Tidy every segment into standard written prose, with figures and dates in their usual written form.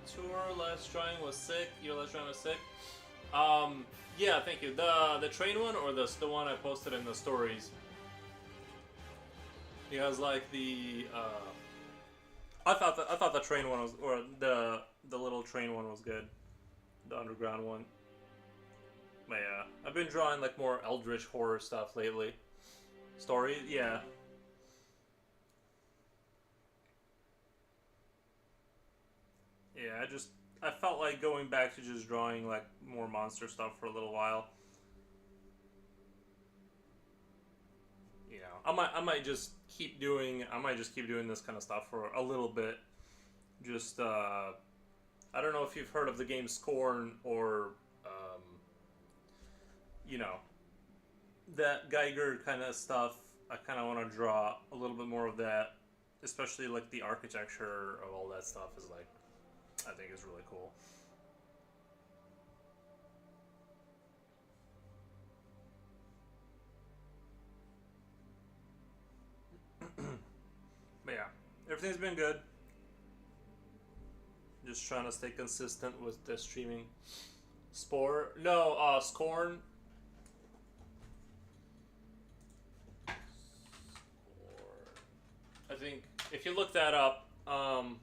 tour last drawing was sick. Your last drawing was sick. Yeah, thank you. The train one or the one I posted in the stories. Because like I thought the train one was or the little train one was good. The underground one. But yeah, I've been drawing like more eldritch horror stuff lately. Story, yeah, yeah. I felt like going back to just drawing like more monster stuff for a little while. You know, I might just keep doing this kind of stuff for a little bit. Just I don't know if you've heard of the game Scorn or you know that Geiger kind of stuff. I kind of want to draw a little bit more of that, especially like the architecture of all that stuff is like I think is really cool. But yeah, everything's been good. Just trying to stay consistent with the streaming. Spore? No, Scorn. I think if you look that up,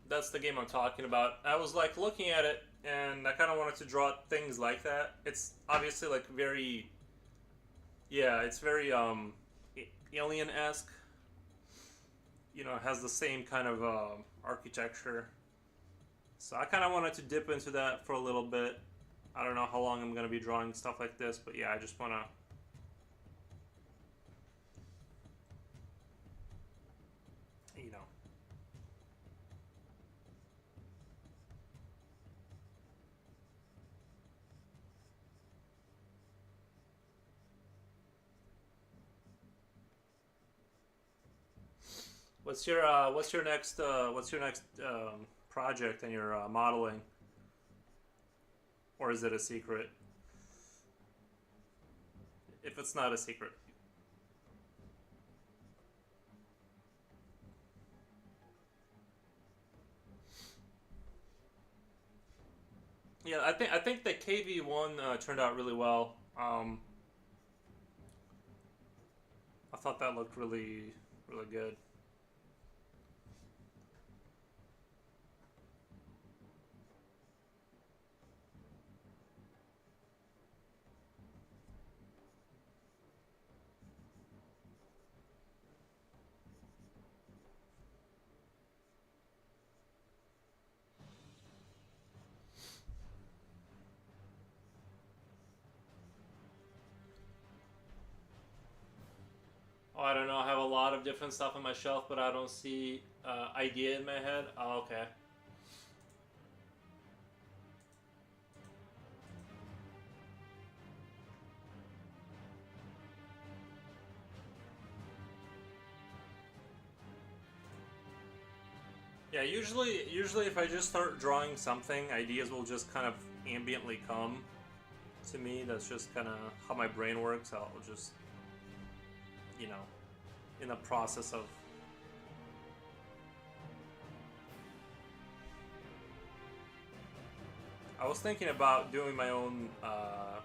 that's the game I'm talking about. I was like looking at it, and I kind of wanted to draw things like that. It's obviously like very, yeah, it's very alien esque. You know, it has the same kind of architecture. So I kind of wanted to dip into that for a little bit. I don't know how long I'm gonna be drawing stuff like this, but yeah, I just wanna, you know, what's your next project in your modeling, or is it a secret? If it's not a secret, yeah, I think the KV1 turned out really well. I thought that looked really good. Oh, I don't know. I have a lot of different stuff on my shelf, but I don't see idea in my head. Oh, okay. Yeah, usually if I just start drawing something, ideas will just kind of ambiently come to me. That's just kind of how my brain works. I'll just, you know, in the process of. I was thinking about doing my own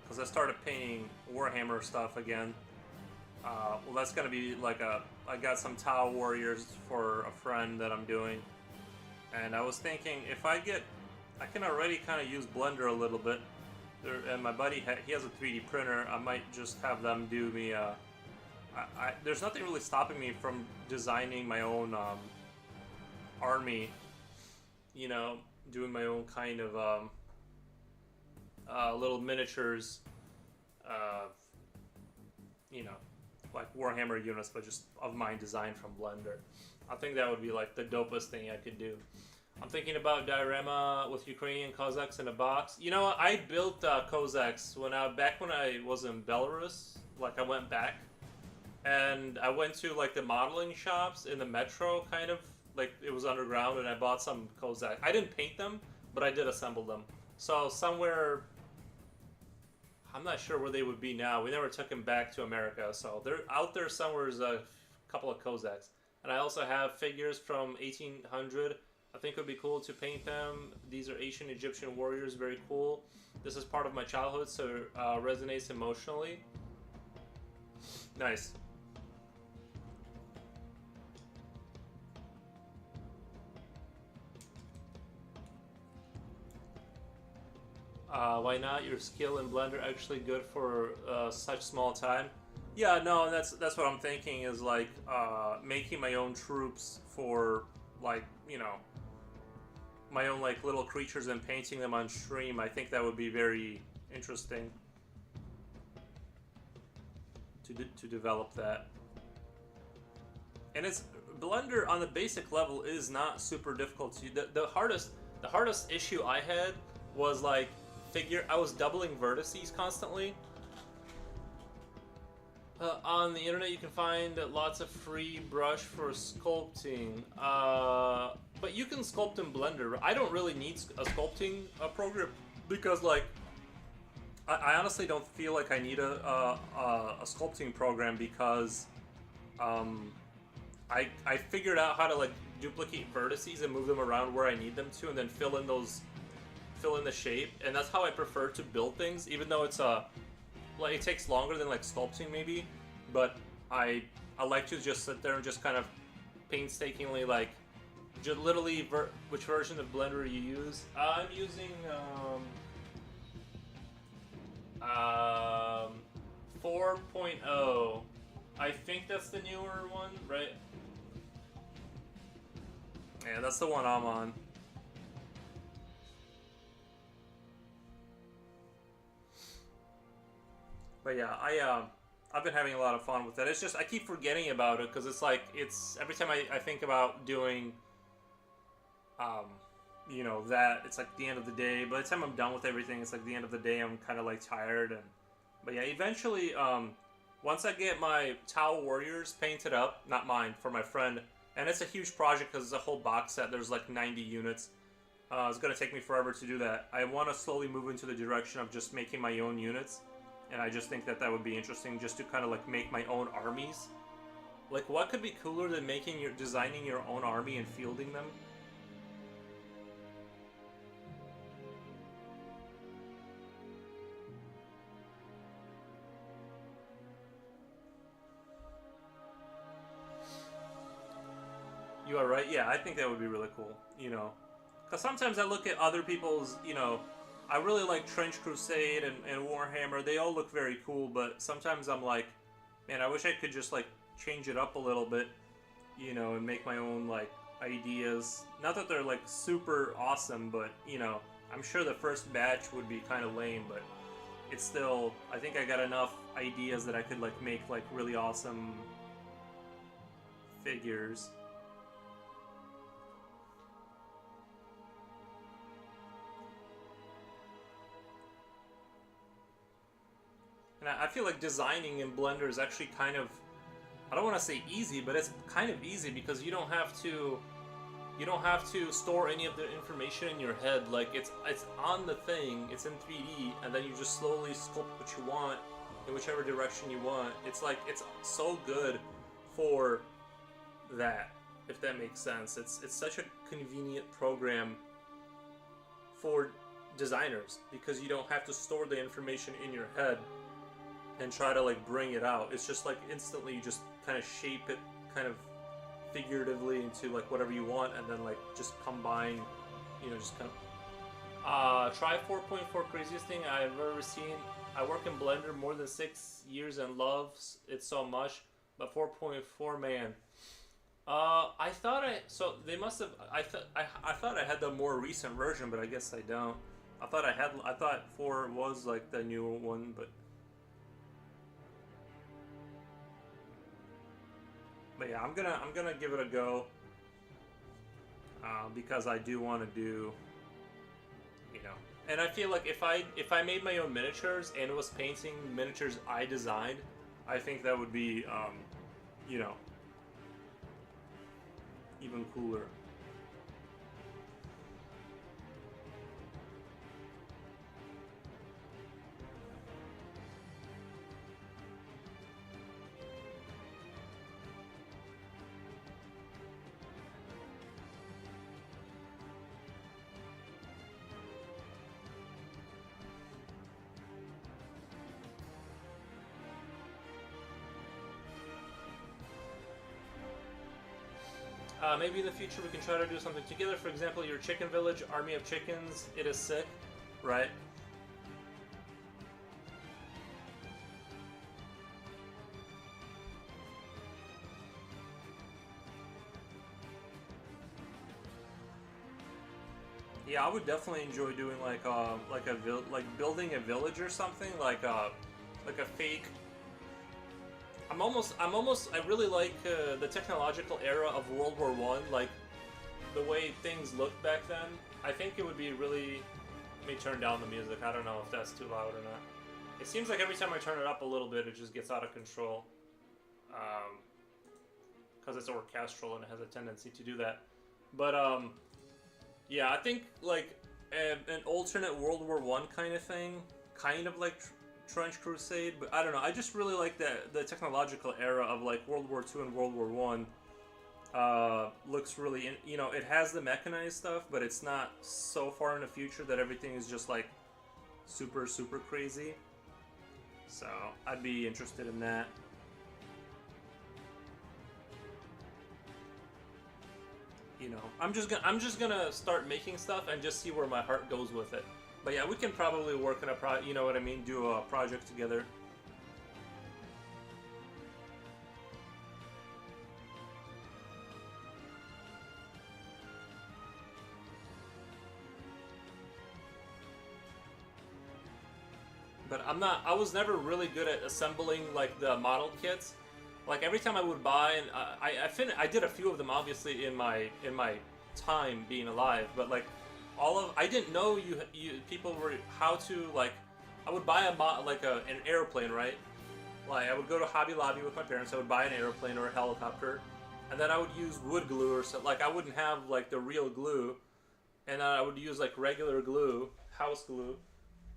because I started painting Warhammer stuff again. Well, that's gonna be like a. I got some Tau Warriors for a friend that I'm doing, and I was thinking if I get, I can already kind of use Blender a little bit. There, and my buddy he has a 3D printer. I might just have them do me. There's nothing really stopping me from designing my own army. You know, doing my own kind of little miniatures. Uh, you know, like Warhammer units, but just of mine designed from Blender. I think that would be like the dopest thing I could do. I'm thinking about diorama with Ukrainian Cossacks in a box. You know, I built Cossacks when I was in Belarus. Like I went back and I went to like the modeling shops in the metro, kind of like it was underground, and I bought some Cossack. I didn't paint them, but I did assemble them. So somewhere, I'm not sure where they would be now. We never took them back to America, so they're out there somewhere. Is a couple of Cossacks, and I also have figures from 1800. I think it would be cool to paint them. These are ancient Egyptian warriors, very cool. This is part of my childhood, so resonates emotionally. Nice. Why not? Your skill in Blender actually good for such small time. Yeah, no, that's what I'm thinking is like making my own troops for like my own like little creatures and painting them on stream. I think that would be very interesting to develop that. And it's Blender on the basic level is not super difficult to the hardest issue I had was like I was doubling vertices constantly. On the internet you can find lots of free brush for sculpting, but you can sculpt in Blender. I don't really need a sculpting program because like I honestly don't feel like I need a sculpting program because I figured out how to like duplicate vertices and move them around where I need them to, and then fill in the shape, and that's how I prefer to build things, even though it's like it takes longer than like sculpting maybe, but I like to just sit there and just kind of painstakingly like literally which version of Blender you use. I'm using 4.0. I think that's the newer one, right? Yeah, that's the one I'm on. But yeah, I've been having a lot of fun with that. It's just I keep forgetting about it because it's like every time I think about doing that, it's like the end of the day. By the time I'm done with everything, it's like the end of the day. I'm kind of like tired, but yeah, eventually once I get my Tau Warriors painted up, not mine, for my friend, and it's a huge project because it's a whole box set. There's like 90 units. It's gonna take me forever to do that. I want to slowly move into the direction of just making my own units. And I just think that would be interesting, just to kind of like make my own armies. Like, what could be cooler than designing your own army and fielding them? You are right. Yeah, I think that would be really cool. Because sometimes I look at other people's, I really like Trench Crusade and Warhammer. They all look very cool, but sometimes I'm like, man, I wish I could just like change it up a little bit, and make my own like ideas. Not that they're like super awesome, but I'm sure the first batch would be kind of lame, but it's still, I think I got enough ideas that I could like make like really awesome figures. And I feel like designing in Blender is actually kind of, I don't want to say easy, but it's kind of easy because you don't have to store any of the information in your head. Like it's on the thing, it's in 3D, and then you just slowly sculpt what you want in whichever direction you want. It's like, it's so good for that, if that makes sense. It's such a convenient program for designers because you don't have to store the information in your head and try to like bring it out. It's just like instantly you just kind of shape it kind of figuratively into like whatever you want, and then like just combine, just kind of try 4.4. Craziest thing I've ever seen. I work in Blender more than 6 years and loves it so much, but 4.4, man, I thought they must have, I thought I had the more recent version, but I guess I don't. I thought 4 was like the newer one, but yeah, I'm gonna give it a go because I do want to do, and I feel like if I made my own miniatures and was painting miniatures I designed, I think that would be even cooler. Maybe in the future we can try to do something together. For example, your chicken village, army of chickens, it is sick, right? Yeah, I would definitely enjoy doing like building a village or something like a fake. I really like the technological era of World War One, like the way things looked back then. I think it would be really. Let me turn down the music. I don't know if that's too loud or not. It seems like every time I turn it up a little bit, it just gets out of control. Because it's orchestral and it has a tendency to do that. But yeah, I think like an alternate World War One kind of thing, kind of like Trench Crusade. But I don't know. I just really like the technological era of like World War Two and World War One. Looks really, you know, it has the mechanized stuff, but it's not so far in the future that everything is just like super crazy. So I'd be interested in that. You know, I'm just gonna start making stuff and just see where my heart goes with it. But yeah, we can probably work on you know what I mean, do a project together. But I was never really good at assembling like the model kits. Like every time I would buy, and I did a few of them obviously in my time being alive, but like I didn't know you people were how to like. I would buy an airplane, right? Like I would go to Hobby Lobby with my parents. I would buy an airplane or a helicopter, and then I would use wood glue or something. Like I wouldn't have like the real glue, and I would use like regular glue, house glue,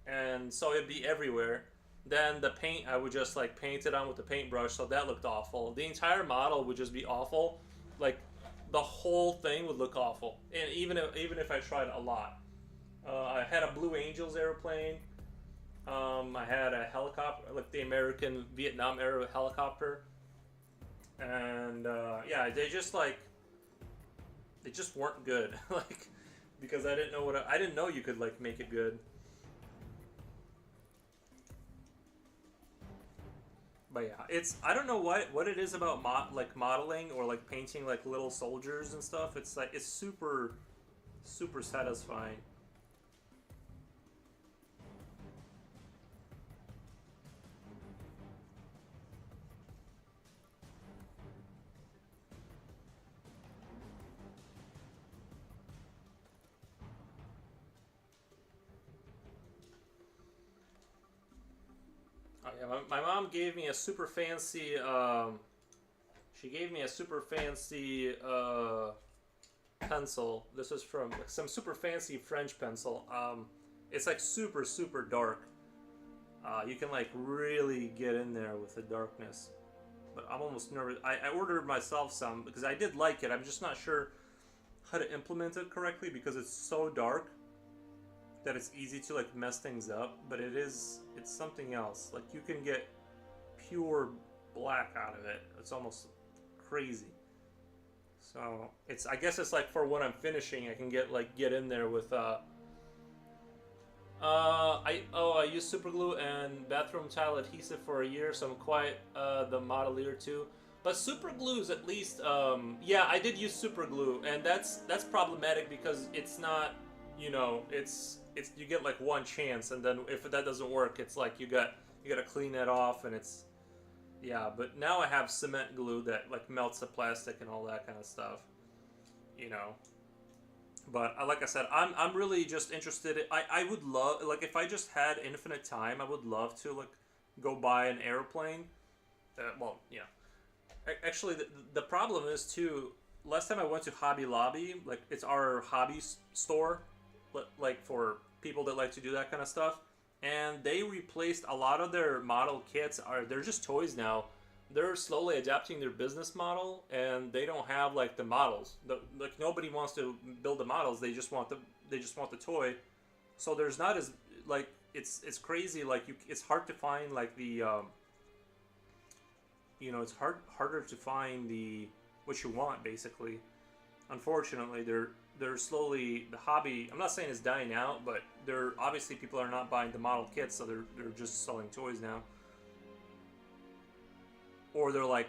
and so it'd be everywhere. Then the paint, I would just like paint it on with the paintbrush, so that looked awful. The entire model would just be awful, like the whole thing would look awful. And even if I tried a lot, I had a Blue Angels airplane. I had a helicopter, like the American Vietnam era helicopter, and yeah, they just weren't good, like because I didn't know I didn't know you could like make it good. But yeah, it's I don't know what it is about like modeling or like painting like little soldiers and stuff. It's like it's super satisfying. Oh, yeah, my mom gave me a super fancy. She gave me a super fancy pencil. This is from like, some super fancy French pencil. It's like super dark. You can like really get in there with the darkness. But I'm almost nervous. I ordered myself some because I did like it. I'm just not sure how to implement it correctly because it's so dark that it's easy to like mess things up. But it's something else. Like you can get pure black out of it. It's almost crazy. So I guess it's like for when I'm finishing, I can get in there with I used super glue and bathroom tile adhesive for a year, so I'm quite the modelier too. But super glue is at least yeah, I did use super glue, and that's problematic because it's not, you know, it's you get like one chance, and then if that doesn't work, it's like you got to clean that off, and it's yeah. But now I have cement glue that like melts the plastic and all that kind of stuff, you know. But like I said, I'm really just interested. I would love like if I just had infinite time, I would love to like go buy an airplane. Well, yeah. Actually, the problem is too. Last time I went to Hobby Lobby, like it's our hobby store, like for people that like to do that kind of stuff, and they replaced a lot of their model kits. They're just toys now. They're slowly adapting their business model, and they don't have like the models. Like nobody wants to build the models. They just want the toy. So there's not as like it's crazy. Like it's hard to find like the you know, it's harder to find the what you want basically. unfortunately, they're slowly the hobby. I'm not saying it's dying out, but they're obviously people are not buying the model kits, so they're just selling toys now, or they're like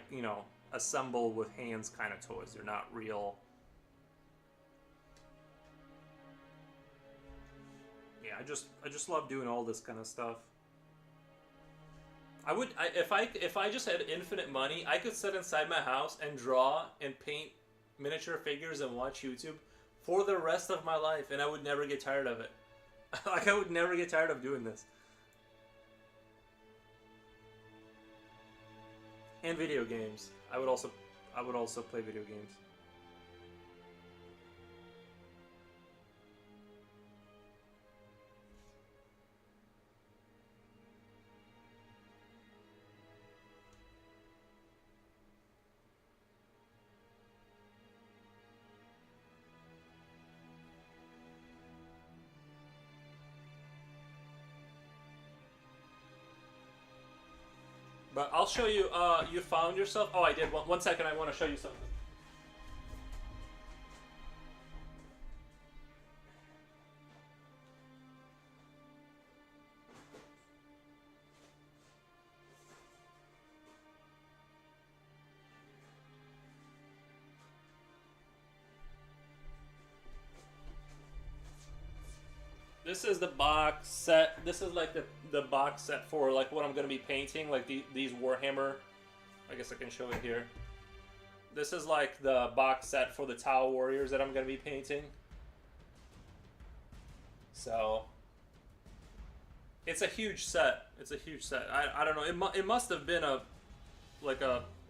assemble with hands kind of toys. They're not real. Yeah, I just love doing all this kind of stuff. If I just had infinite money, I could sit inside my house and draw and paint miniature figures and watch YouTube for the rest of my life, and I would never get tired of it. Like I would never get tired of doing this. And video games. I would also play video games. But I'll show you. You found yourself. Oh, I did. One second. I want to show you something. This is the box set. This is like the box set for like what I'm gonna be painting. Like these Warhammer. I guess I can show it here. This is like the box set for the Tau Warriors that I'm gonna be painting. So it's a huge set. It's a huge set. I don't know. It must have been a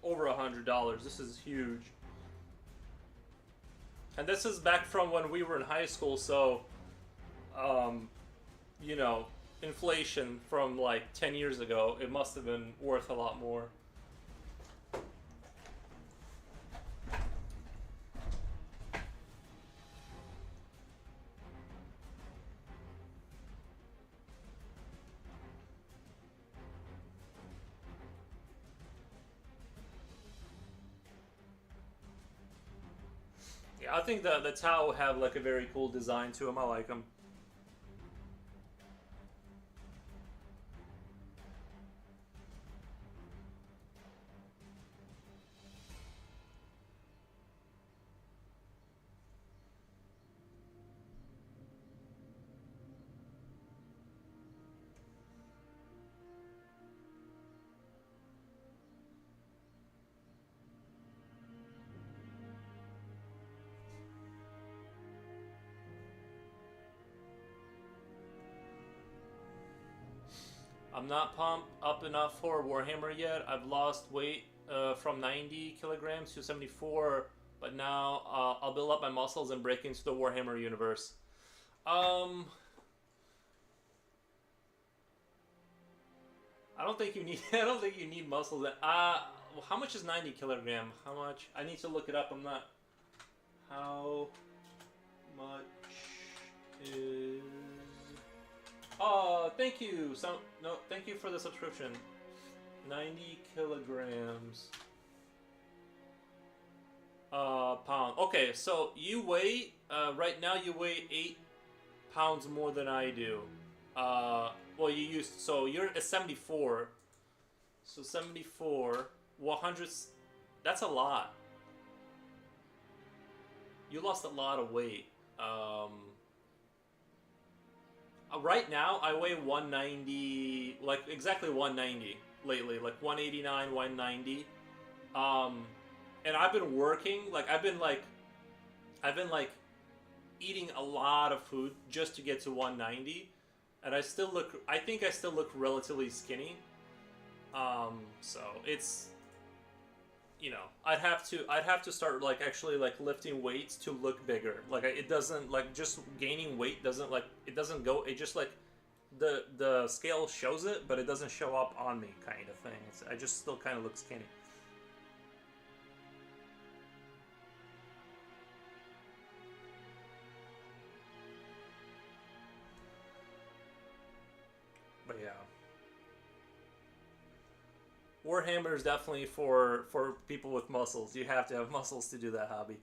over $100. This is huge. And this is back from when we were in high school. So um, you know, inflation from like 10 years ago, it must have been worth a lot more. Yeah, I think the Tau have like a very cool design to them. I like them. I'm not pumped up enough for Warhammer yet. I've lost weight from 90 kilograms to 74, but now I'll build up my muscles and break into the Warhammer universe. Um, I don't think you need. I don't think you need muscles. How much is 90 kilogram? How much? I need to look it up. I'm not. How much is? Oh, thank you. No, thank you for the subscription. 90 kilograms. Pound. Okay, so you weigh. Right now you weigh 8 pounds more than I do. Well, you used. So you're at 74. So 74. 100. That's a lot. You lost a lot of weight. Right now, I weigh 190, like exactly 190 lately, like 189, 190. Um, and I've been working, I've been eating a lot of food just to get to 190, and I think I still look relatively skinny. So it's, I'd have to start like actually like lifting weights to look bigger. Like it doesn't like just gaining weight doesn't like it doesn't go. It just like the scale shows it, but it doesn't show up on me kind of thing. I just still kind of look skinny. But yeah, Warhammer is definitely for people with muscles. You have to have muscles to do that hobby.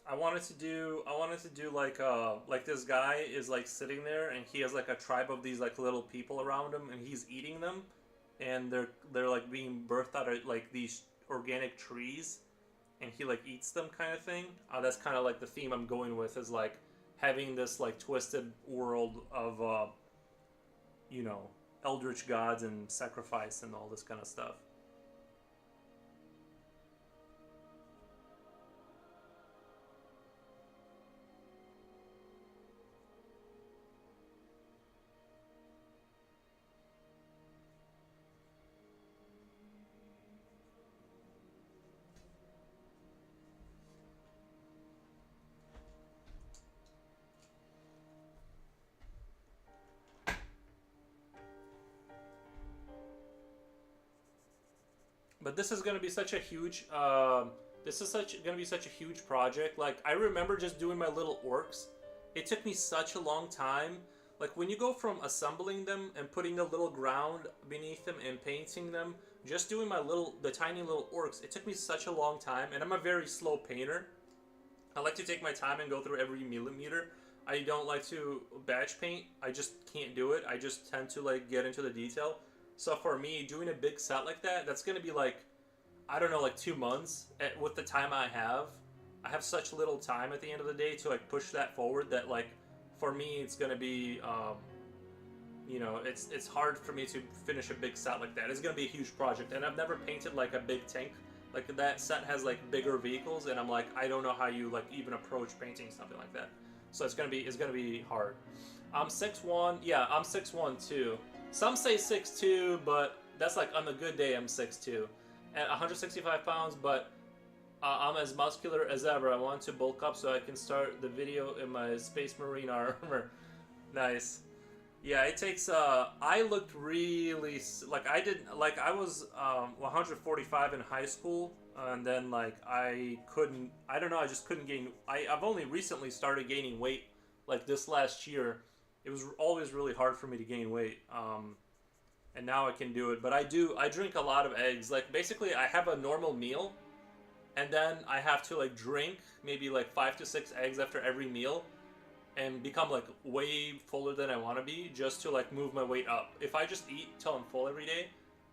I wanted to do like this guy is like sitting there and he has like a tribe of these like little people around him and he's eating them and they're like being birthed out of like these organic trees and he like eats them kind of thing. That's kind of like the theme I'm going with is like having this like twisted world of you know, eldritch gods and sacrifice and all this kind of stuff. But this is gonna be such a huge. This is such gonna be such a huge project. Like I remember just doing my little orcs. It took me such a long time. Like when you go from assembling them and putting a little ground beneath them and painting them, just doing the tiny little orcs. It took me such a long time, and I'm a very slow painter. I like to take my time and go through every millimeter. I don't like to batch paint. I just can't do it. I just tend to like get into the detail. So for me, doing a big set like that, that's gonna be like, I don't know, like 2 months with the time I have. I have such little time at the end of the day to like push that forward that like, for me, it's gonna be, you know, it's hard for me to finish a big set like that. It's gonna be a huge project, and I've never painted like a big tank. Like that set has like bigger vehicles, and I'm like, I don't know how you like even approach painting something like that. So it's gonna be hard. I'm 6'1". Yeah, I'm 6'1" too. Some say 6'2", but that's like on a good day I'm 6'2". At 165 pounds, but I'm as muscular as ever. I want to bulk up so I can start the video in my Space Marine armor. Nice. Yeah, it takes. I looked really like I did. Like I was 145 in high school, and then like I couldn't. I don't know. I just couldn't gain. I've only recently started gaining weight, like this last year. It was always really hard for me to gain weight. And now I can do it. But I do. I drink a lot of eggs. Like basically, I have a normal meal, and then I have to like drink maybe like 5 to 6 eggs after every meal and become like way fuller than I want to be just to like move my weight up. If I just eat till I'm full every day,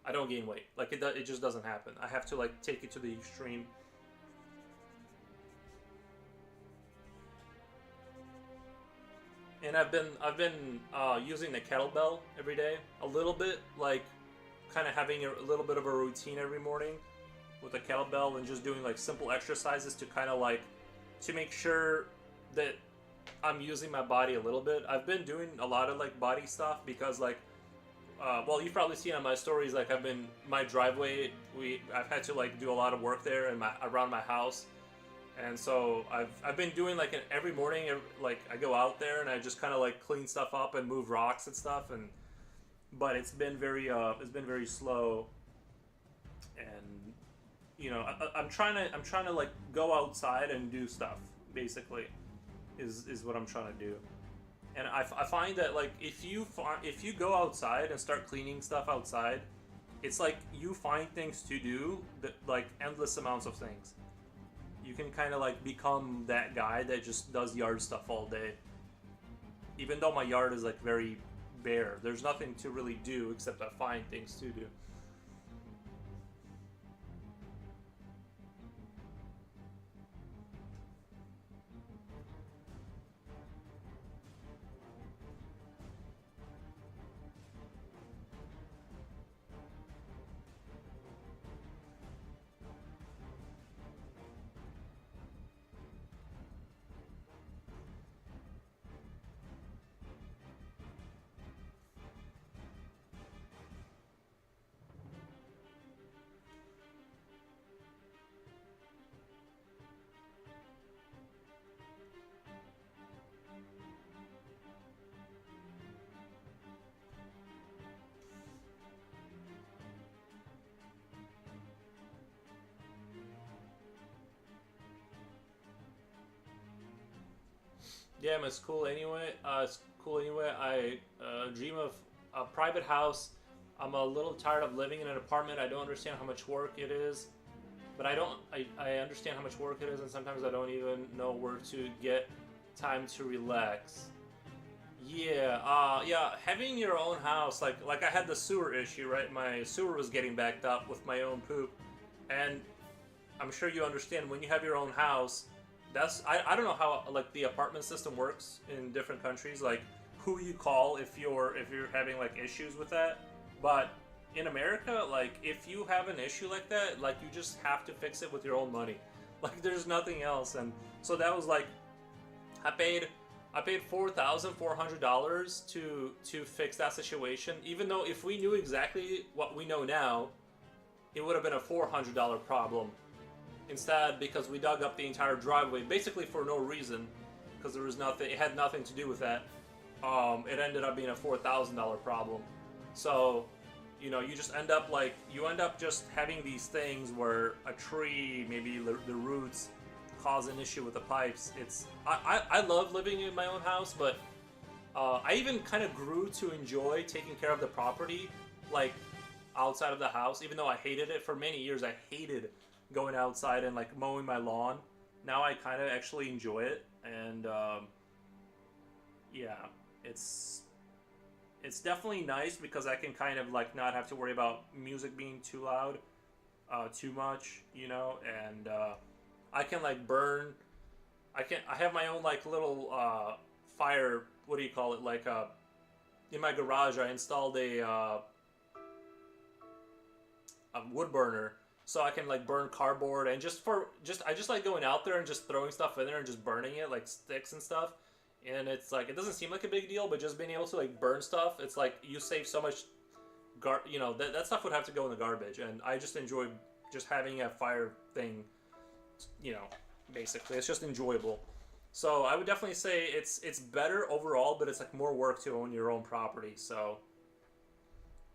I don't gain weight. Like it just doesn't happen. I have to like take it to the extreme. And I've been using the kettlebell every day a little bit, like kind of having a little bit of a routine every morning with a kettlebell and just doing like simple exercises to kind of like to make sure that I'm using my body a little bit. I've been doing a lot of like body stuff because like well, you've probably seen on my stories like I've been my driveway. I've had to like do a lot of work there and my around my house, and so I've been doing like every morning. Like I go out there and I just kind of like clean stuff up and move rocks and stuff. And but it's been very slow, and you know I'm trying to like go outside and do stuff basically is what I'm trying to do. And I find that like if you go outside and start cleaning stuff outside, it's like you find things to do that like endless amounts of things. You can kind of like become that guy that just does yard stuff all day. Even though my yard is like very bare, there's nothing to really do except I find things to do. Yeah, man, it's cool anyway. It's cool anyway. I dream of a private house. I'm a little tired of living in an apartment. I don't understand how much work it is. but I don't. I understand how much work it is, and sometimes I don't even know where to get time to relax. Yeah, yeah. Having your own house, like I had the sewer issue, right? My sewer was getting backed up with my own poop, and I'm sure you understand when you have your own house. I don't know how like the apartment system works in different countries, like who you call if you're having like issues with that, but in America, like if you have an issue like that, like you just have to fix it with your own money. Like there's nothing else, and so that was like I paid I paid $4,400 to fix that situation. Even though if we knew exactly what we know now, it would have been a $400 problem. Instead, because we dug up the entire driveway basically for no reason, because there was nothing, it had nothing to do with that. It ended up being a $4,000 problem. So, you know, you just end up like you end up just having these things where a tree, maybe the roots, cause an issue with the pipes. I love living in my own house, but I even kind of grew to enjoy taking care of the property, like outside of the house. Even though I hated it for many years, I hated going outside and like mowing my lawn. Now I kind of actually enjoy it, and yeah, it's it's definitely nice because I can kind of like not have to worry about music being too loud, too much, you know, and I can like burn. I have my own like little fire. What do you call it? Like in my garage, I installed a wood burner, so I can like burn cardboard and just I just like going out there and just throwing stuff in there and just burning it like sticks and stuff. And it's like it doesn't seem like a big deal, but just being able to like burn stuff, it's like you save so much. You know that stuff would have to go in the garbage, and I just enjoy just having a fire thing. You know, basically, it's just enjoyable. So I would definitely say it's better overall, but it's like more work to own your own property. So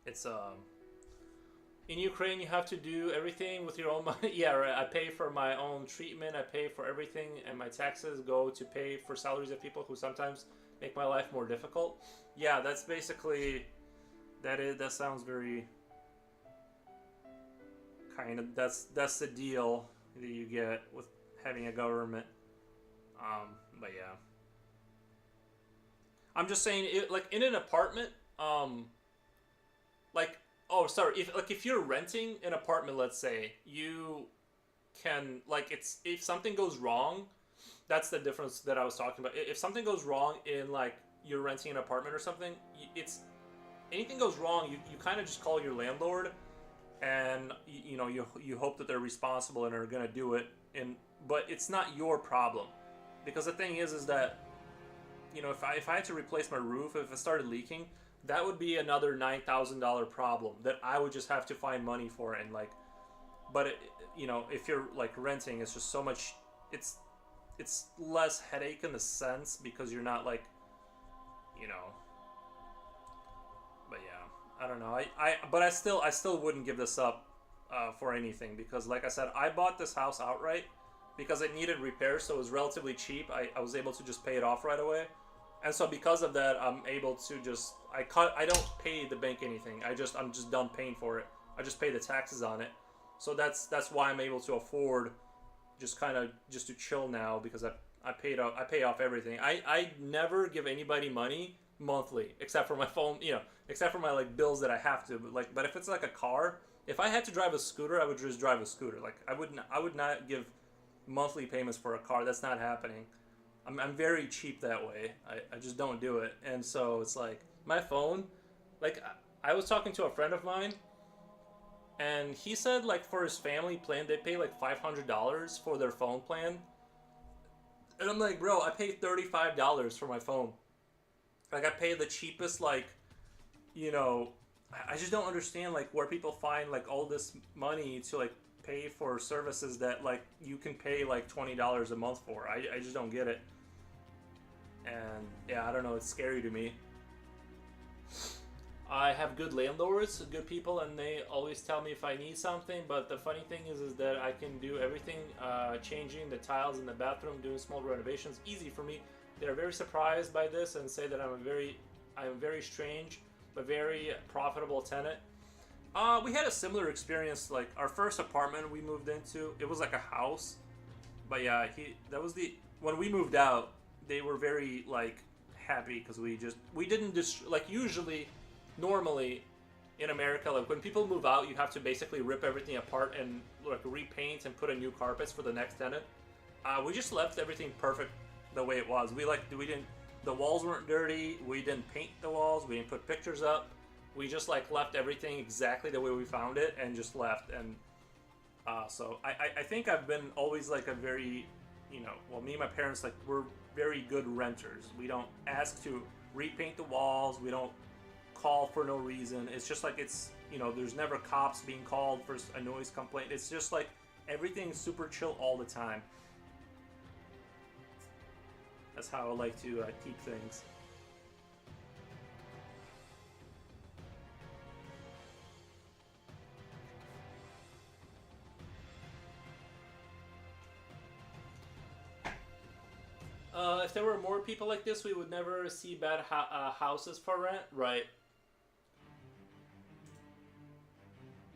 it's in Ukraine, you have to do everything with your own money. Yeah, right. I pay for my own treatment. I pay for everything, and my taxes go to pay for salaries of people who sometimes make my life more difficult. Yeah, that's basically that. That sounds very kind of. That's the deal that you get with having a government. But yeah, I'm just saying, it, like in an apartment, like oh sorry if you're renting an apartment, let's say, you can like it's if something goes wrong, that's the difference that I was talking about. If something goes wrong in like you're renting an apartment or something, it's anything goes wrong, you kind of just call your landlord, and you know you hope that they're responsible and are gonna do it, and but it's not your problem, because the thing is that you know if I had to replace my roof, if it started leaking, that would be another $9,000 problem that I would just have to find money for, and like, but it, you know, if you're like renting, it's just so much. It's less headache in the sense because you're not like, you know. But yeah, I don't know. But I still wouldn't give this up for anything, because like I said, I bought this house outright because it needed repairs, so it was relatively cheap. I was able to just pay it off right away. And so because of that, I'm able to just I don't pay the bank anything. I'm just done paying for it. I just pay the taxes on it. So that's why I'm able to afford just kind of just to chill now, because I pay off everything. I never give anybody money monthly except for my phone, you know, except for my like bills that I have to. But if it's like a car, if I had to drive a scooter, I would just drive a scooter. Like I would not give monthly payments for a car. That's not happening. I'm very cheap that way. I just don't do it. And so it's like my phone, like I was talking to a friend of mine, and he said like for his family plan, they pay like $500 for their phone plan. And I'm like, bro, I pay $35 for my phone. Like I pay the cheapest, like, you know, I just don't understand like where people find like all this money to like pay for services that like you can pay like $20 a month for. I just don't get it. And yeah, I don't know, it's scary to me. I have good landlords, good people, and they always tell me if I need something. But the funny thing is that I can do everything, changing the tiles in the bathroom, doing small renovations, easy for me. They're very surprised by this and say that I'm very strange but very profitable tenant. We had a similar experience. Like our first apartment we moved into, it was like a house. But yeah, he that was the when we moved out, they were very like happy because we didn't like usually, normally, in America, like when people move out, you have to basically rip everything apart and like repaint and put in new carpets for the next tenant. We just left everything perfect the way it was. We didn't the walls weren't dirty. We didn't paint the walls. We didn't put pictures up. We just like left everything exactly the way we found it and just left. And so I think I've been always like a very, well, me and my parents, like, we're very good renters. We don't ask to repaint the walls. We don't call for no reason. It's just like there's never cops being called for a noise complaint. It's just like everything's super chill all the time. That's how I like to keep things. If there were more people like this, we would never see bad houses for rent, right?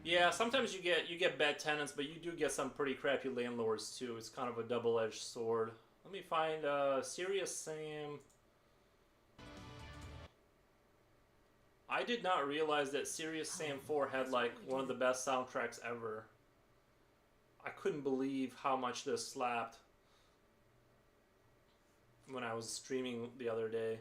Yeah, sometimes you get bad tenants, but you do get some pretty crappy landlords too. It's kind of a double-edged sword. Let me find Serious Sam. I did not realize that Serious Sam 4 had like one of the best soundtracks ever. I couldn't believe how much this slapped when I was streaming the other day.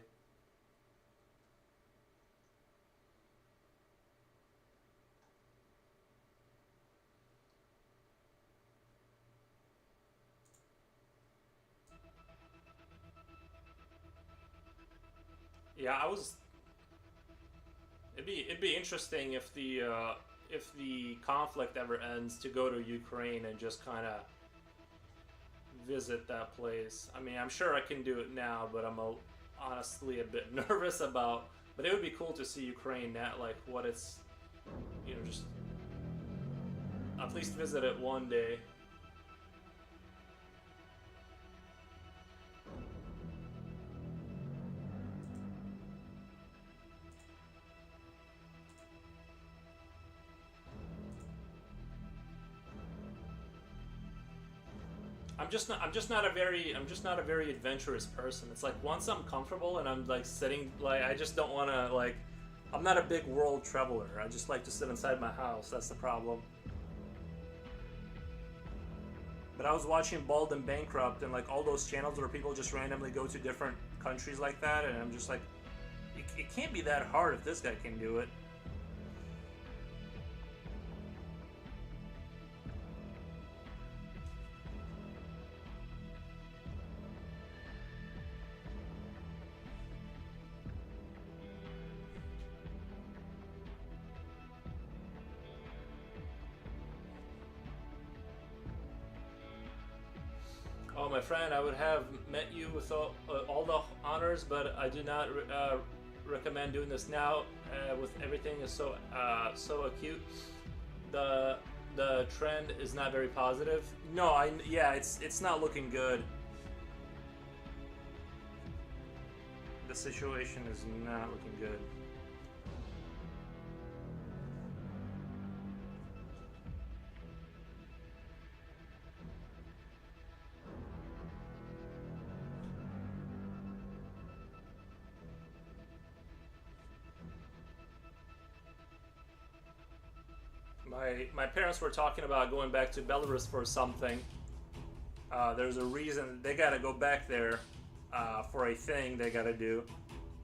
Yeah, it'd be interesting if the conflict ever ends to go to Ukraine and just kind of visit that place. I mean, I'm sure I can do it now, but honestly a bit nervous about. But it would be cool to see Ukraine at like what it's, just at least visit it one day. I'm just not a very adventurous person. It's like once I'm comfortable and I'm like sitting, like I just don't want to like. I'm not a big world traveler. I just like to sit inside my house. That's the problem. But I was watching Bald and Bankrupt and like all those channels where people just randomly go to different countries like that, and I'm just like, it can't be that hard if this guy can do it. Oh, my friend, I would have met you with all the honors, but I do not recommend doing this now. With everything is so acute, the trend is not very positive. No, yeah, it's not looking good. The situation is not looking good. My parents were talking about going back to Belarus for something. There's a reason they gotta go back there for a thing they gotta do,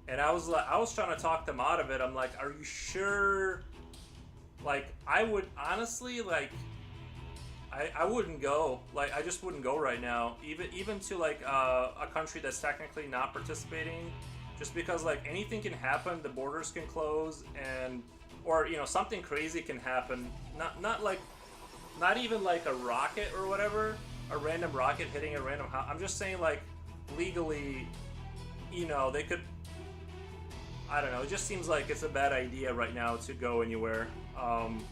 and I was trying to talk them out of it. I'm like, are you sure? Like, I would honestly like, I wouldn't go. Like, I just wouldn't go right now. Even to like a country that's technically not participating, just because like anything can happen. The borders can close and or something crazy can happen. Not even like a rocket or whatever, a random rocket hitting a random house. I'm just saying like legally, they could. I don't know. It just seems like it's a bad idea right now to go anywhere. I'm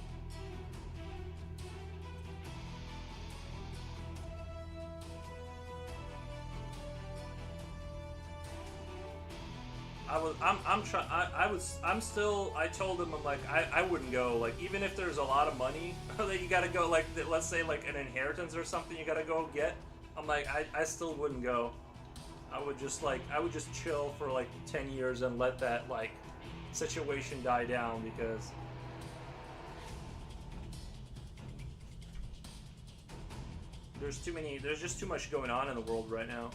I'm still. I told him, I'm like, I wouldn't go. Like, even if there's a lot of money that you gotta go, like, let's say like an inheritance or something, you gotta go get. I'm like, I still wouldn't go. I would just chill for like 10 years and let that like situation die down because there's just too much going on in the world right now.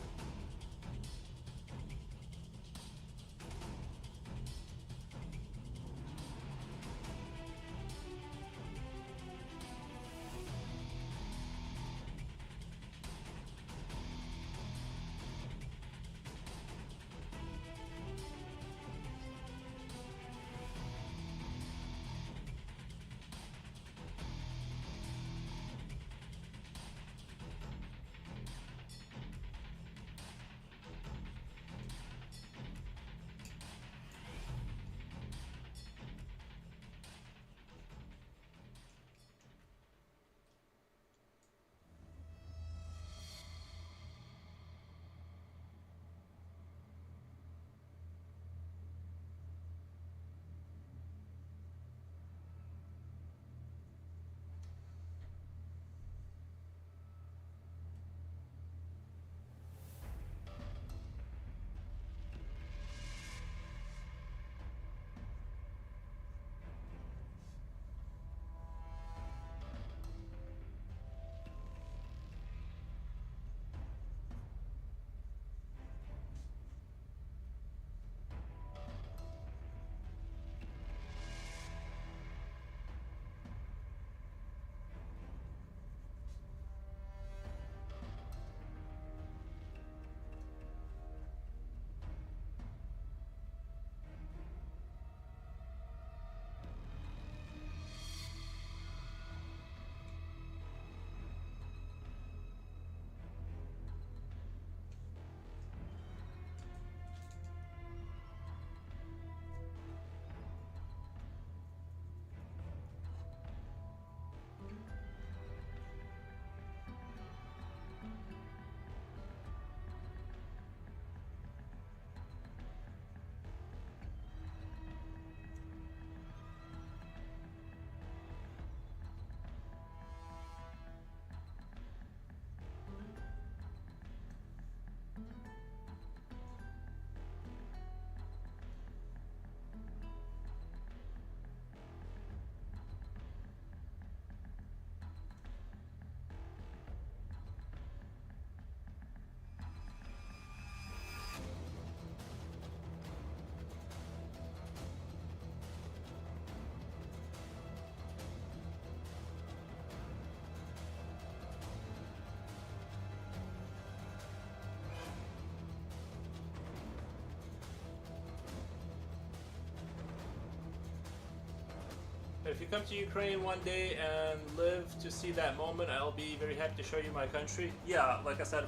If you come to Ukraine one day and live to see that moment, I'll be very happy to show you my country. Yeah, like I said,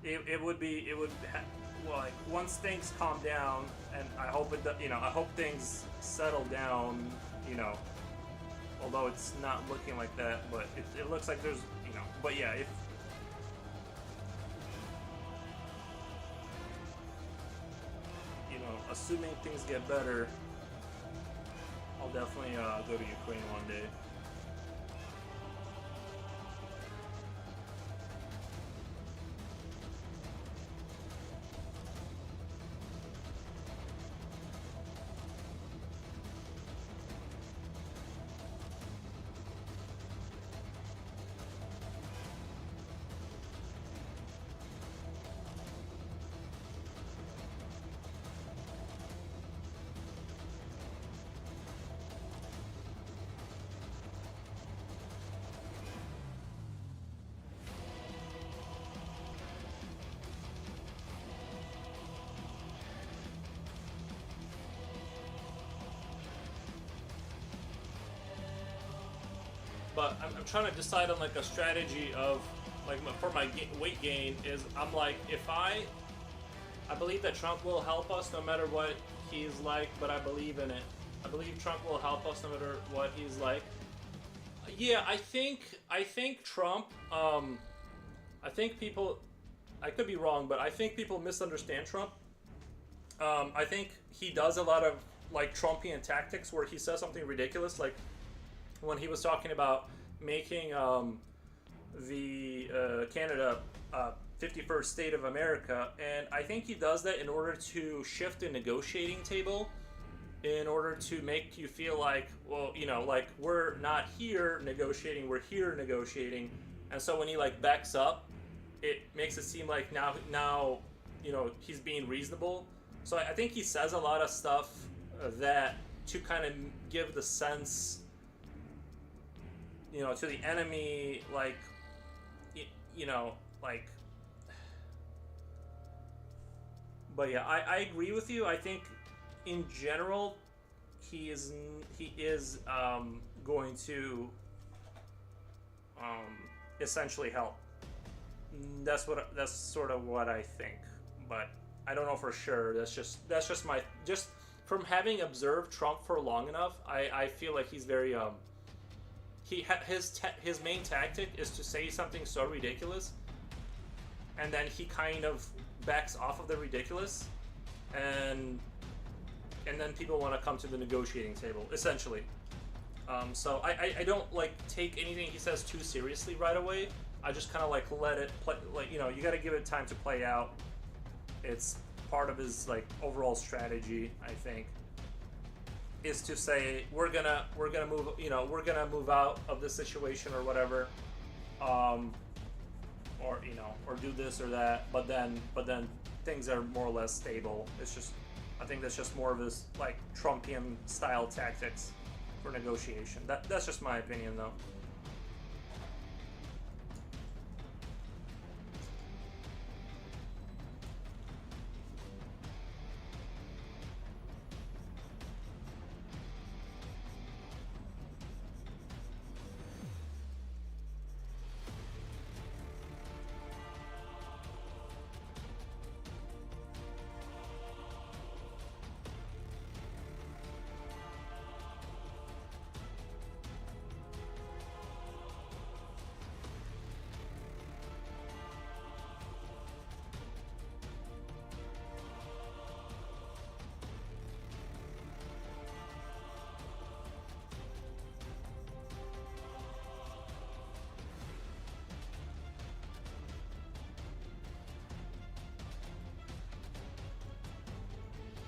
well, like once things calm down, and I hope I hope things settle down, you know. Although it's not looking like that, but it looks like there's, but yeah, if assuming things get better, I'll definitely go to Ukraine one day. But I'm trying to decide on like a strategy of like for my weight gain is I'm like if I believe that Trump will help us no matter what he's like, but I believe in it. I believe Trump will help us no matter what he's like. Yeah, I think Trump. I think people. I could be wrong, but I think people misunderstand Trump. I think he does a lot of like Trumpian tactics where he says something ridiculous, like when he was talking about making the Canada 51st state of America, and I think he does that in order to shift the negotiating table, in order to make you feel like, well, you know, like we're not here negotiating, we're here negotiating, and so when he like backs up, it makes it seem like now, you know, he's being reasonable. So I think he says a lot of stuff that to kind of give the sense, you know, to the enemy, like, you know, like. But yeah, I agree with you. I think in general, he is going to essentially help. That's sort of what I think, but I don't know for sure. That's just my just from having observed Trump for long enough. I feel like he's very his main tactic is to say something so ridiculous, and then he kind of backs off of the ridiculous, and then people want to come to the negotiating table essentially. So I don't like take anything he says too seriously right away. I just kind of like let it play. Like, you know, you got to give it time to play out. It's part of his like overall strategy, I think, is to say we're gonna move, you know, we're gonna move out of this situation or whatever, or you know, or do this or that. But then things are more or less stable. It's just, I think that's just more of his like Trumpian style tactics for negotiation. That's just my opinion though.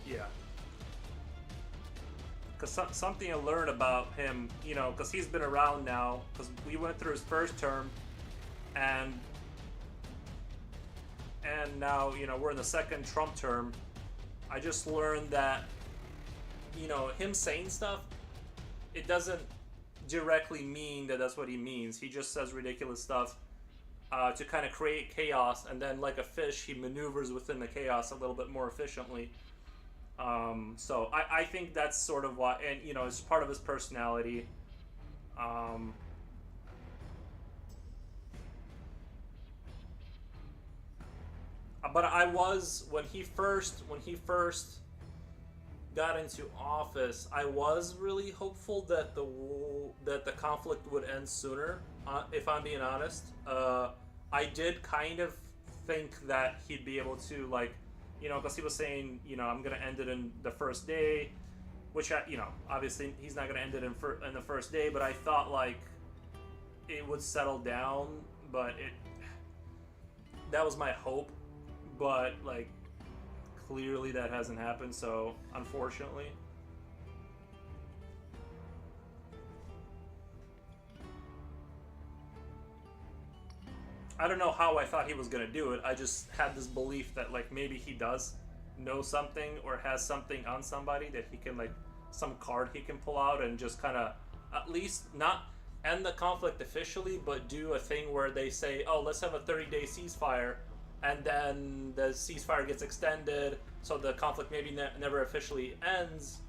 Yeah. Because something to learn about him, you know, because he's been around now, because we went through his first term, and now, you know, we're in the second Trump term. I just learned that, you know, him saying stuff, it doesn't directly mean that that's what he means. He just says ridiculous stuff to kind of create chaos, and then like a fish, he maneuvers within the chaos a little bit more efficiently. So I think that's sort of why, and you know, it's part of his personality. Um, but I was when he first got into office, I was really hopeful that the conflict would end sooner. If I'm being honest, I did kind of think that he'd be able to, like, you know, because he was saying, you know, I'm gonna end it in the first day, which you know, obviously he's not gonna end it in the first day, but I thought like it would settle down, but that was my hope, but like clearly that hasn't happened, so unfortunately. I don't know how I thought he was gonna do it. I just had this belief that like maybe he does know something or has something on somebody that he can, like, some card he can pull out and just kind of at least not end the conflict officially, but do a thing where they say, "Oh, let's have a 30-day ceasefire," and then the ceasefire gets extended, so the conflict maybe never officially ends,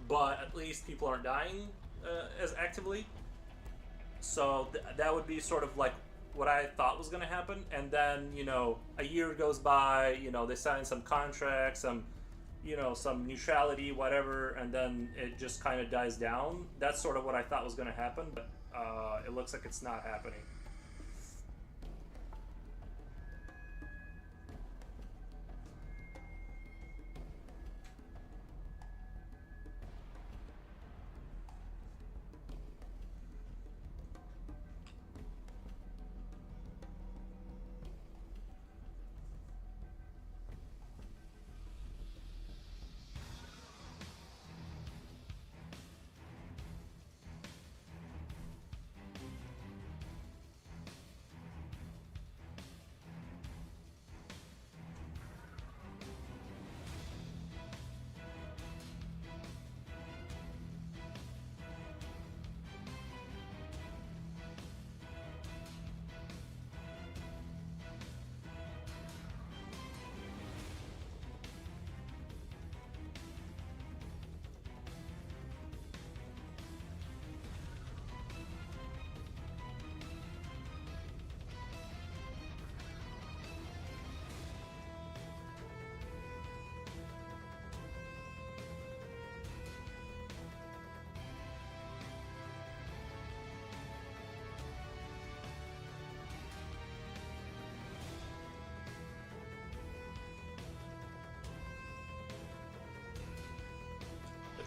but at least people aren't dying as actively. So that would be sort of like what I thought was going to happen. And then, you know, a year goes by, you know, they sign some contracts, some, you know, some neutrality, whatever, and then it just kind of dies down. That's sort of what I thought was going to happen, but it looks like it's not happening.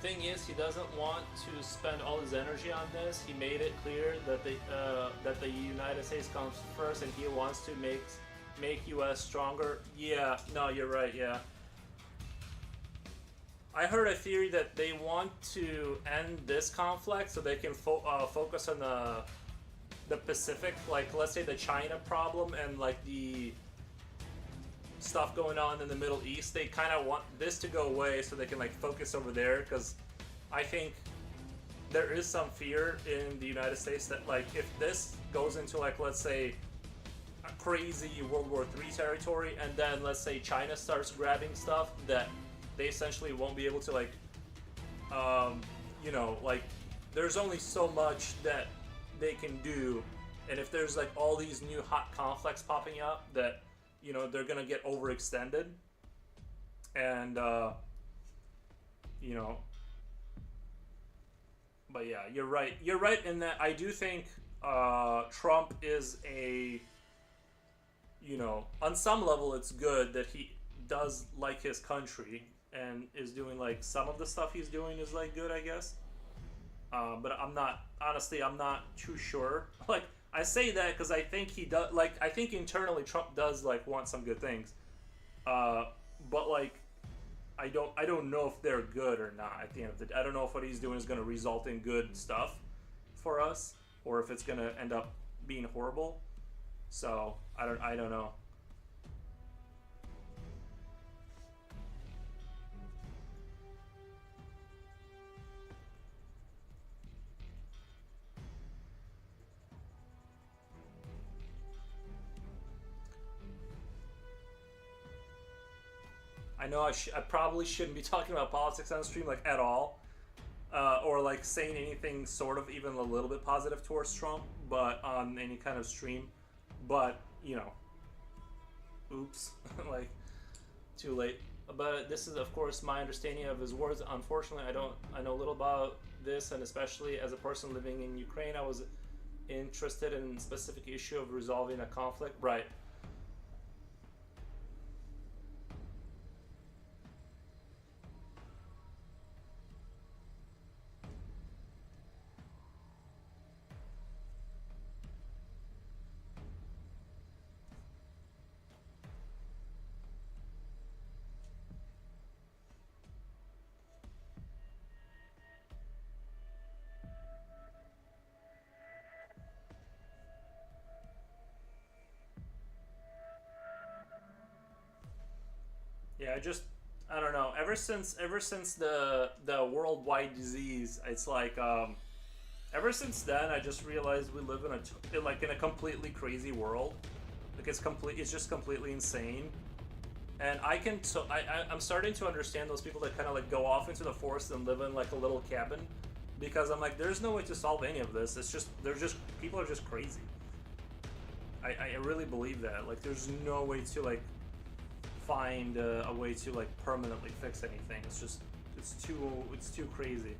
thing is, he doesn't want to spend all his energy on this. He made it clear that the United States comes first, and he wants to make U.S. stronger. Yeah, no, you're right. Yeah, I heard a theory that they want to end this conflict so they can focus on the Pacific, like let's say the China problem and like the stuff going on in the Middle East. They kind of want this to go away so they can like focus over there, because I think there is some fear in the United States that like if this goes into like let's say a crazy World War III territory, and then let's say China starts grabbing stuff, that they essentially won't be able to like you know, like there's only so much that they can do, and if there's like all these new hot conflicts popping up, that you know they're gonna get overextended, and you know. But yeah, you're right. You're right in that I do think Trump is a, you know, on some level it's good that he does like his country and is doing like some of the stuff he's doing is like good, I guess. But I'm not, honestly, I'm not too sure. Like I say that because I think he does, like I think internally Trump does like want some good things, but like I don't know if they're good or not. At the end of the day, I don't know if what he's doing is going to result in good stuff for us, or if it's going to end up being horrible. So I don't know. I know I probably shouldn't be talking about politics on stream like at all, or like saying anything sort of even a little bit positive towards Trump, but on any kind of stream. But you know, oops, like too late. But this is of course my understanding of his words. Unfortunately, I know little about this, and especially as a person living in Ukraine, I was interested in specific issue of resolving a conflict. Right. Yeah, I don't know. Ever since the worldwide disease, it's like ever since then I just realized we live in like in a completely crazy world. Like it's just completely insane. And I'm starting to understand those people that kind of like go off into the forest and live in like a little cabin, because I'm like there's no way to solve any of this. It's just people are just crazy. I really believe that. Like there's no way to like find a way to like permanently fix anything. It's too crazy.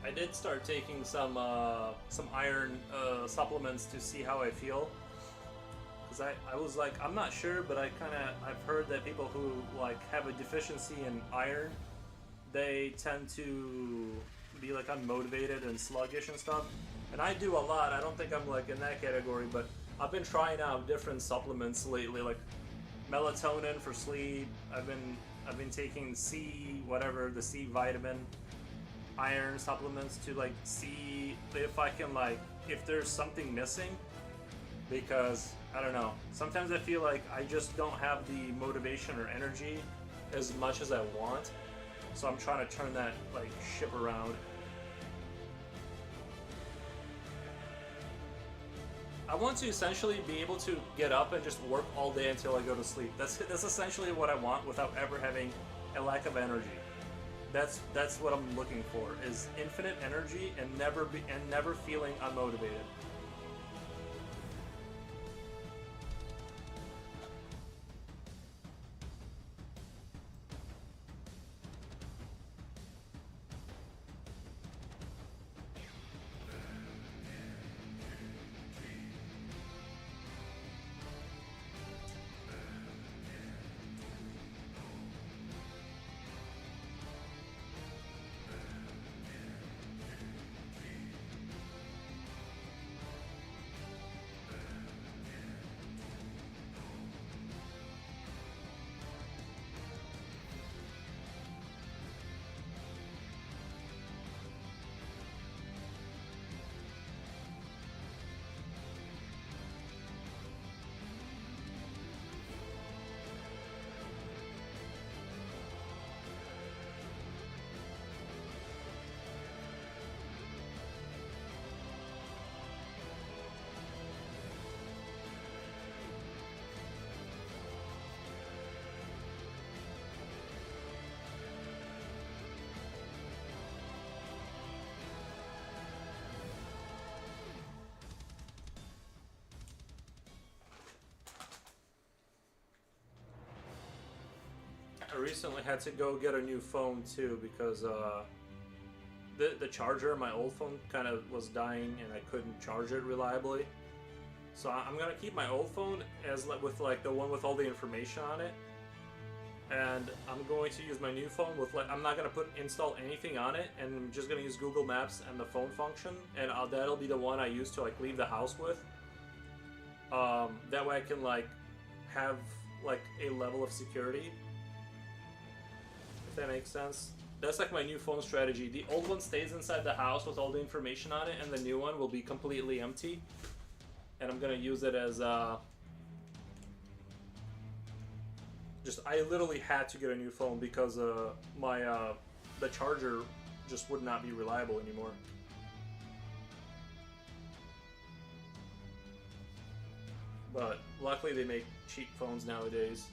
I did start taking some iron supplements to see how I feel. Cause I was like, I'm not sure, but I've heard that people who like have a deficiency in iron, they tend to be like unmotivated and sluggish and stuff. And I do a lot. I don't think I'm like in that category, but I've been trying out different supplements lately, like melatonin for sleep. I've been taking C whatever the C vitamin, iron supplements to like see if I can like if there's something missing because I don't know. Sometimes I feel like I just don't have the motivation or energy as much as I want. So I'm trying to turn that like ship around. I want to essentially be able to get up and just work all day until I go to sleep. That's essentially what I want without ever having a lack of energy. That's what I'm looking for is infinite energy and never feeling unmotivated. I recently had to go get a new phone too because the charger of my old phone kind of was dying and I couldn't charge it reliably. So I'm gonna keep my old phone as with like the one with all the information on it, and I'm going to use my new phone with like I'm not gonna install anything on it, and I'm just gonna use Google Maps and the phone function, and that'll be the one I use to like leave the house with. That way I can like have like a level of security, if that makes sense. That's like my new phone strategy. The old one stays inside the house with all the information on it, and the new one will be completely empty. And I'm gonna use it as just I literally had to get a new phone because my the charger just would not be reliable anymore. But luckily they make cheap phones nowadays.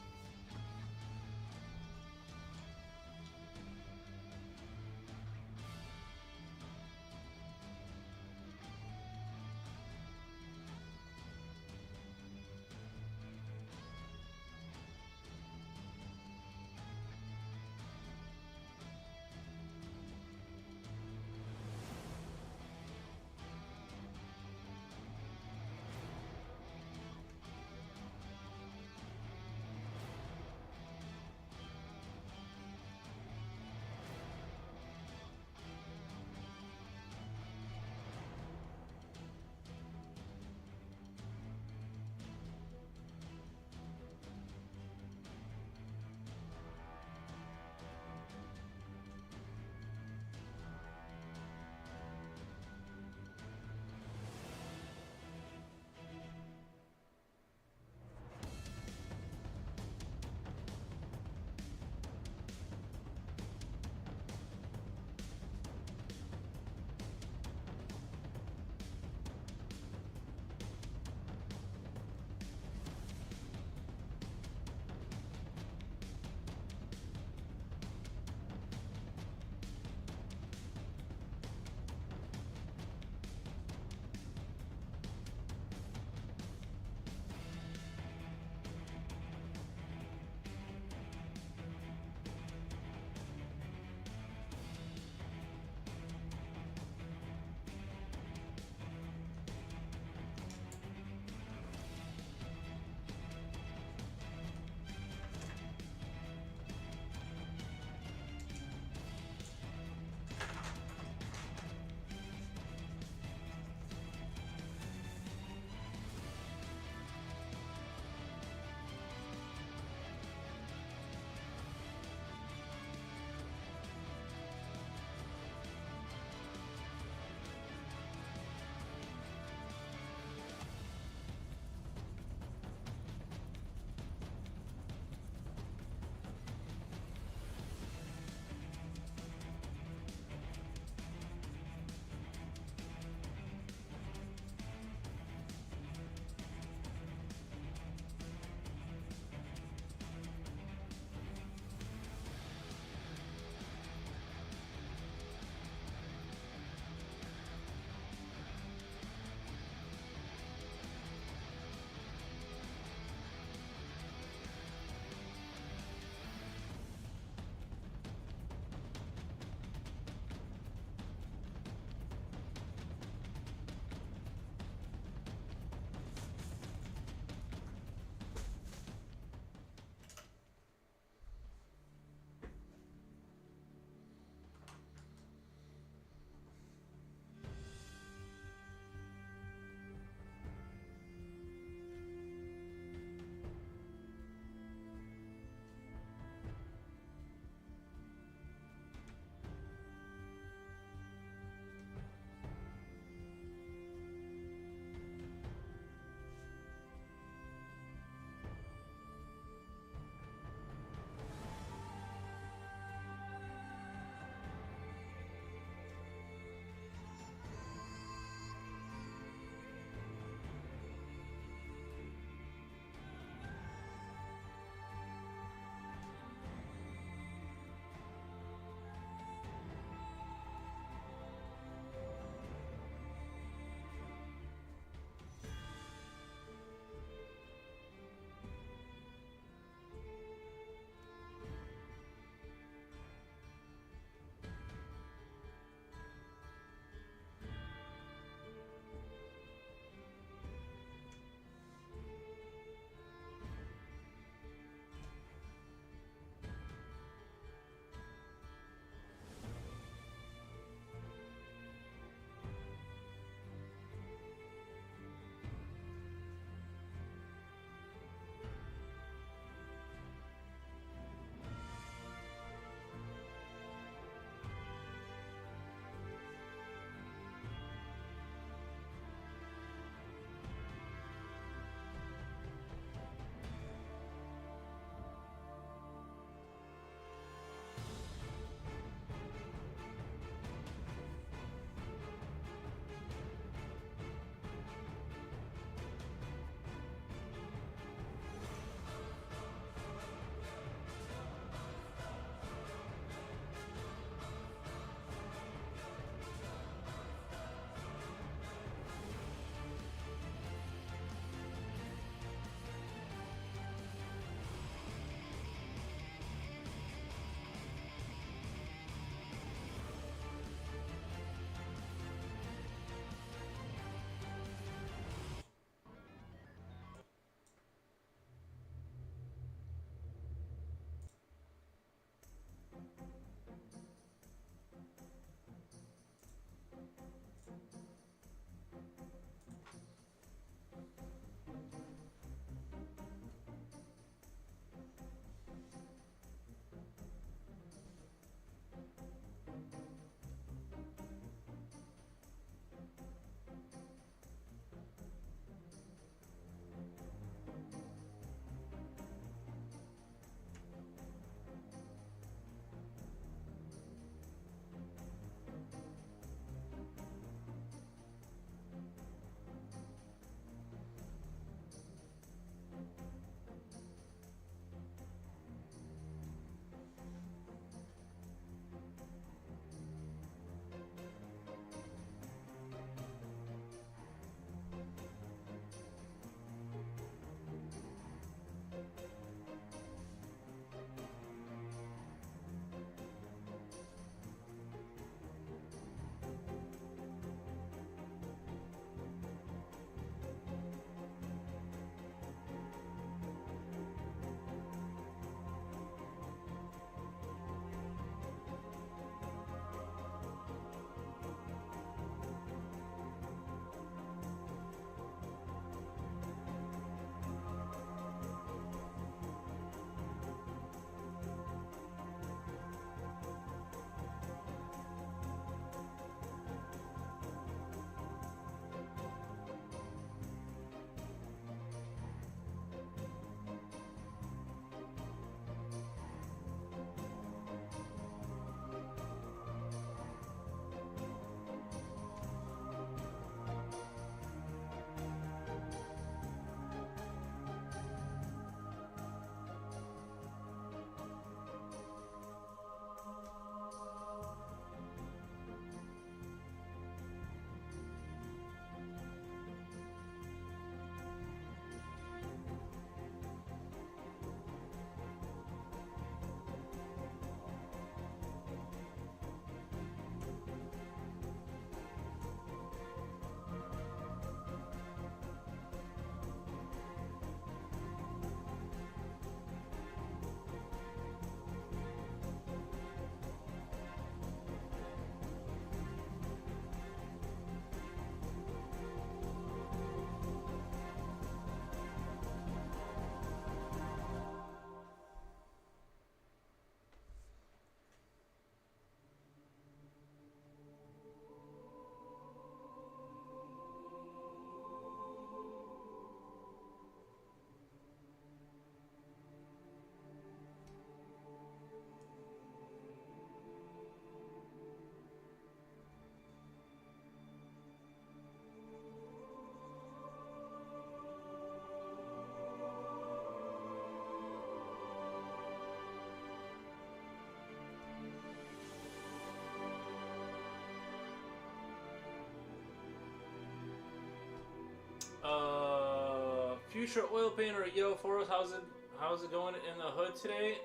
Future Oil Painter, yo, Forrest, how's it going in the hood today?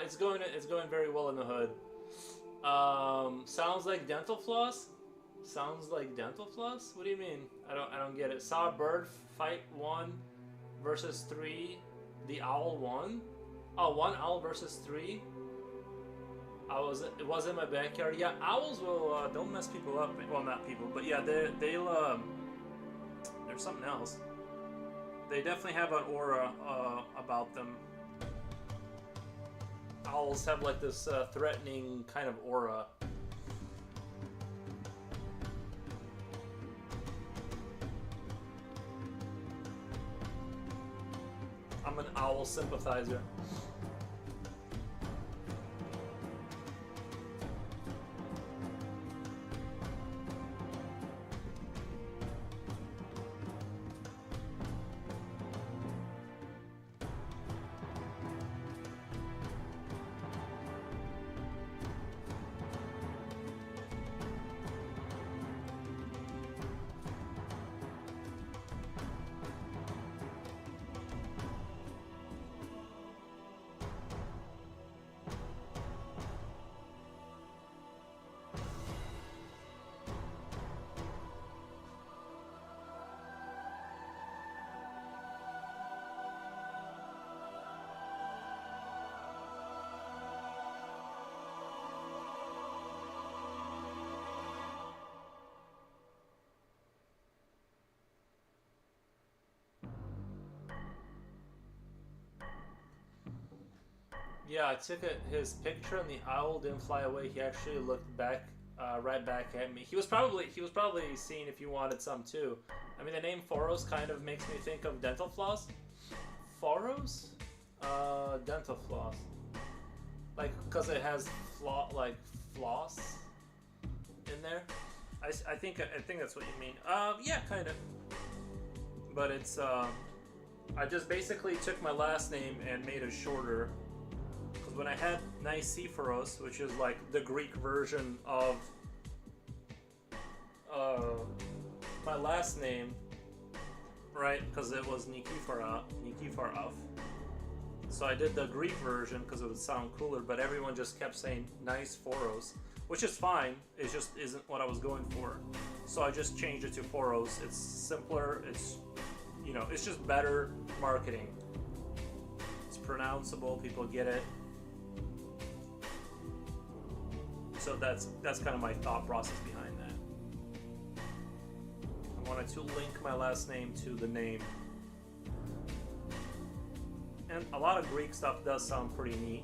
It's going very well in the hood. Sounds like dental floss. Sounds like dental floss. What do you mean? I don't get it. Saw a bird fight 1 versus 3. The owl won. Oh, 1 owl versus 3. It was in my backyard. Yeah, owls will don't mess people up. Well, not people, but yeah, they'll there's something else. They definitely have an aura about them. Owls have like this threatening kind of aura. I'm an owl sympathizer. Yeah, I took his picture, and the owl didn't fly away. He actually looked back, right back at me. He was probably seeing if you wanted some too. I mean, the name Foros kind of makes me think of dental floss. Foros, dental floss, like because it has floss in there. I think that's what you mean. Yeah, kind of. But it's I just basically took my last name and made it shorter. When I had Nicephoros, which is like the Greek version of my last name, right? Because it was Nikiforov. So I did the Greek version because it would sound cooler, but everyone just kept saying Nicephoros, which is fine. It just isn't what I was going for. So I just changed it to Foros. It's simpler. It's it's just better marketing. It's pronounceable. People get it. So that's kind of my thought process behind that. I wanted to link my last name to the name. And a lot of Greek stuff does sound pretty neat.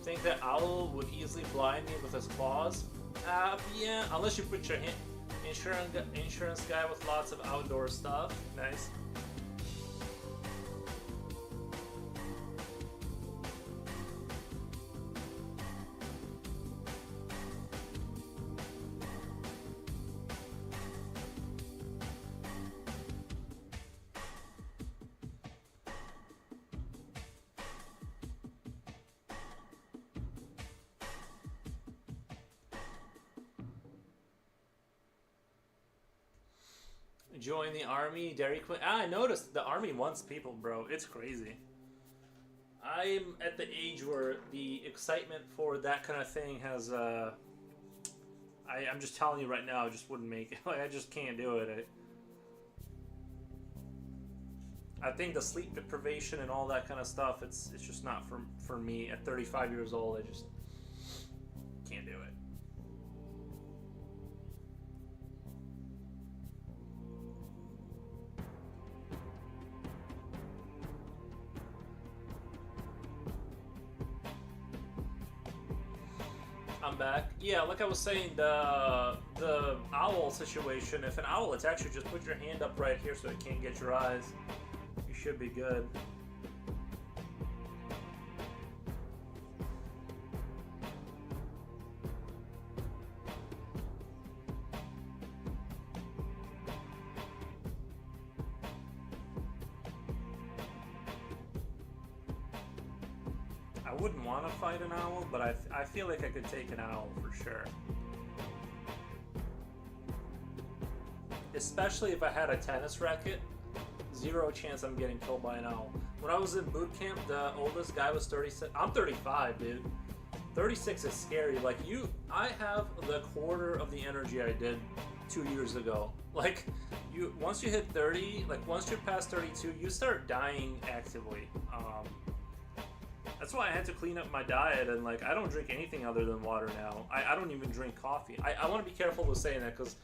Think that owl would easily blind me with his claws? Yeah, unless you put your insurance guy with lots of outdoor stuff. Nice. Join the army, Dairy Queen. I noticed the army wants people, bro. It's crazy. I'm at the age where the excitement for that kind of thing has, I'm just telling you right now, I just wouldn't make it. Like, I just can't do it. I think the sleep deprivation and all that kind of stuff, it's just not for me. At 35 years old, I just can't do it. I'm I'm back. Yeah, like I was saying, the owl situation. If an owl attacks you, just put your hand up right here so it can't get your eyes. You should be good. I wouldn't want to fight an owl, but I feel like I could take an owl for sure. Especially if I had a tennis racket, zero chance I'm getting killed by an owl. When I was in boot camp, the oldest guy was 36. I'm 35, dude. 36 is scary. Like I have the quarter of the energy I did 2 years ago. Like once you hit 30, like once you're past 32, you start dying actively. That's why I had to clean up my diet, and like I don't drink anything other than water now. I don't even drink coffee. I want to be careful with saying that because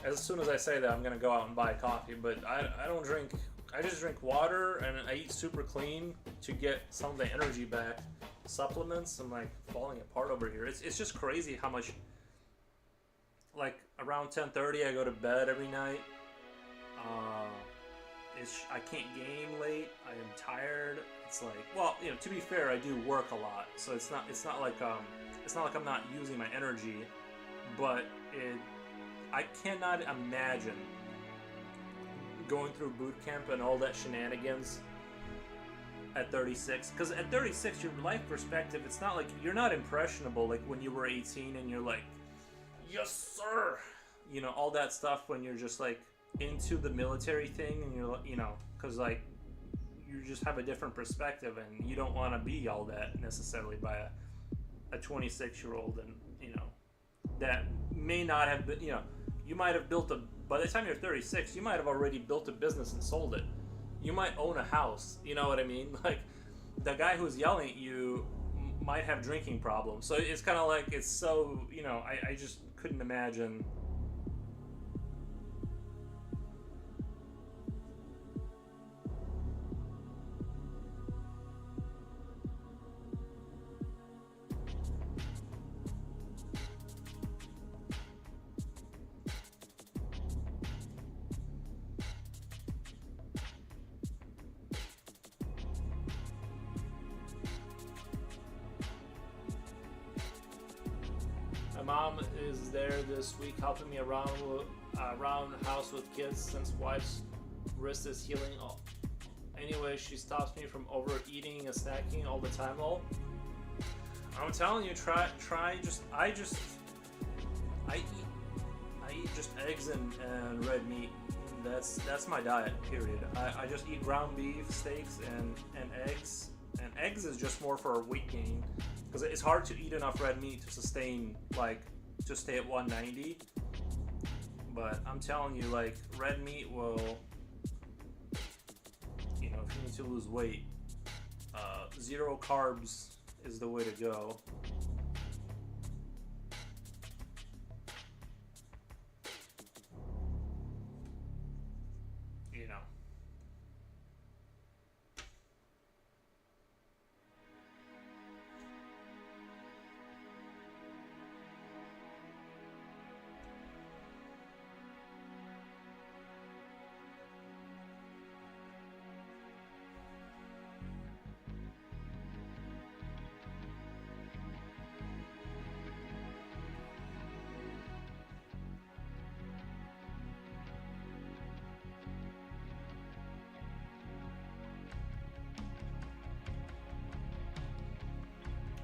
as soon as I say that, I'm gonna go out and buy coffee. But I don't drink. I just drink water and I eat super clean to get some of the energy back. Supplements, I'm like falling apart over here. It's just crazy how much. Like around 10:30, I go to bed every night. I can't game late. I am tired. It's like, well, to be fair, I do work a lot, so it's not like I'm not using my energy, but I cannot imagine going through boot camp and all that shenanigans at 36. Because at 36, your life perspective, it's not like you're not impressionable like when you were 18 and you're like, yes sir, all that stuff when you're just like into the military thing and you're because like you just have a different perspective and you don't want to be yelled at necessarily by a 26-year-old, and that may not have been, you might have built by the time you're 36, you might have already built a business and sold it. You might own a house, you know what I mean? Like the guy who's yelling at you might have drinking problems, so it's kind of like, it's so, I just couldn't imagine. My mom is there this week helping me around the house with kids since wife's wrist is healing. Anyway, she stops me from overeating and snacking all the time. Well, I'm telling you, try just I eat just eggs and red meat. That's my diet, period. I just eat ground beef, steaks, and eggs. And eggs is just more for weight gain, because it's hard to eat enough red meat to sustain, like, to stay at 190. But I'm telling you, like, red meat will, if you need to lose weight, zero carbs is the way to go.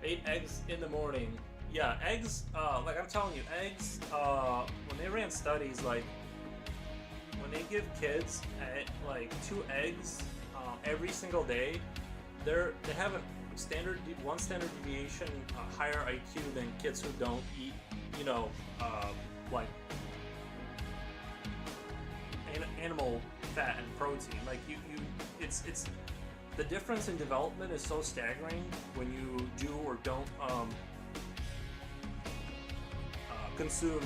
Ate eggs in the morning. Yeah, eggs, like I'm telling you, eggs, when they ran studies, like, when they give kids, like, 2 eggs every single day, they have one standard deviation higher IQ than kids who don't eat, like, animal fat and protein. Like, it's the difference in development is so staggering when you do or don't consume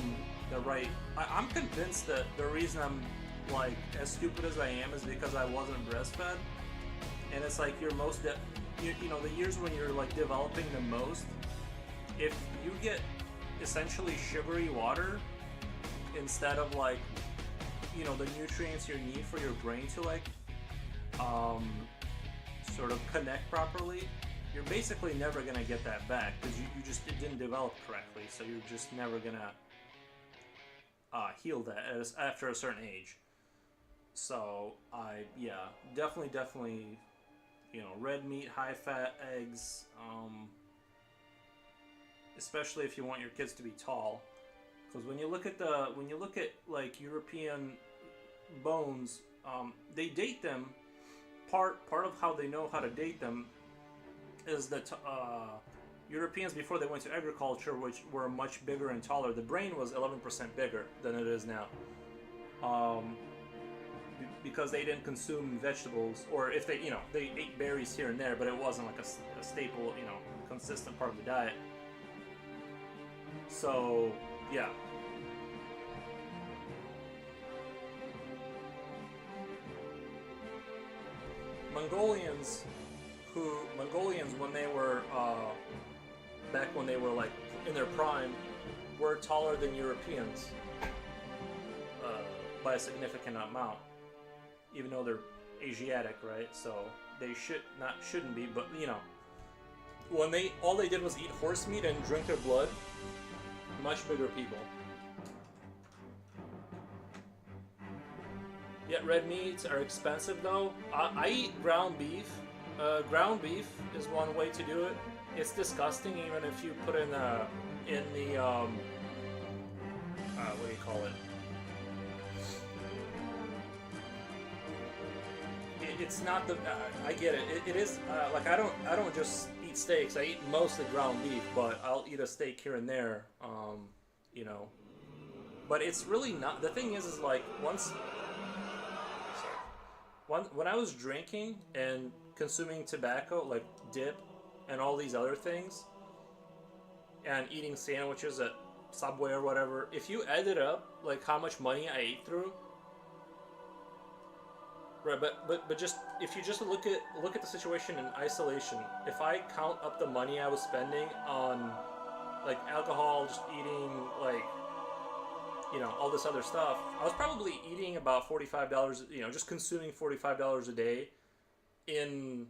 the right. I'm convinced that the reason I'm like as stupid as I am is because I wasn't breastfed, and it's like your most, the years when you're like developing the most. If you get essentially sugary water instead of like, you know, the nutrients you need for your brain to like um, sort of connect properly, you're basically never gonna get that back because you just it didn't develop correctly. So you're just never gonna heal that after a certain age. So yeah, definitely, you know, red meat, high fat eggs, especially if you want your kids to be tall. Because when you look at like European bones, they date them. Part of how they know how to date them is that Europeans before they went to agriculture, which were much bigger and taller, the brain was 11% bigger than it is now. Because they didn't consume vegetables, or if they, you know, they ate berries here and there, but it wasn't like a staple, you know, consistent part of the diet. So, yeah. Mongolians when they were back when they were like in their prime were taller than Europeans by a significant amount, even though they're Asiatic, right? So they shouldn't be, but you know, when all they did was eat horse meat and drink their blood, much bigger people. Yet red meats are expensive though. I eat ground beef. Ground beef is one way to do it. It's disgusting even if you put in the what do you call it? It's not the. I get it. It is like I don't just eat steaks. I eat mostly ground beef, but I'll eat a steak here and there. You know, but it's really not. The thing is like when I was drinking and consuming tobacco, like dip and all these other things, and eating sandwiches at Subway or whatever, if you added up like how much money I ate through, right? But just if you just look at the situation in isolation, if I count up the money I was spending on like alcohol, just eating like, you know, all this other stuff, I was probably eating about $45, you know, just consuming $45 a day in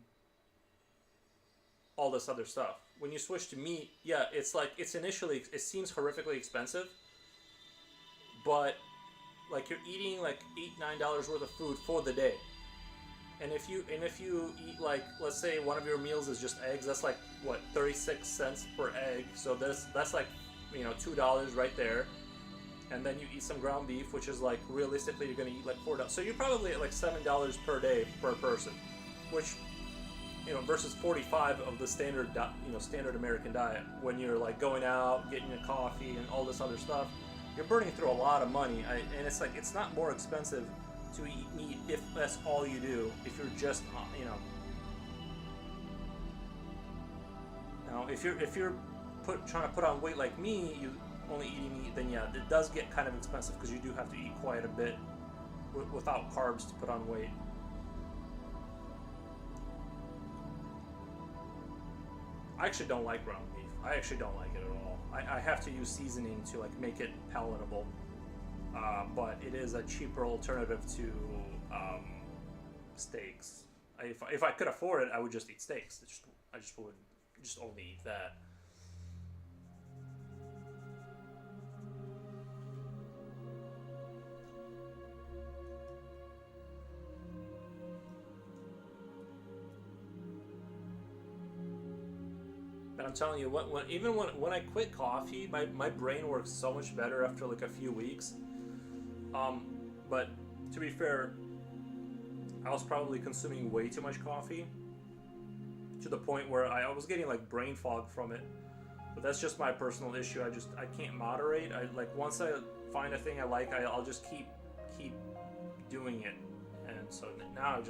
all this other stuff. When you switch to meat, yeah, it's like, it seems horrifically expensive, but like you're eating like $8-9 worth of food for the day. And if you eat like, let's say one of your meals is just eggs, that's like what, 36 cents per egg. So that's like, you know, $2 right there. And then you eat some ground beef, which is like realistically you're gonna eat like $4. So you're probably at like $7 per day per person, which, you know, versus 45 of the standard American diet. When you're like going out, getting a coffee and all this other stuff, you're burning through a lot of money. And it's like, it's not more expensive to eat meat if that's all you do. If you're just, you know, now if you're trying to put on weight like me, you only eating meat, then yeah, it does get kind of expensive because you do have to eat quite a bit without carbs to put on weight. I actually don't like ground beef. I actually don't like it at all. I have to use seasoning to like make it palatable, but it is a cheaper alternative to steaks. If I could afford it, I would just eat steaks. I just would just only eat that. But I'm telling you, when I quit coffee, my brain works so much better after like a few weeks. But to be fair, I was probably consuming way too much coffee to the point where I was getting like brain fog from it. But that's just my personal issue. I can't moderate. I like once I find a thing I like, I'll just keep doing it. And so now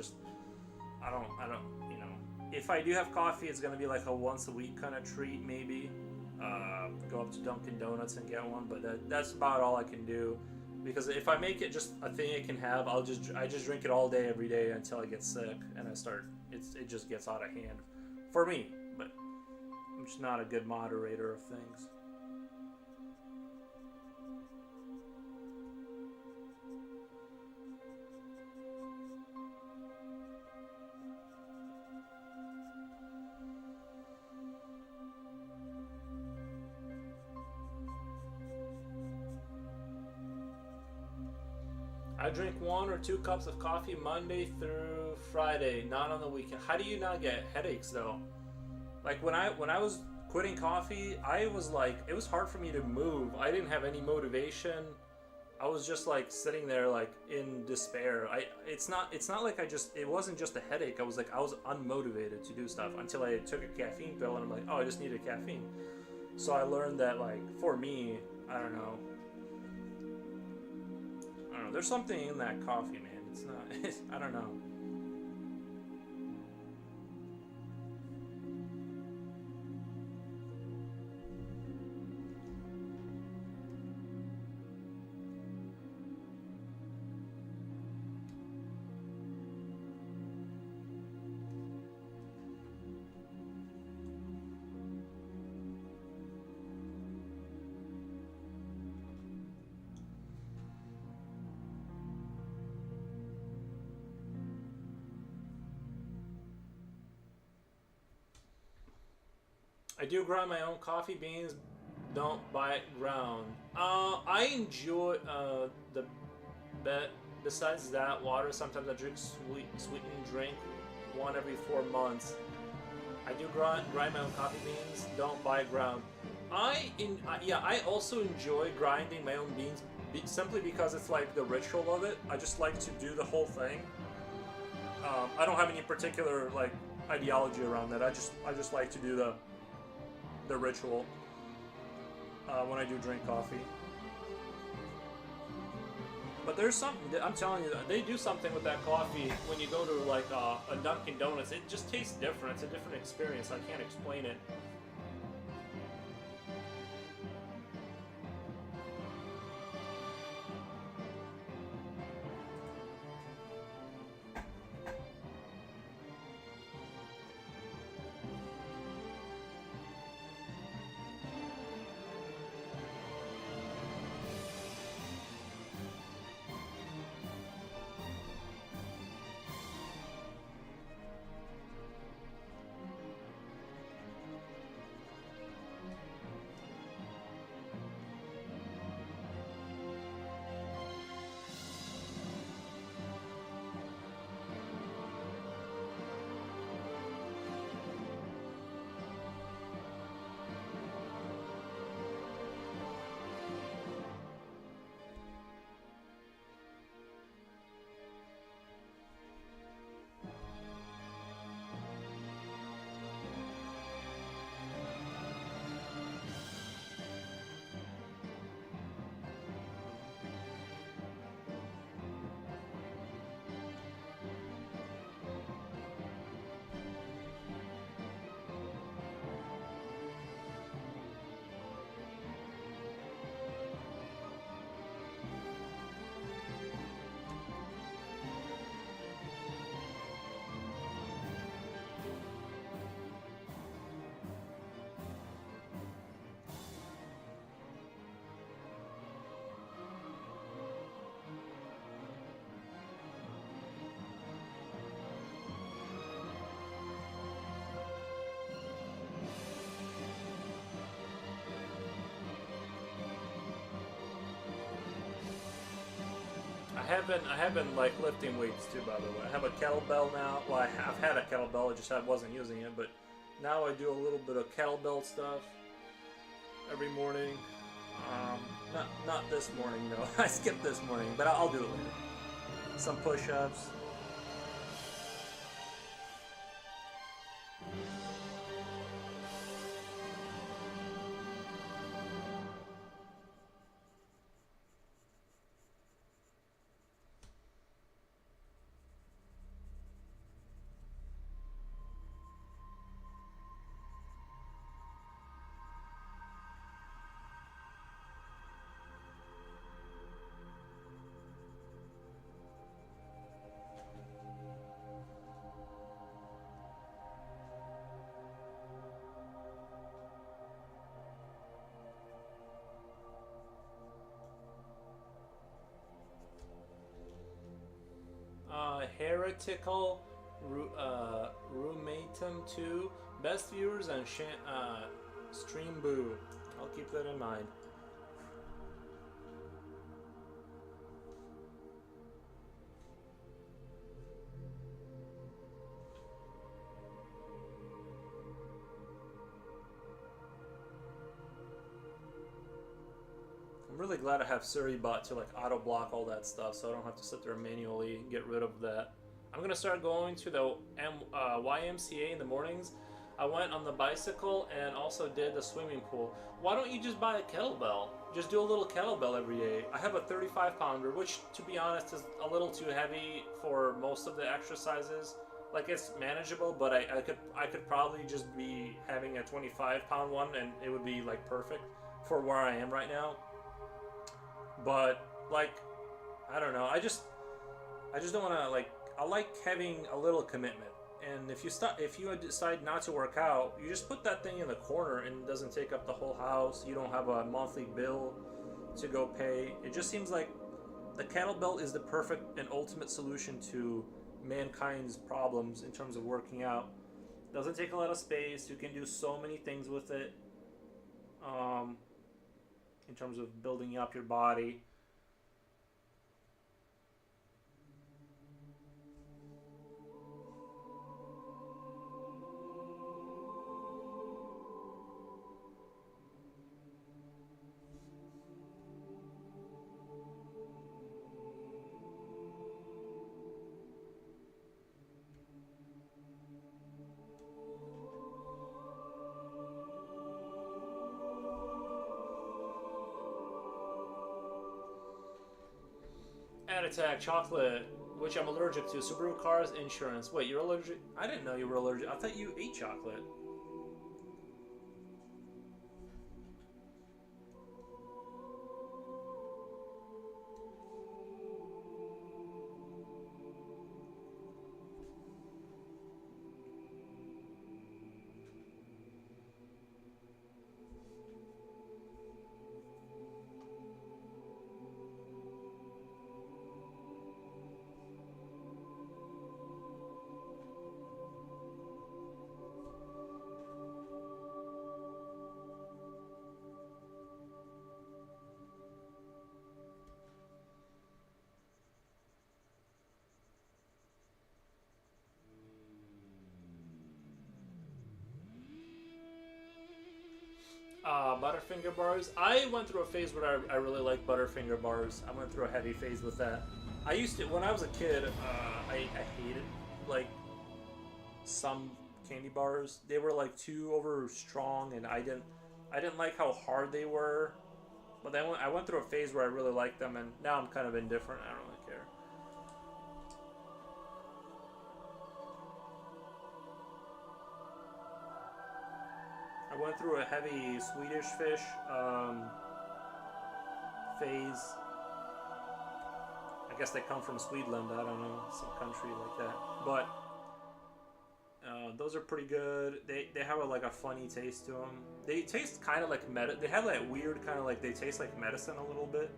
I don't, you know, if I do have coffee, it's gonna be like a once a week kind of treat, maybe. Go up to Dunkin' Donuts and get one, but that's about all I can do. Because if I make it just a thing I can have, I just drink it all day, every day until I get sick, and it just gets out of hand, for me. But I'm just not a good moderator of things. I drink 1 or 2 cups of coffee Monday through Friday, not on the weekend. How do you not get headaches though? Like when I was quitting coffee, I was like, it was hard for me to move. I didn't have any motivation. I was just like sitting there like in despair. It's not like it wasn't just a headache. I was unmotivated to do stuff until I took a caffeine pill and I'm like, oh, I just needed caffeine. So I learned that like for me, I don't know. There's something in that coffee, man. It's not. I don't know. I do grind my own coffee beans. Don't buy it ground. I enjoy the bet. Besides that, water. Sometimes I drink sweetened drink one every 4 months. I do grind my own coffee beans. Don't buy ground. Yeah. I also enjoy grinding my own beans simply because it's like the ritual of it. I just like to do the whole thing. I don't have any particular like ideology around that. I just like to do the ritual when I do drink coffee. But there's something, I'm telling you, they do something with that coffee when you go to like a Dunkin' Donuts. It just tastes different. It's a different experience. I can't explain it. I have been like lifting weights too, by the way. I have a kettlebell now. Well, I've had a kettlebell, I wasn't using it, but now I do a little bit of kettlebell stuff every morning. Not this morning though. I skipped this morning, but I'll do it later. Some push-ups. Heretical Rheumatum 2, best viewers and Stream Boo. I'll keep that in mind. really glad I have Suribot to like auto block all that stuff, so I don't have to sit there and manually get rid of that. I'm gonna start going to the YMCA in the mornings. I went on the bicycle and also did the swimming pool. Why don't you just buy a kettlebell? Just do a little kettlebell every day. I have a 35 pounder, which to be honest is a little too heavy for most of the exercises. Like it's manageable, but I could probably just be having a 25-pound one and it would be like perfect for where I am right now. But like I don't know. I just don't want to like. I like having a little commitment. And if you decide not to work out, you just put that thing in the corner and it doesn't take up the whole house. You don't have a monthly bill to go pay. It just seems like the kettlebell is the perfect and ultimate solution to mankind's problems in terms of working out. Doesn't take a lot of space. You can do so many things with it. Um, in terms of building up your body. Ad Attack chocolate, which I'm allergic to. Subaru cars insurance. Wait, you're allergic? I didn't know you were allergic. I thought you ate chocolate. Butterfinger bars. I went through a phase where I really liked Butterfinger bars. I went through a heavy phase with that. I used to, when I was a kid, I hated, like, some candy bars. They were, like, too over strong, and I didn't like how hard they were. But then I went through a phase where I really liked them, and now I'm kind of indifferent. I don't really care. I went through a heavy Swedish fish phase. I guess they come from Sweden. I don't know, some country like that. But those are pretty good. They have like a funny taste to them. They taste kind of like They have that weird kind of like they taste like medicine a little bit.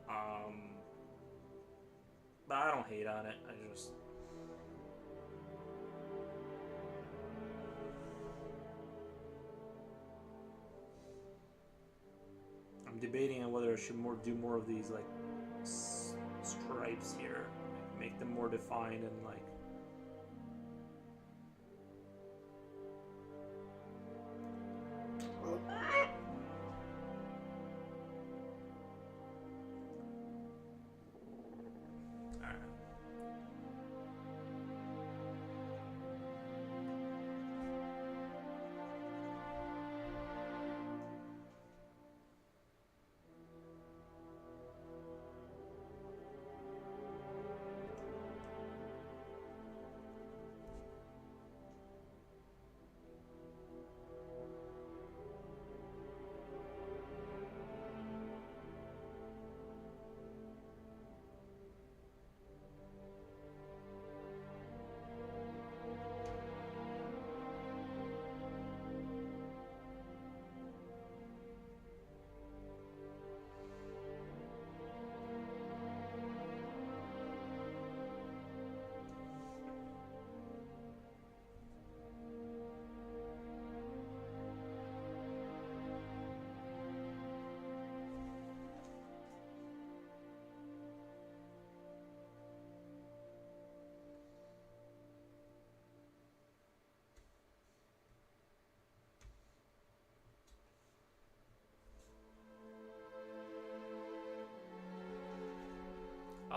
Um, but I don't hate on it. I'm debating on whether I should do more of these like stripes here, like, make them more defined and like.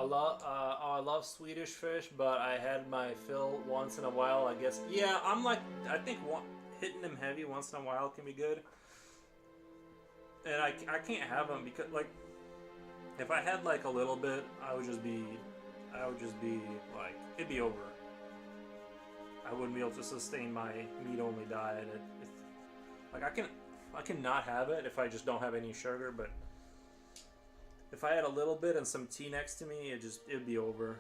I love Swedish fish, but I had my fill once in a while. I guess. Yeah, I'm like I think hitting them heavy once in a while can be good, and I can't have them because like if I had like a little bit, I would just be like it'd be over. I wouldn't be able to sustain my meat only diet. Like I can not have it if I just don't have any sugar, but if I had a little bit and some tea next to me, it'd be over.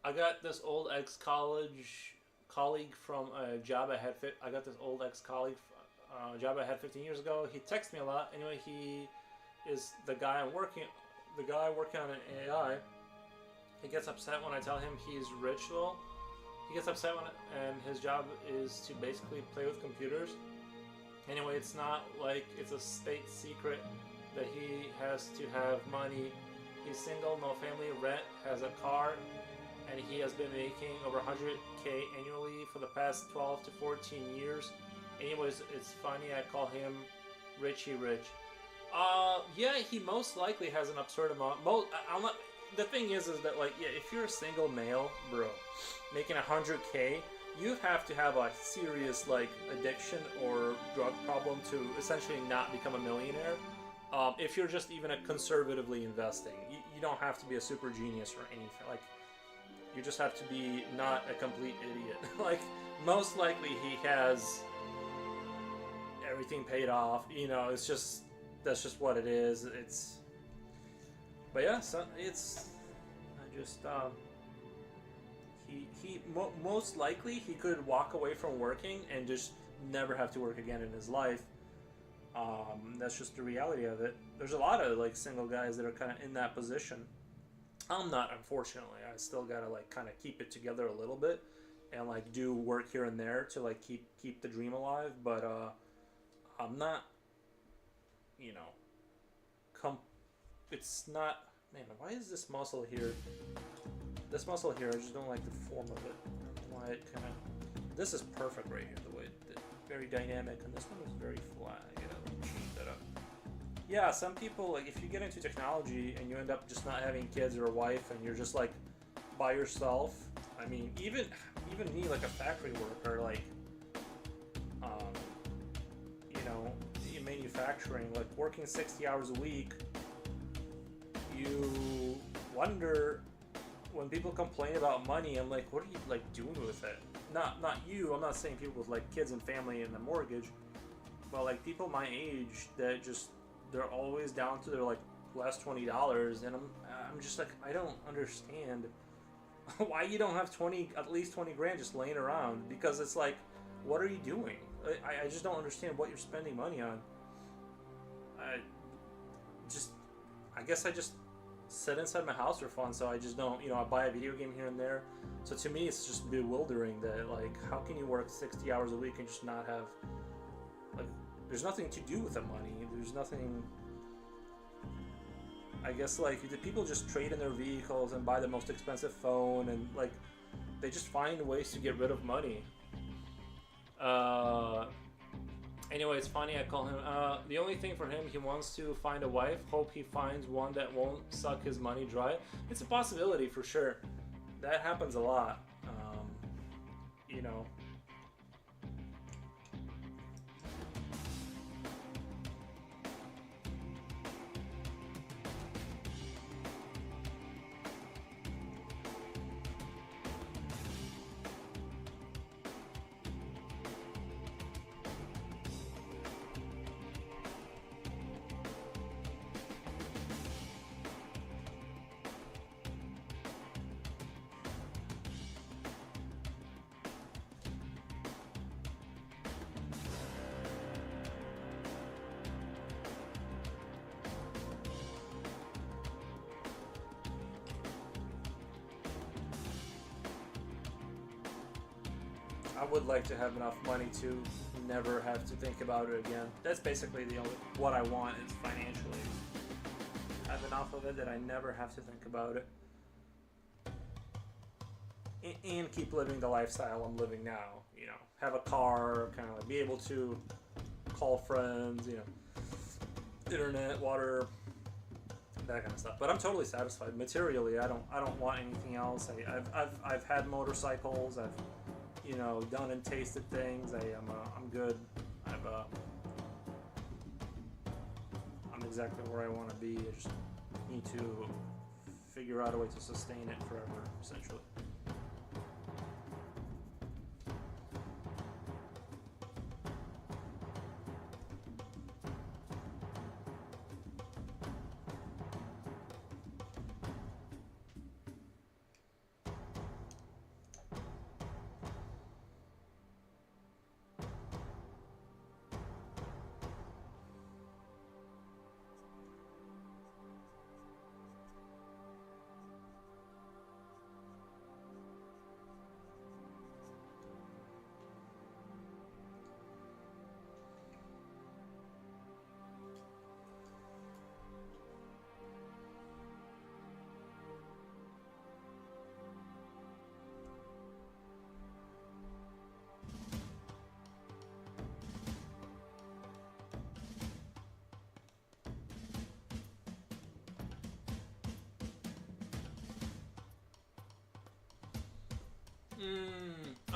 I got this old ex-college colleague from a job I had. I got this old ex-colleague job I had 15 years ago. He texts me a lot. Anyway, he is the guy working on an AI. He gets upset when I tell him he's rich though. He gets upset and his job is to basically play with computers. Anyway, it's not like it's a state secret that he has to have money. He's single, no family, rent, has a car, and he has been making over 100K annually for the past 12 to 14 years. Anyways, it's funny, I call him Richie Rich. Yeah, he most likely has an absurd amount. I'm not. The thing is that like, yeah, if you're a single male, bro, making 100K, you have to have a serious like addiction or drug problem to essentially not become a millionaire. If you're just even a conservatively investing, you don't have to be a super genius or anything. Like, you just have to be not a complete idiot. Like, most likely he has everything paid off. You know, it's just that's just what it is. It's, but yeah, so it's I just most likely he could walk away from working and just never have to work again in his life. That's just the reality of it. There's a lot of like single guys that are kind of in that position. I'm not, unfortunately. I still gotta like kind of keep it together a little bit and like do work here and there to like keep the dream alive. But I'm not, you know, it's not. Man, why is this muscle here? This muscle here, I just don't like the form of it. I don't know why it kind of. This is perfect right here. The way it's very dynamic, and this one is very flat. I gotta change that up. Yeah, some people, like, if you get into technology and you end up just not having kids or a wife and you're just like by yourself. I mean, even me, like a factory worker, like, you know, in manufacturing, like working 60 hours a week, you wonder when people complain about money. I'm like, what are you like doing with it? Not you. I'm not saying people with like kids and family and a mortgage, but like people my age that just they're always down to their like last $20, and I'm just like, I don't understand why you don't have at least 20 grand just laying around, because it's like, what are you doing? I just don't understand what you're spending money on. I guess I just sit inside my house for fun, so I just don't, you know, I buy a video game here and there. So to me, it's just bewildering that, like, how can you work 60 hours a week and just not have, like, there's nothing to do with the money. There's nothing, I guess, like, the people just trade in their vehicles and buy the most expensive phone, and, like, they just find ways to get rid of money. Anyway, it's funny, I call him, the only thing for him, he wants to find a wife, hope he finds one that won't suck his money dry. It's a possibility for sure. That happens a lot. You know. I would like to have enough money to never have to think about it again. That's basically the only what I want is financially. Have enough of it that I never have to think about it. And keep living the lifestyle I'm living now. You know, have a car, kind of like be able to call friends, you know, internet, water, that kind of stuff. But I'm totally satisfied materially. I don't want anything else. I've had motorcycles. I've, you know, done and tasted things. I'm good. I'm exactly where I want to be. I just need to figure out a way to sustain it forever, essentially.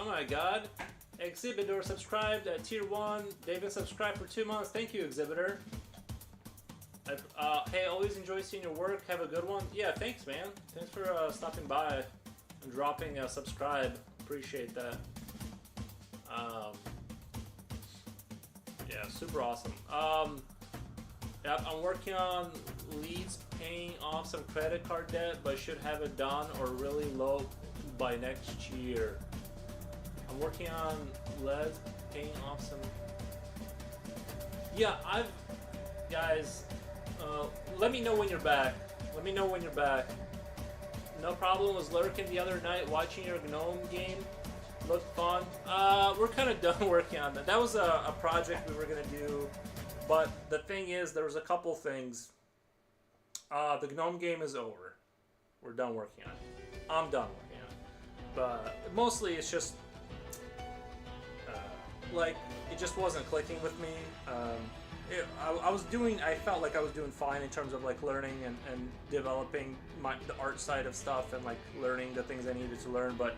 Oh my god. Exhibitor subscribed at tier 1. David subscribed for 2 months. Thank you, Exhibitor. Hey, always enjoy seeing your work. Have a good one. Yeah, thanks, man. Thanks for stopping by and dropping a subscribe. Appreciate that. Yeah, super awesome. Yeah, I'm working on leads paying off some credit card debt, but should have it done or really low by next year. I'm working on leads paying off some. Yeah, guys. Let me know when you're back. Let me know when you're back. No problem. Was lurking the other night watching your GNOME game. Looked fun. We're kind of done working on that. That was a project we were gonna do, but the thing is, there was a couple things. The GNOME game is over. We're done working on it. I'm done working on it. But mostly it's just like it just wasn't clicking with me. I felt like I was doing fine in terms of like learning and developing the art side of stuff and like learning the things I needed to learn, but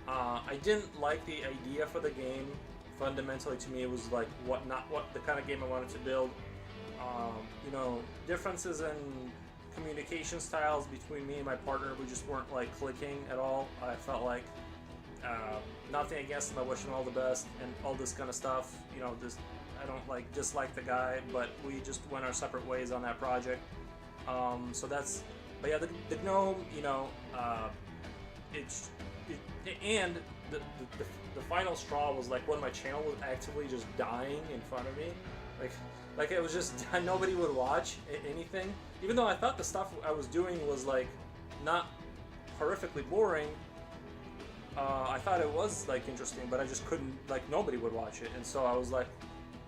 I didn't like the idea for the game. Fundamentally, to me, it was like not what the kind of game I wanted to build. You know, differences in communication styles between me and my partner, we just weren't like clicking at all. I felt like nothing against him. I wish him all the best and all this kind of stuff. You know, I don't like dislike the guy, but we just went our separate ways on that project. So that's, but yeah, the GNOME, you know, and the final straw was like when my channel was actively just dying in front of me, like it was just nobody would watch anything, even though I thought the stuff I was doing was like not horrifically boring. I thought it was like interesting, but I just couldn't, like nobody would watch it, and so I was like,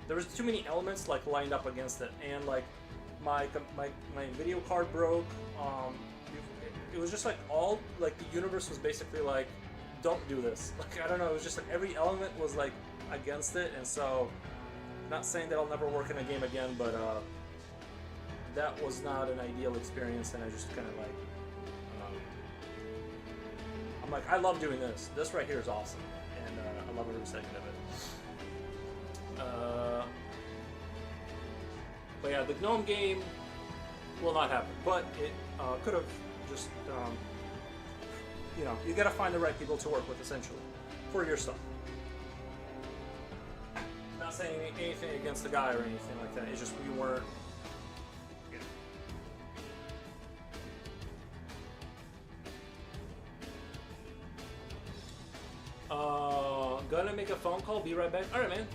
there was too many elements like lined up against it, and like my video card broke. It was just like all like the universe was basically like, don't do this. Like I don't know, it was just like every element was like against it, and so not saying that I'll never work in a game again, but that was not an ideal experience, and I just kind of like I'm like, I love doing this. This right here is awesome, and I love every second of it. But yeah, the GNOME game will not happen, but it could have just, you know, you gotta find the right people to work with, essentially, for your stuff. Not saying anything against the guy or anything like that, it's just we weren't, gonna make a phone call, be right back. Alright, man.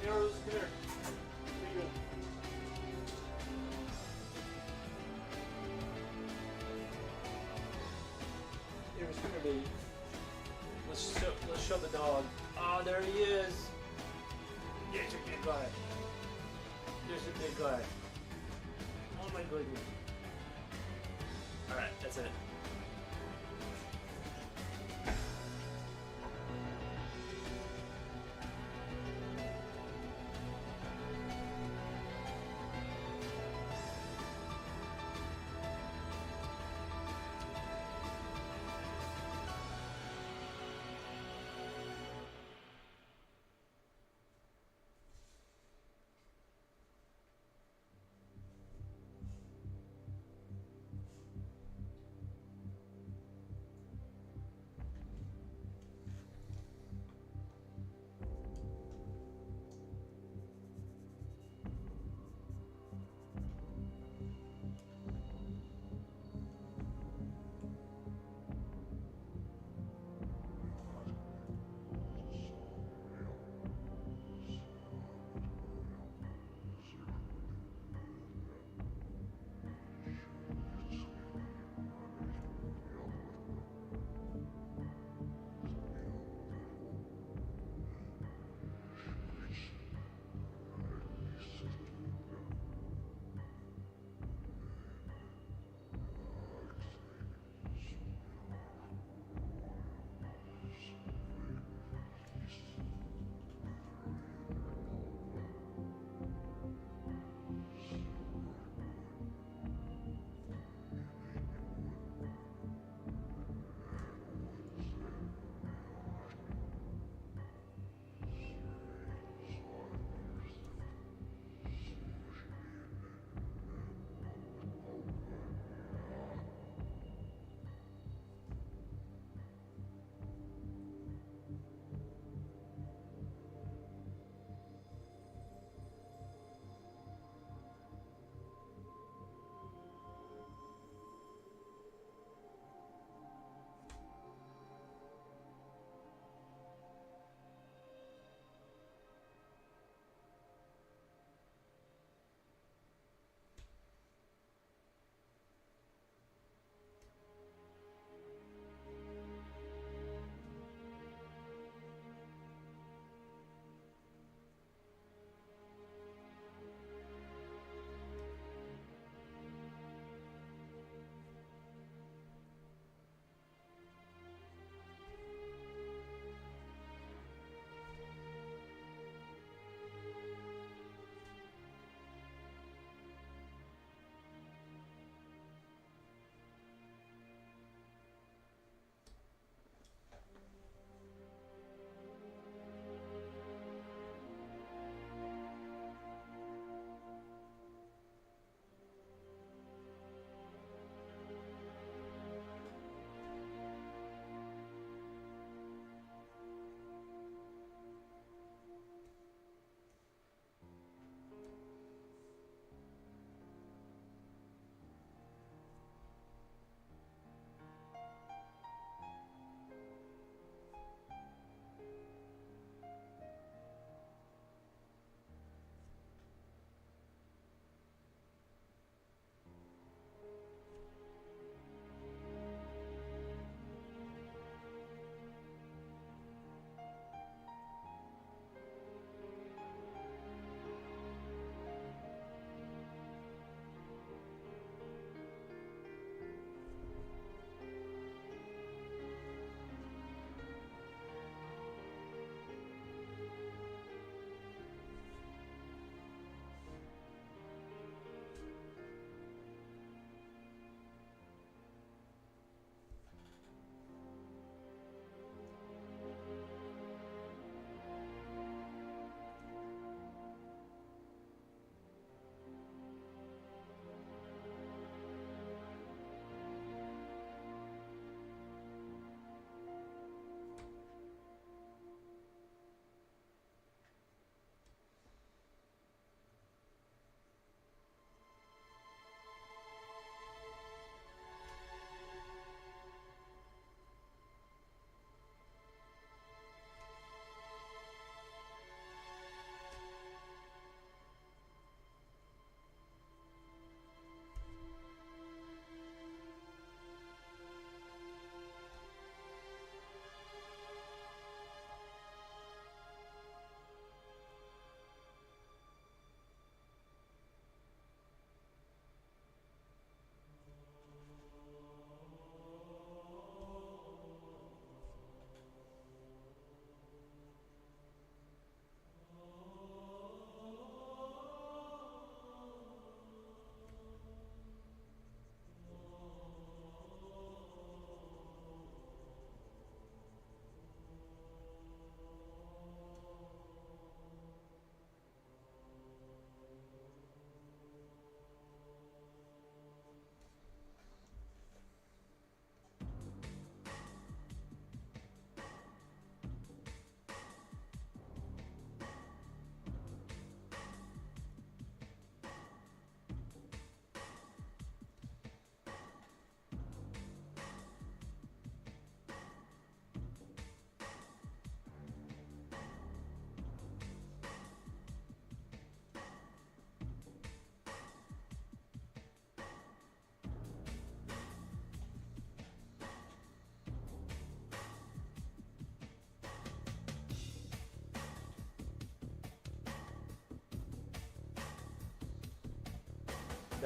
Heroes, come here. Where you going? Heroes, come here, baby. Let's show the dog. Oh, there he is. Yeah, he's a big guy. There's a big guy. Oh my goodness. Alright, that's it.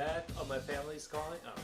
back. Oh, my family's calling. Oh.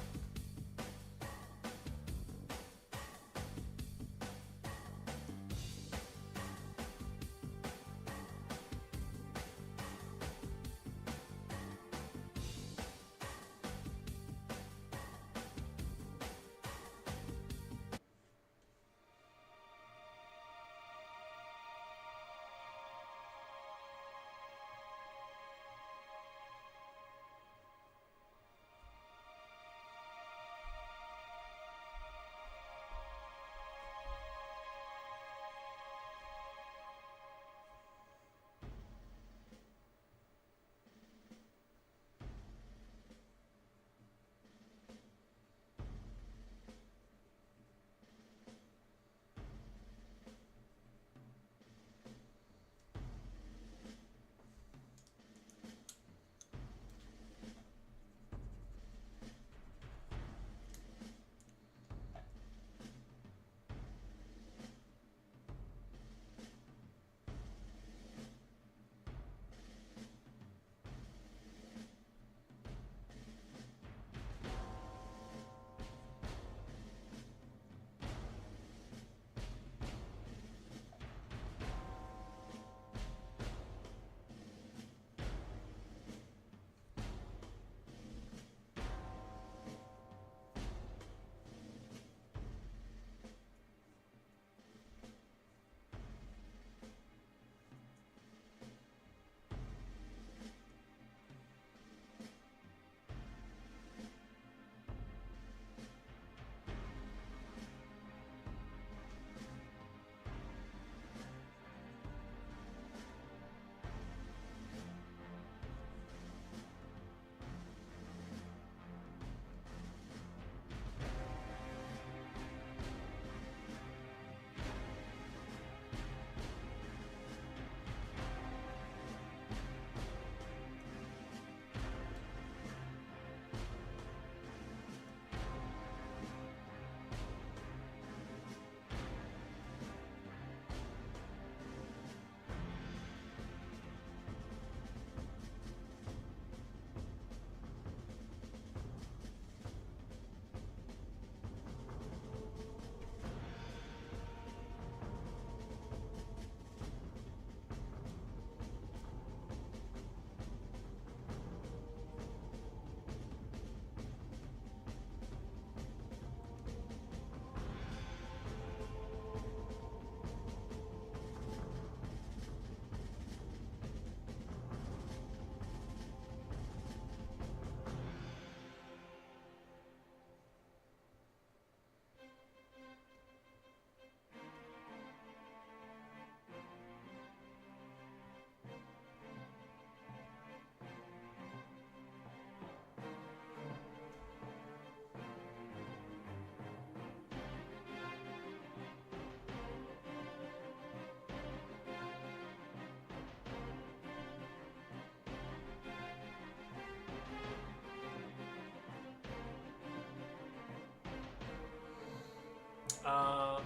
Uh,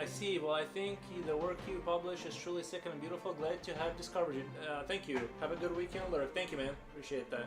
I see. Well, I think the work you publish is truly sick and beautiful. Glad to have discovered it. Thank you. Have a good weekend, Lurk. Thank you, man. Appreciate that.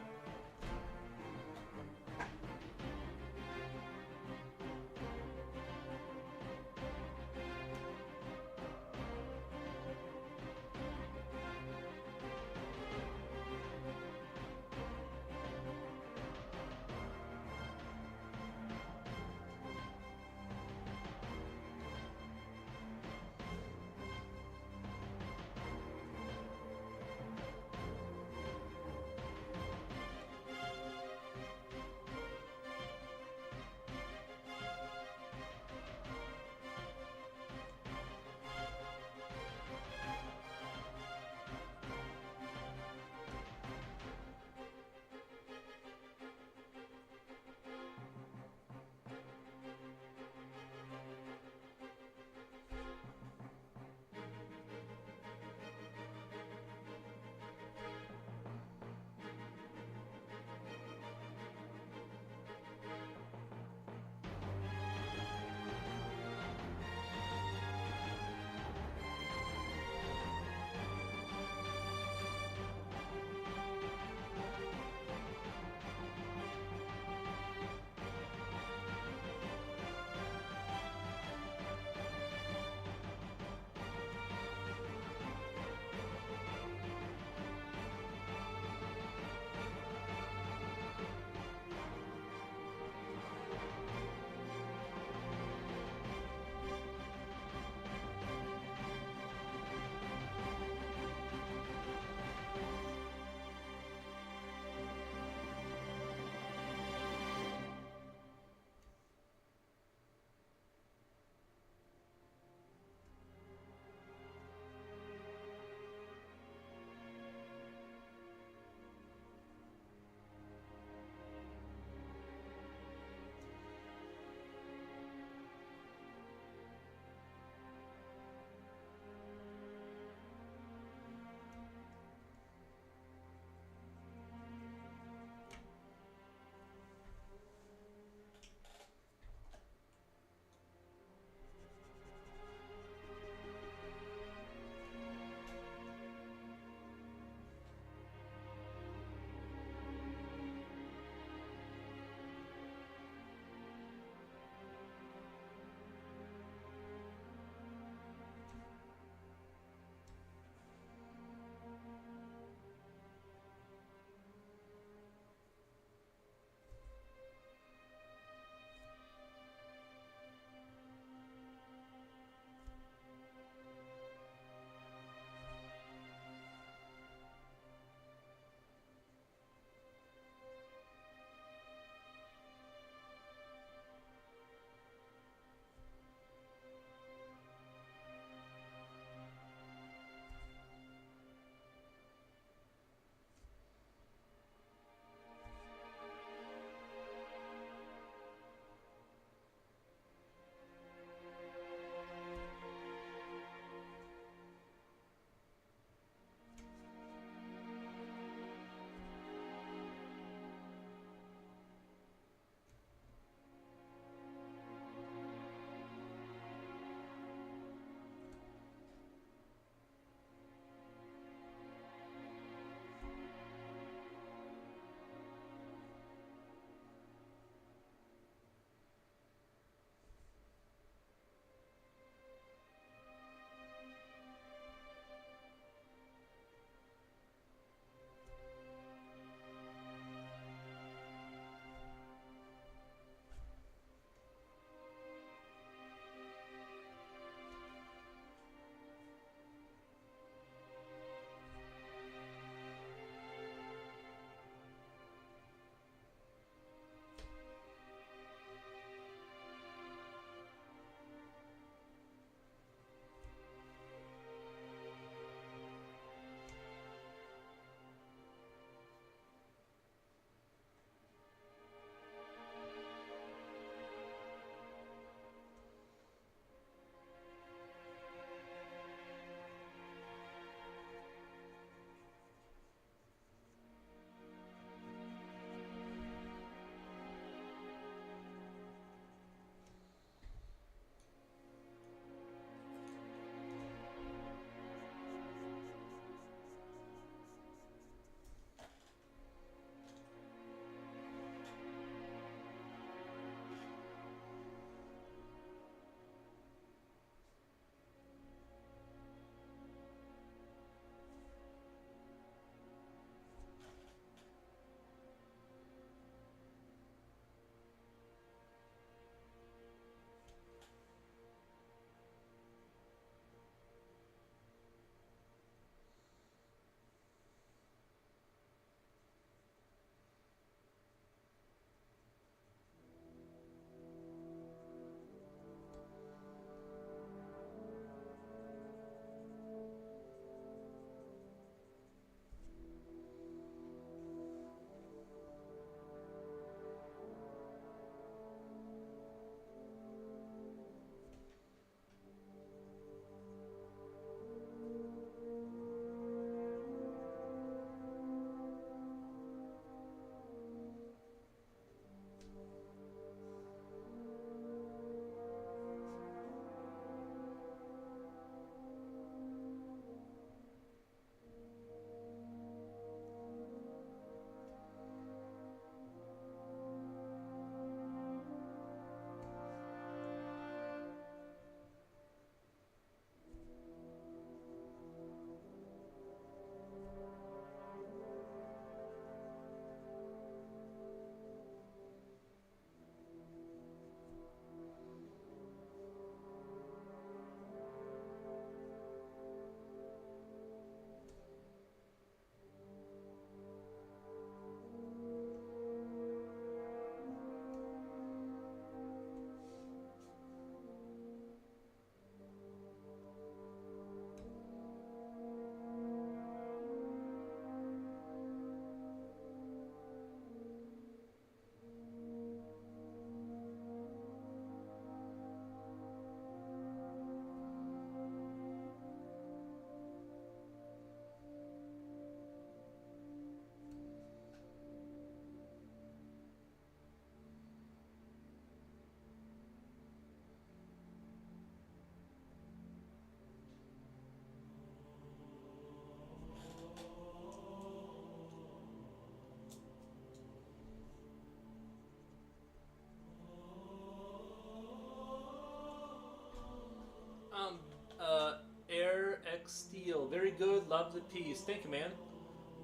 good. Love the piece. Thank you, man.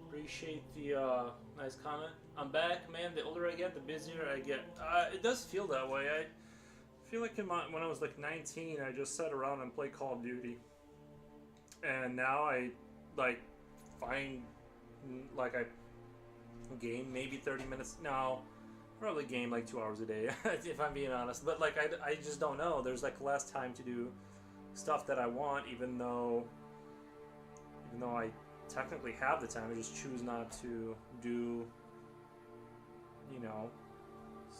Appreciate the nice comment. I'm back, man. The older I get, the busier I get. It does feel that way. I feel like when I was like 19, I just sat around and played Call of Duty, and now I like find like I game maybe 30 minutes. No, probably game like 2 hours a day if I'm being honest. But like I just don't know. There's like less time to do stuff that I want, even though I technically have the time. I just choose not to do,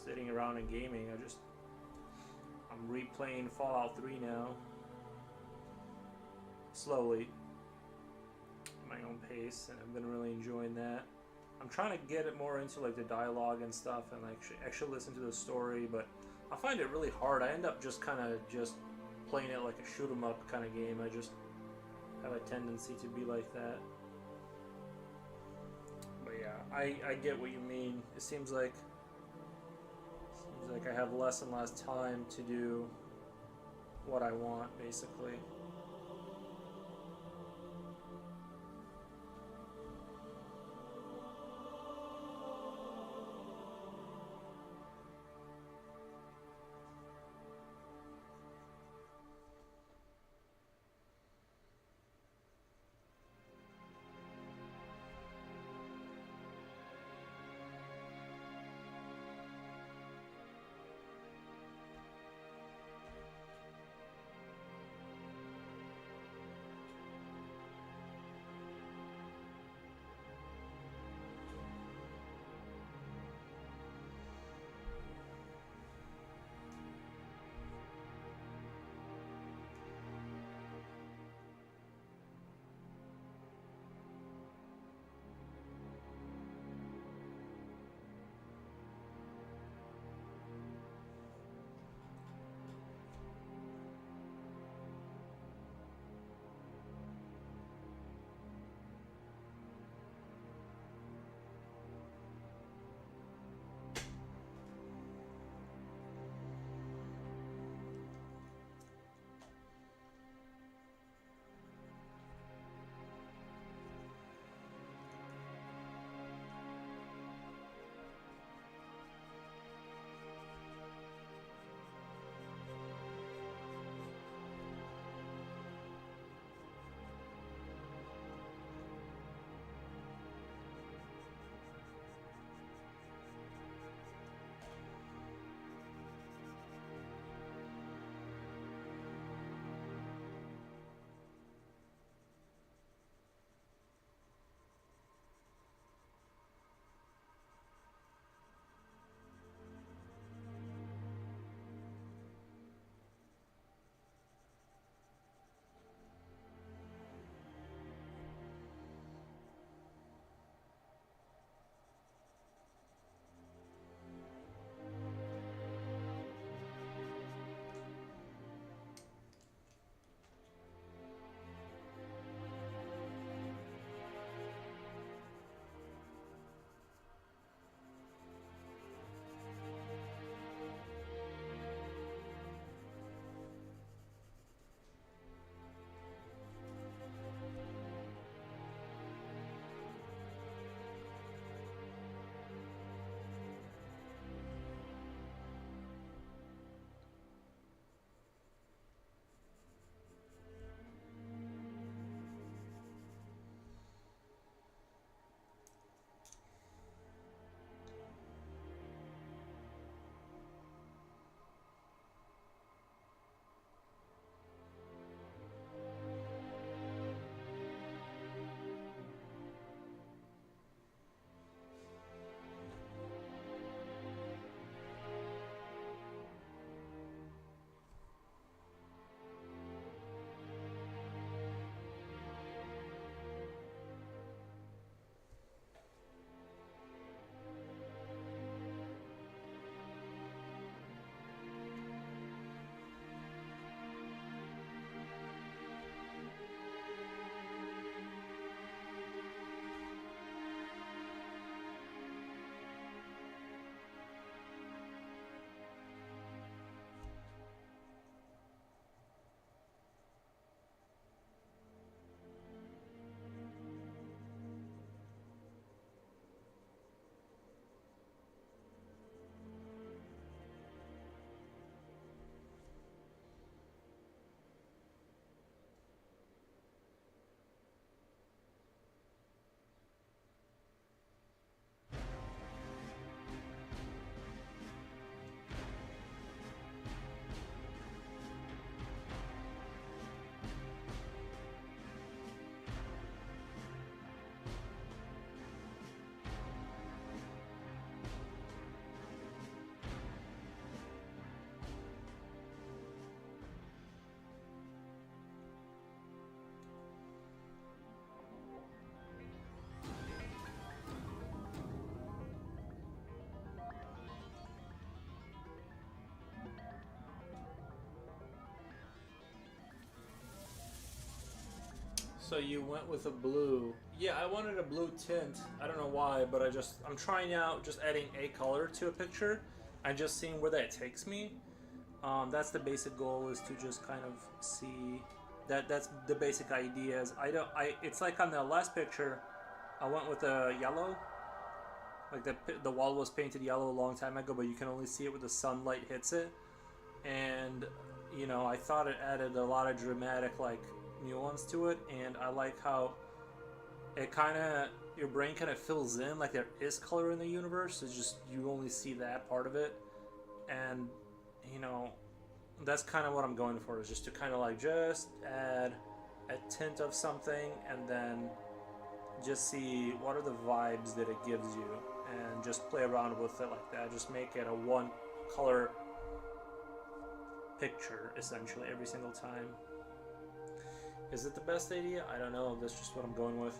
sitting around and gaming. I'm replaying Fallout 3 now, slowly, at my own pace, and I've been really enjoying that. I'm trying to get it more into like the dialogue and stuff, and like actually listen to the story, but I find it really hard. I end up just kind of just playing it like a shoot 'em up kind of game. I just have a tendency to be like that. But yeah, I get what you mean. It seems like I have less and less time to do what I want, basically. So you went with a blue. Yeah, I wanted a blue tint. I don't know why, but I'm trying out just adding a color to a picture and just seeing where that takes me. That's the basic goal, is to just kind of see that. That's the basic idea. Is I don't I It's like on the last picture, I went with a yellow. Like the wall was painted yellow a long time ago, but you can only see it when the sunlight hits it. And I thought it added a lot of dramatic like nuance to it, and I like how it kind of your brain kind of fills in like there is color in the universe. It's just you only see that part of it, and you know that's kind of what I'm going for, is just to kind of like just add a tint of something and then just see what are the vibes that it gives you, and just play around with it like that. Just make it a one color picture essentially every single time. Is it the best idea? I don't know. That's just what I'm going with.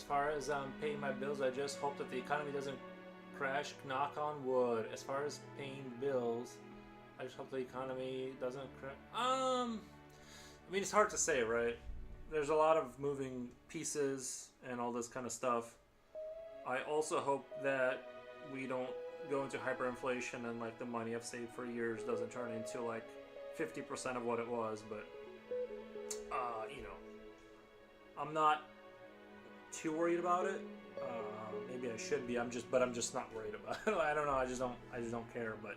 far as paying my bills, I just hope that the economy doesn't crash. Knock on wood. As far as paying bills, I just hope the economy doesn't crash. I mean, it's hard to say, right? There's a lot of moving pieces and all this kind of stuff. I also hope that we don't go into hyperinflation and like the money I've saved for years doesn't turn into like 50% of what it was. But you know, I'm not too worried about it. Maybe I should be. But I'm just not worried about it. I don't know. I just don't care. But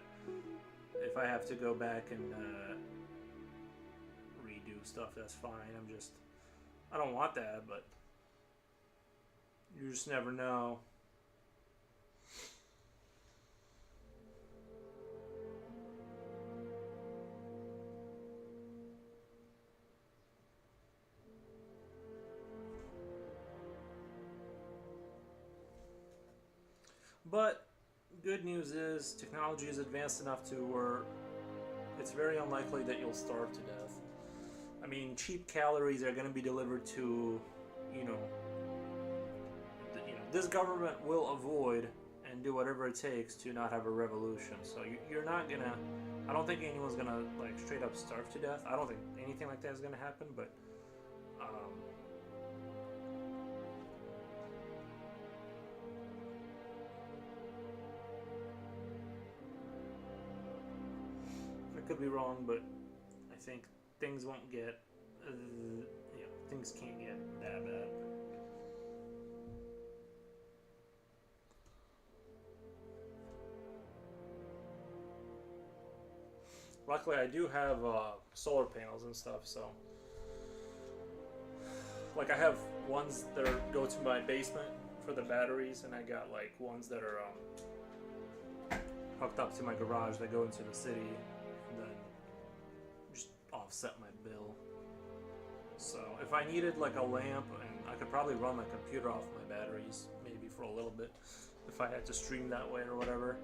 if I have to go back and redo stuff, that's fine. I don't want that, but you just never know. But good news is technology is advanced enough to where it's very unlikely that you'll starve to death. I mean, cheap calories are going to be delivered to, you know, this government will avoid and do whatever it takes to not have a revolution. So you're not gonna. I don't think anyone's gonna like straight up starve to death. I don't think anything like that is gonna happen. But I could be wrong, but I think things won't get. Things can't get that bad. Luckily, I do have solar panels and stuff, so like I have ones that go to my basement for the batteries, and I got like ones that are hooked up to my garage that go into the city, and then just offset my bill. So if I needed like a lamp, and I could probably run my computer off my batteries maybe for a little bit if I had to stream that way or whatever.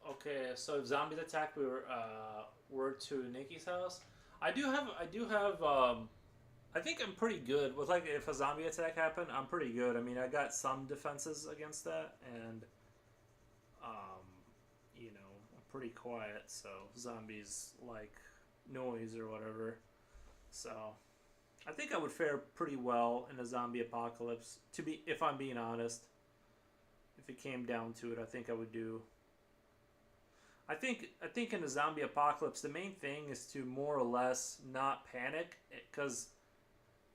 Okay, so if zombies attack, we're to Nikki's house. I think I'm pretty good with like if a zombie attack happened, I'm pretty good. I mean, I got some defenses against that, and um, I'm pretty quiet, so zombies like noise or whatever. So I think I would fare pretty well in a zombie apocalypse. If I'm being honest, if it came down to it, I think I would do. I think in a zombie apocalypse, the main thing is to more or less not panic, because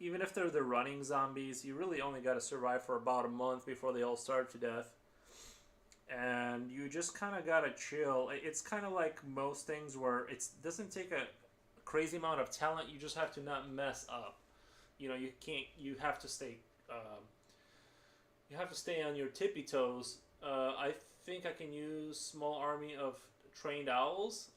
even if they're the running zombies, you really only got to survive for about a month before they all starve to death, and you just kind of gotta chill. It's kind of like most things where it doesn't take a crazy amount of talent. You just have to not mess up. You can't. You have to stay on your tippy toes. I think I can use small army of trained owls.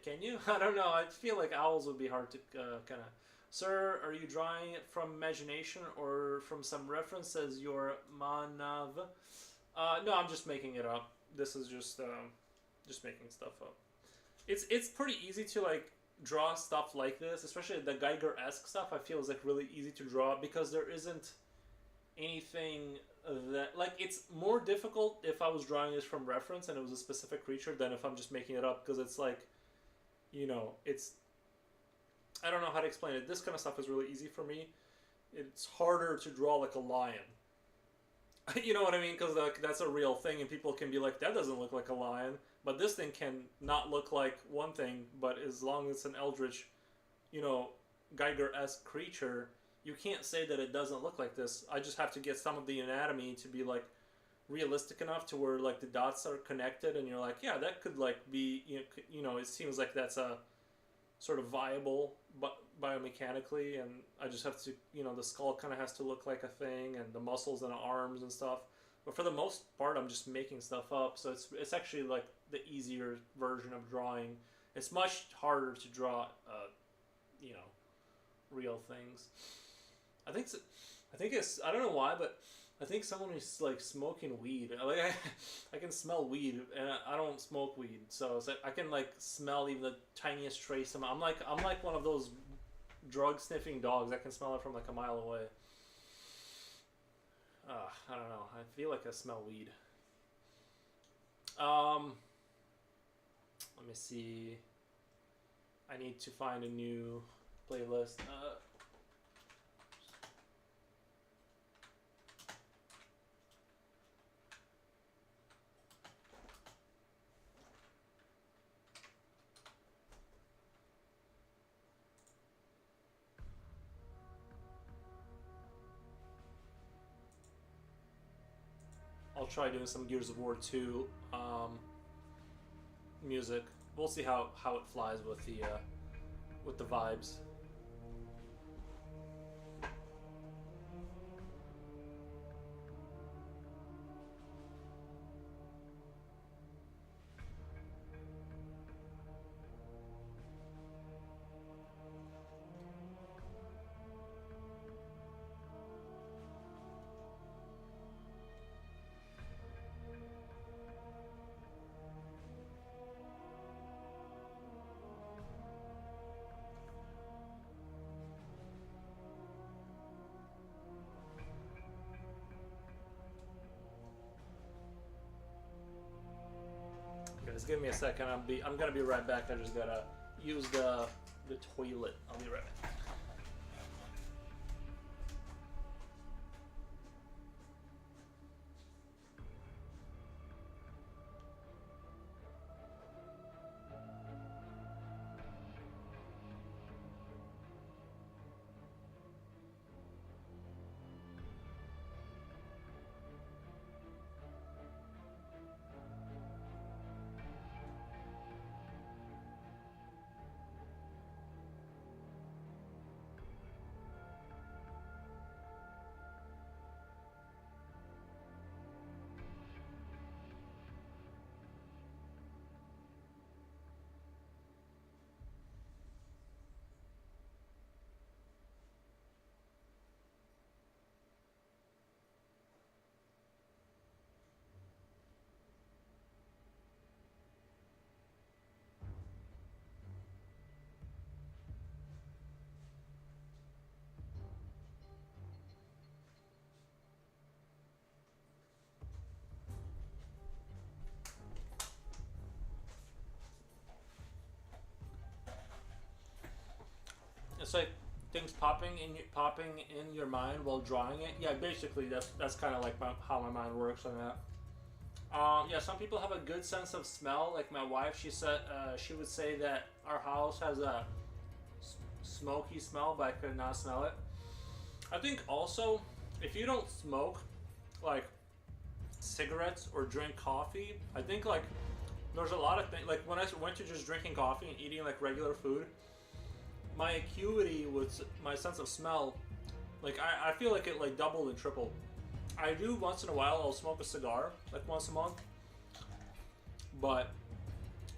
Can you? I don't know. I feel like owls would be hard to kind of. Sir, are you drawing it from imagination or from some reference as your manav? No, I'm just making it up. This is just making stuff up. It's pretty easy to like draw stuff like this, especially the Geiger-esque stuff. I feel is like really easy to draw because there isn't anything that like it's more difficult if I was drawing this from reference and it was a specific creature than if I'm just making it up, because it's like it's I don't know how to explain it. This kind of stuff is really easy for me. It's harder to draw like a lion. You know what I mean? Because like that's a real thing, and people can be like, that doesn't look like a lion. But this thing can not look like one thing, but as long as it's an eldritch, you know, Geiger-esque creature, you can't say that it doesn't look like this. I just have to get some of the anatomy to be like realistic enough to where like the dots are connected, and you're like, yeah, that could like be, it seems like that's a sort of viable, but biomechanically, and I just have to, the skull kind of has to look like a thing, and the muscles and the arms and stuff. But for the most part, I'm just making stuff up, so it's actually like the easier version of drawing. It's much harder to draw, you know, real things. I think I think it's, I don't know why, but I think someone who's like smoking weed. Like I can smell weed, and I don't smoke weed, so it's like I can like smell even the tiniest trace. I'm like one of those drug sniffing dogs. I can smell it from like a mile away. I don't know. I feel like I smell weed. Um, Let me see. I need to find a new playlist. I'll try doing some Gears of War 2 music. We'll see how it flies with the vibes. Guys, give me a second. I'm gonna be right back. I just gotta use the toilet. I'll be right back. It's like things popping in your mind while drawing it. Yeah, basically that's kind of like how my mind works on that. Yeah, some people have a good sense of smell. Like my wife, she would say that our house has a smoky smell, but I could not smell it. I think also, if you don't smoke like cigarettes or drink coffee, I think like there's a lot of things. Like when I went to just drinking coffee and eating like regular food, my acuity with my sense of smell, like I feel like it like doubled and tripled. I do once in a while. I'll smoke a cigar like once a month, but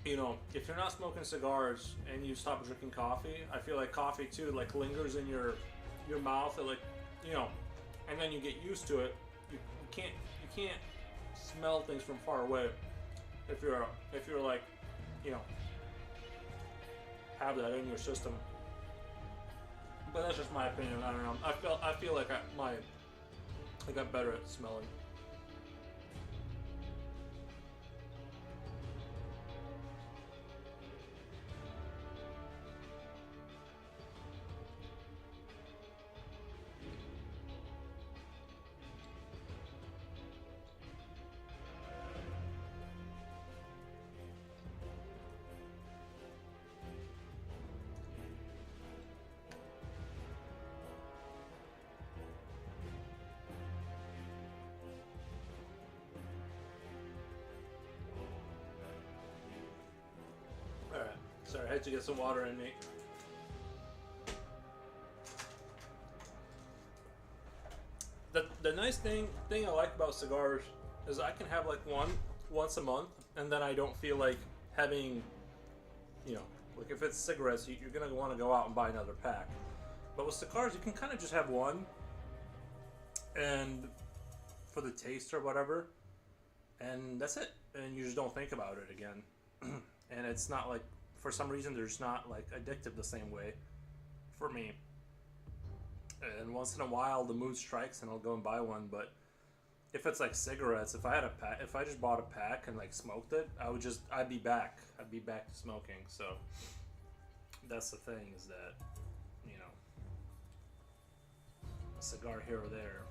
if you're not smoking cigars and you stop drinking coffee, I feel like coffee too like lingers in your mouth, and like and then you get used to it. You can't smell things from far away if you're like have that in your system. But that's just my opinion. I don't know. I feel like I got better at smelling. Sorry, I had to get some water in me. The nice thing I like about cigars is I can have like one once a month, and then I don't feel like having, you know, like if it's cigarettes, you're gonna want to go out and buy another pack. But with cigars, you can kind of just have one, and for the taste or whatever, and that's it. And you just don't think about it again. And it's not like, for some reason, they're just not like addictive the same way for me. And once in a while, the mood strikes, and I'll go and buy one. But if it's like cigarettes, if I had a pack, if I just bought a pack and like smoked it, I'd be back to smoking. So that's the thing, is that, you know, a cigar here or there.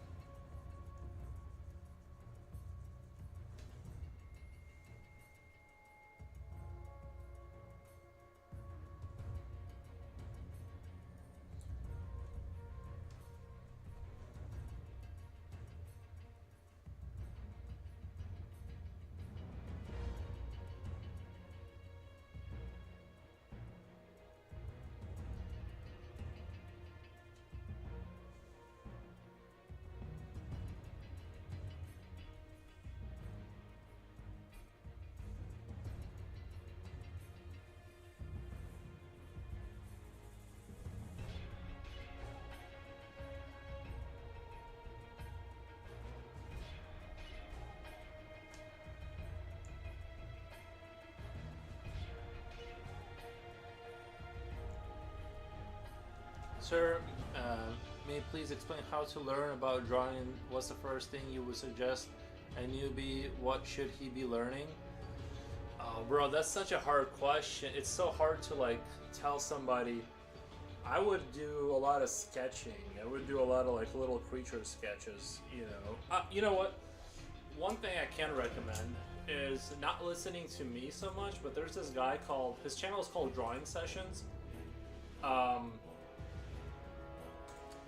Sir, may you please explain how to learn about drawing? What's the first thing you would suggest a newbie? What should he be learning? Oh, bro, that's such a hard question. It's so hard to like tell somebody. I would do a lot of sketching. I would do a lot of like little creature sketches. You know what? One thing I can recommend is not listening to me so much, but there's this guy called, his channel is called Drawing Sessions.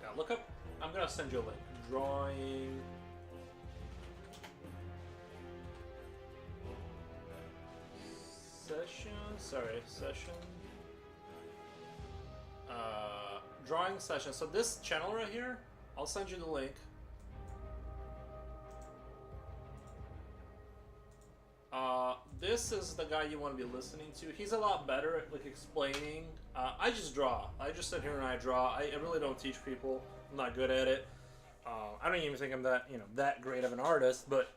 Yeah, look up, I'm gonna send you a link. Drawing Session. Drawing Session. So this channel right here, I'll send you the link. This is the guy you want to be listening to. He's a lot better at like explaining. I just draw. I just sit here and I draw. I really don't teach people. I'm not good at it. I don't even think I'm that great of an artist. But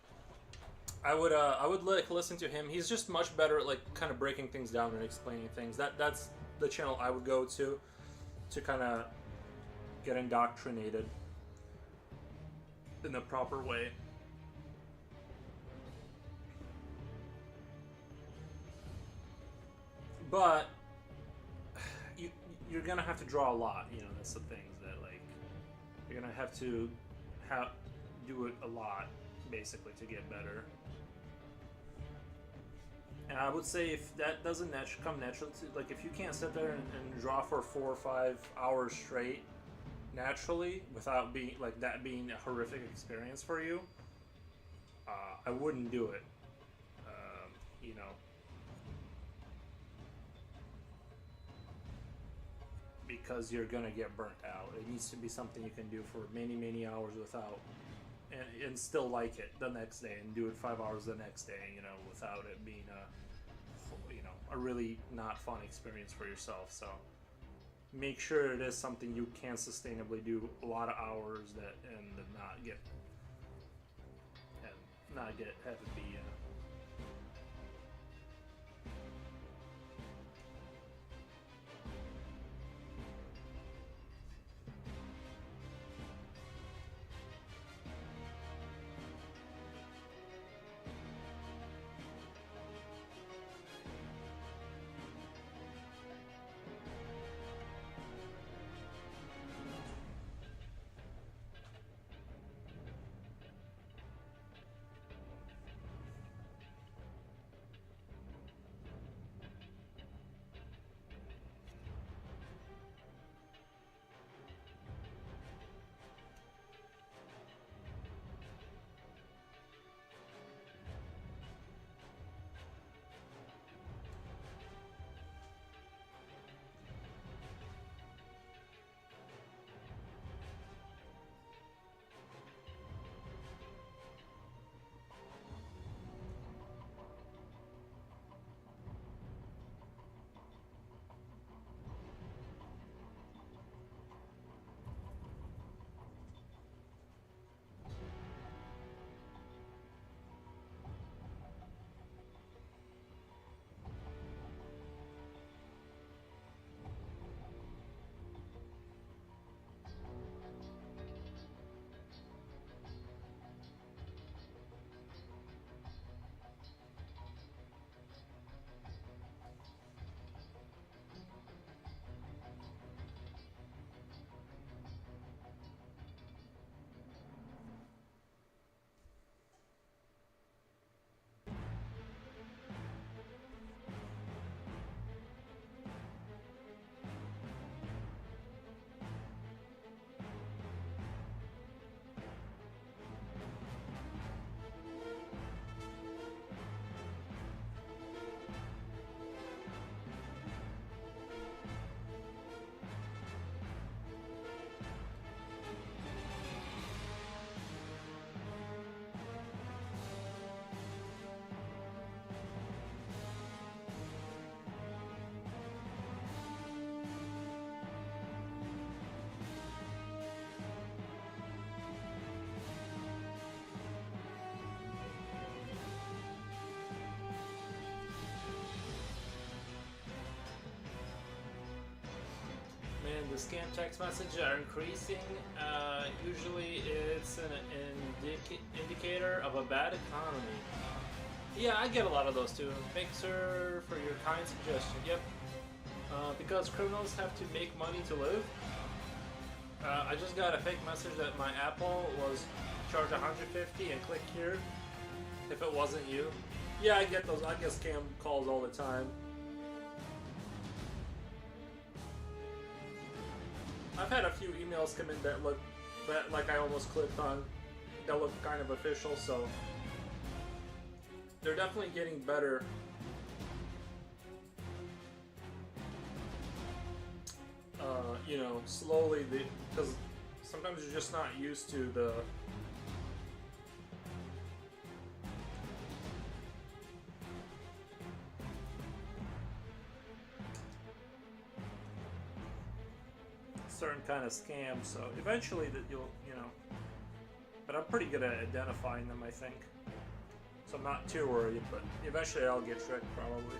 I would like listen to him. He's just much better at like kind of breaking things down and explaining things. That's the channel I would go to kind of get indoctrinated in the proper way. But you're gonna have to draw a lot. That's the thing, that like you're gonna have to do it a lot basically to get better. And I would say if that doesn't come naturally to, like if you can't sit there and draw for 4 or 5 hours straight naturally without being like that being a horrific experience for you, I wouldn't do it. Because you're gonna get burnt out. It needs to be something you can do for many hours without, and still like it the next day, and do it 5 hours the next day. Without it being a really not fun experience for yourself. So make sure it is something you can sustainably do a lot of hours and not have it be. and the scam text messages are increasing, usually it's an indicator of a bad economy. Yeah, I get a lot of those too. Thanks, sir, for your kind suggestion. Yep. Because criminals have to make money to live. I just got a fake message that my Apple was charged 150 and click here if it wasn't you. Yeah, I get those. I get scam calls all the time. I've had a few emails come in that look that like I almost clicked on that look kind of official, so they're definitely getting better. You know, slowly, because sometimes you're just not used to the certain kind of scam. So eventually, that you'll, you know, but I'm pretty good at identifying them, I think. So I'm not too worried, but eventually I'll get tricked probably.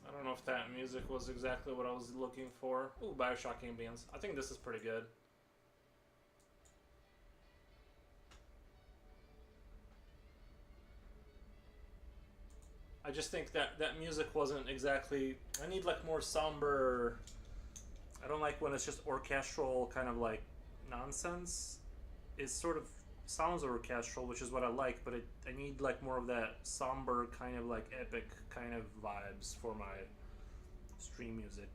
I don't know if that music was exactly what I was looking for. Ooh, Bioshock ambience. I think this is pretty good. I just think that that music wasn't exactly... I need like more somber... I don't like when it's just orchestral kind of like nonsense. It sort of sounds orchestral, which is what I like, but I need like more of that somber kind of like epic kind of vibes for my stream music.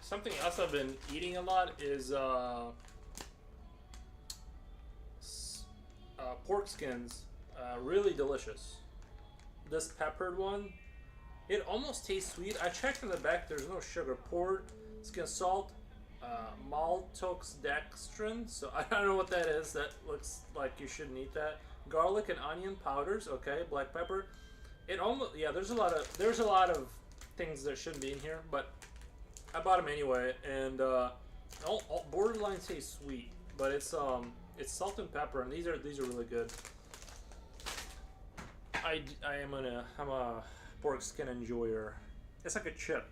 Something else I've been eating a lot is pork skins. Really delicious. This peppered one, it almost tastes sweet. I checked in the back, there's no sugar. Pork skin salt, maltodextrin. So I don't know what that is. That looks like you shouldn't eat that. Garlic and onion powders. Okay, black pepper. It almost, yeah. There's a lot of things that shouldn't be in here, but I bought them anyway, and all borderline taste sweet, but it's salt and pepper, and these are really good. I'm a pork skin enjoyer. It's like a chip,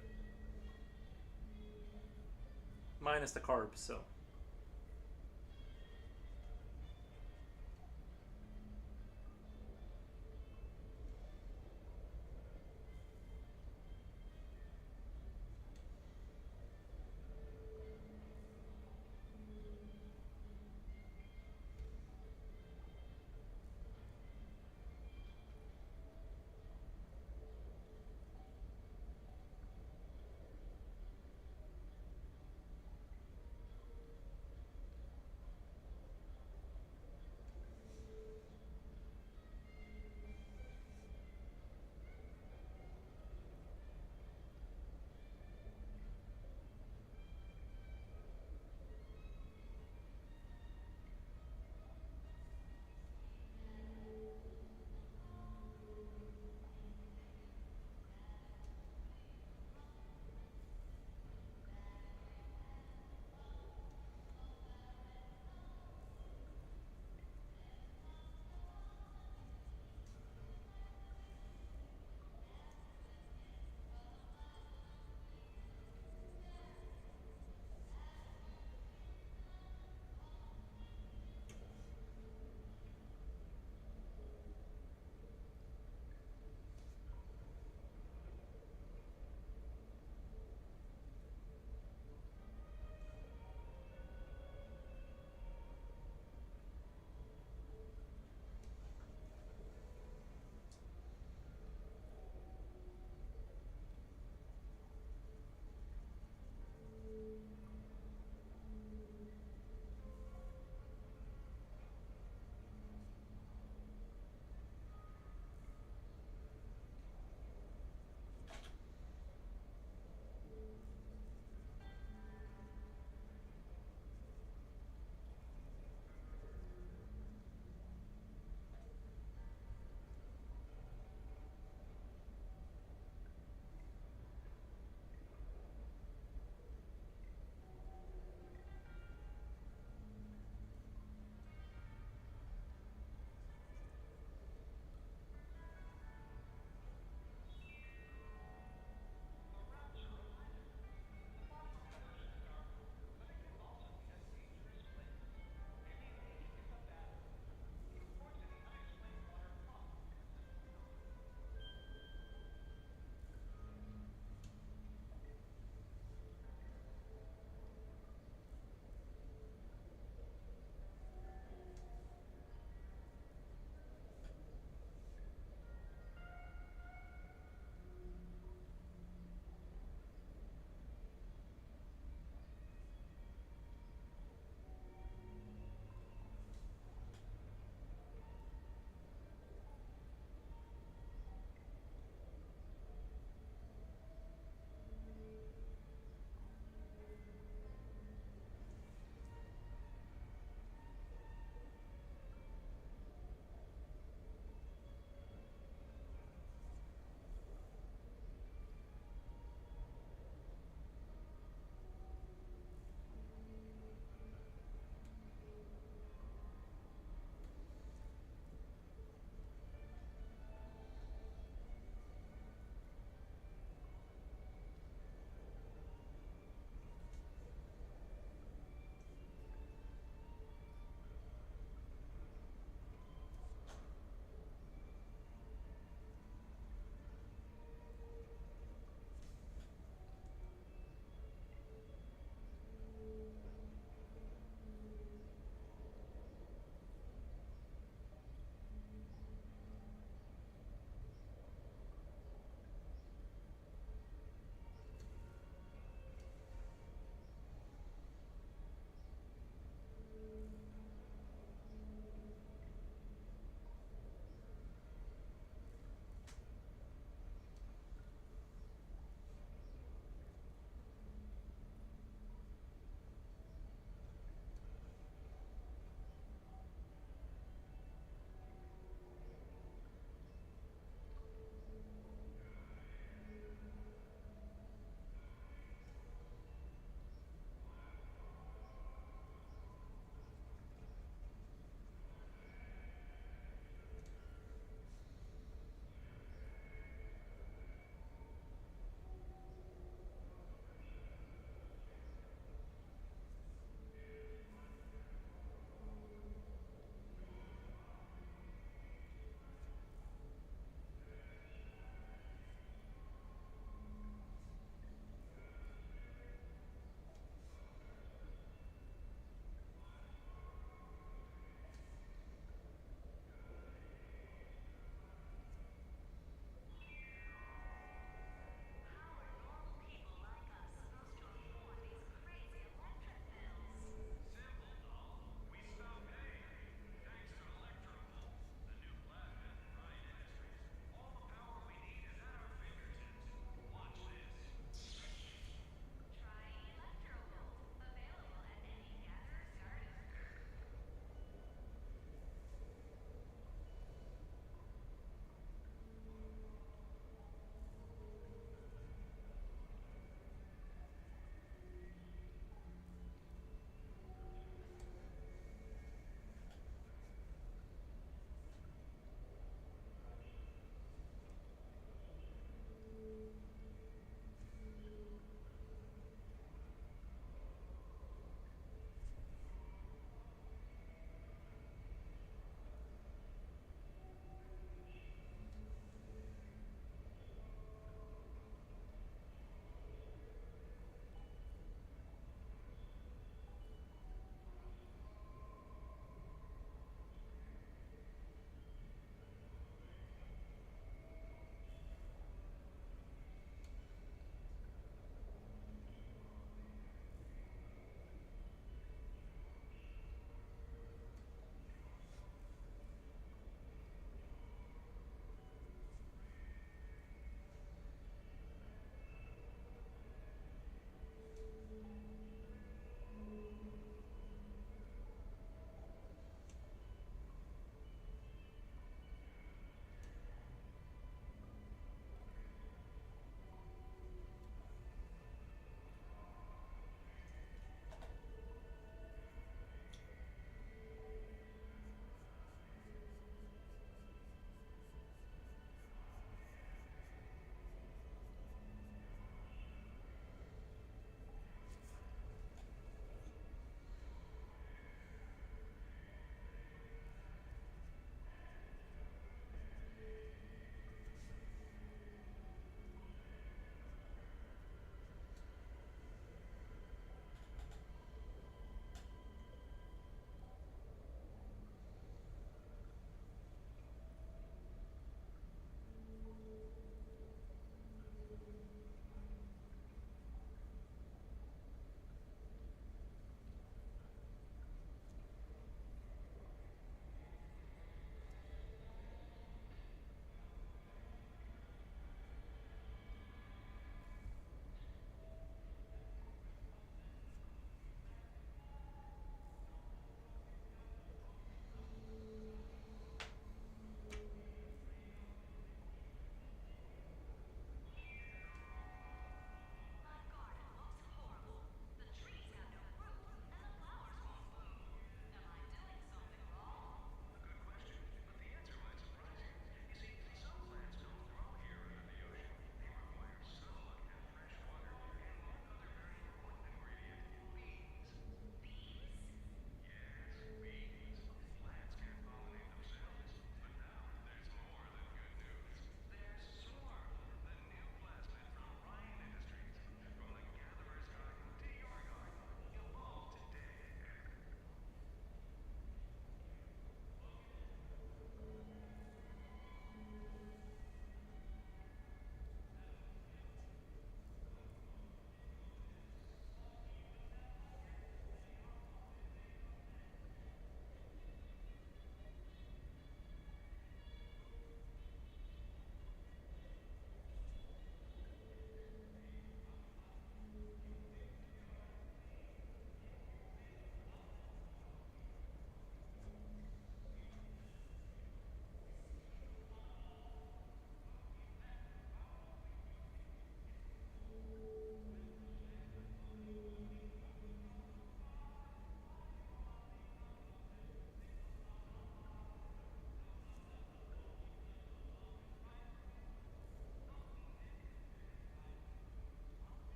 minus the carbs. So.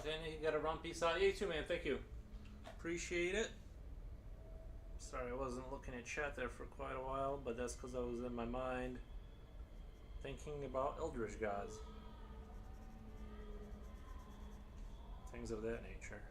Danny. You gotta run. Peace out. You too, man. Thank you. Appreciate it. Sorry, I wasn't looking at chat there for quite a while, but that's because I was in my mind thinking about Eldritch Gods. Things of that nature.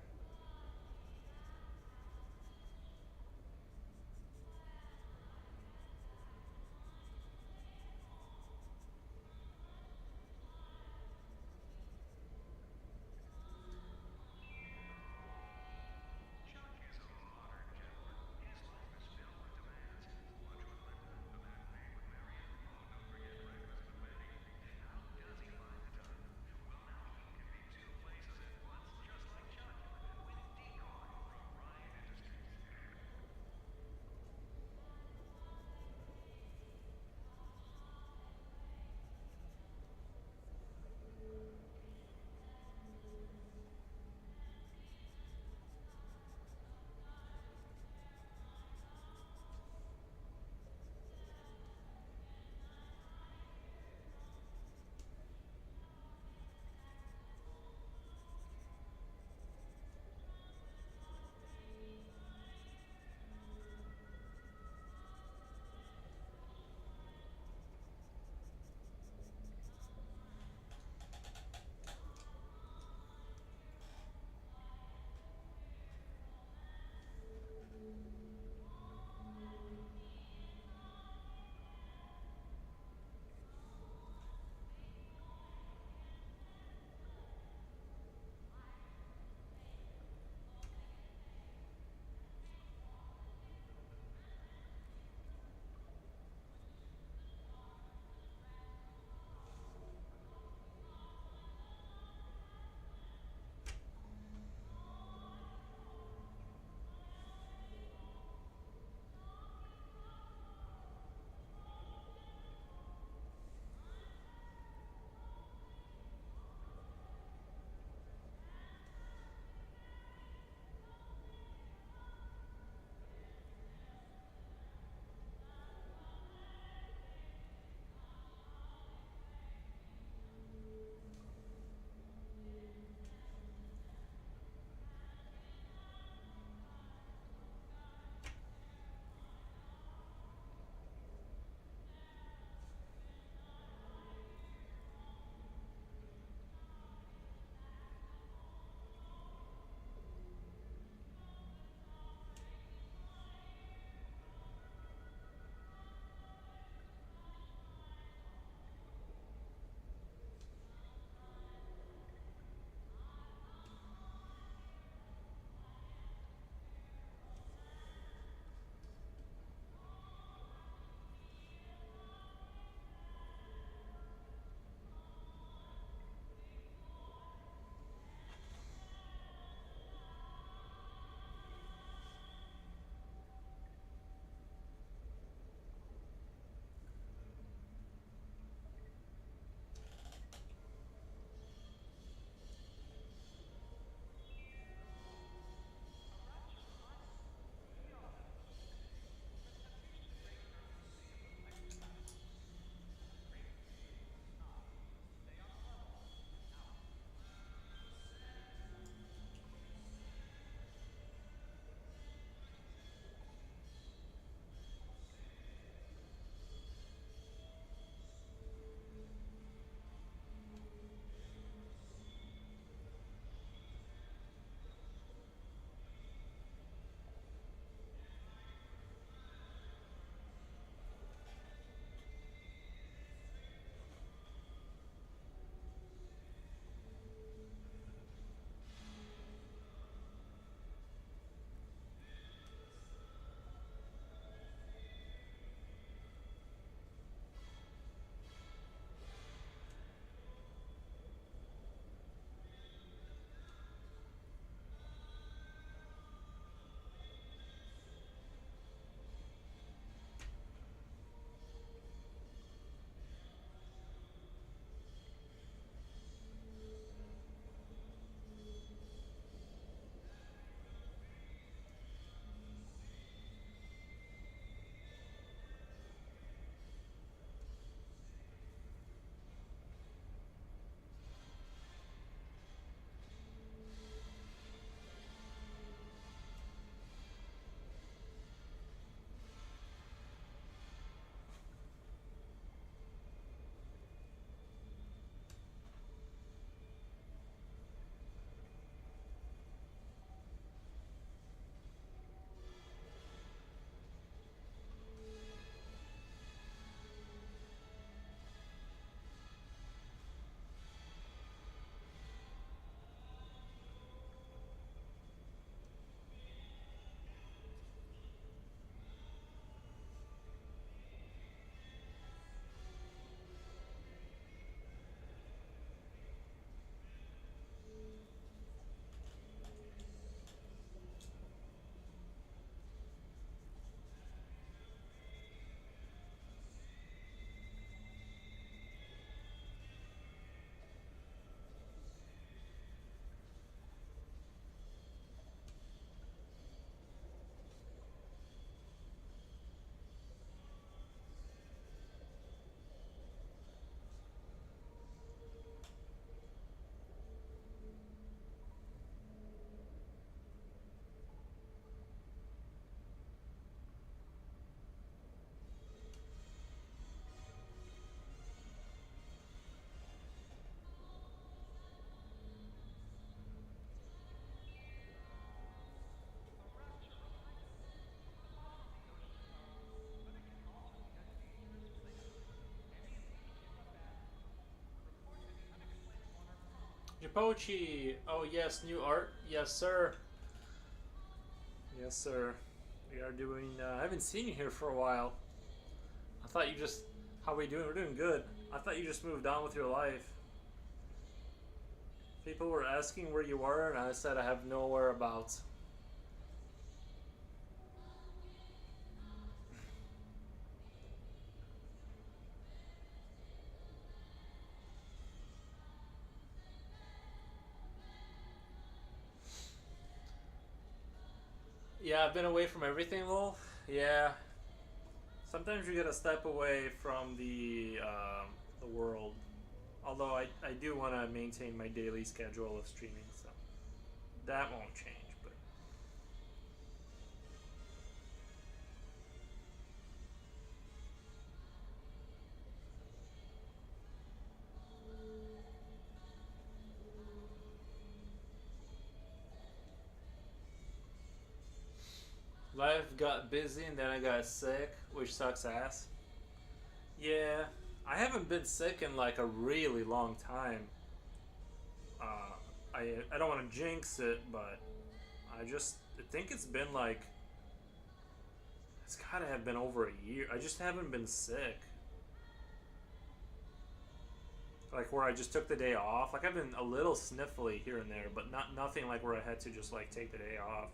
Jipochi! Oh yes, new art. Yes, sir. Yes, sir. We are doing. I haven't seen you here for a while. I thought you just. How we doing? We're doing good. I thought you just moved on with your life. People were asking where you were, and I said I have no whereabouts. Yeah, I've been away from everything, lol. Yeah. Sometimes you gotta step away from the world. Although I do want to maintain my daily schedule of streaming, so that won't change. But life got busy and then I got sick, which sucks ass. Yeah, I haven't been sick in like a really long time. I don't want to jinx it, but I think it's been like it's gotta have been over a year. I just haven't been sick. Like where I just took the day off. Like I've been a little sniffly here and there, but not nothing like where I had to just like take the day off.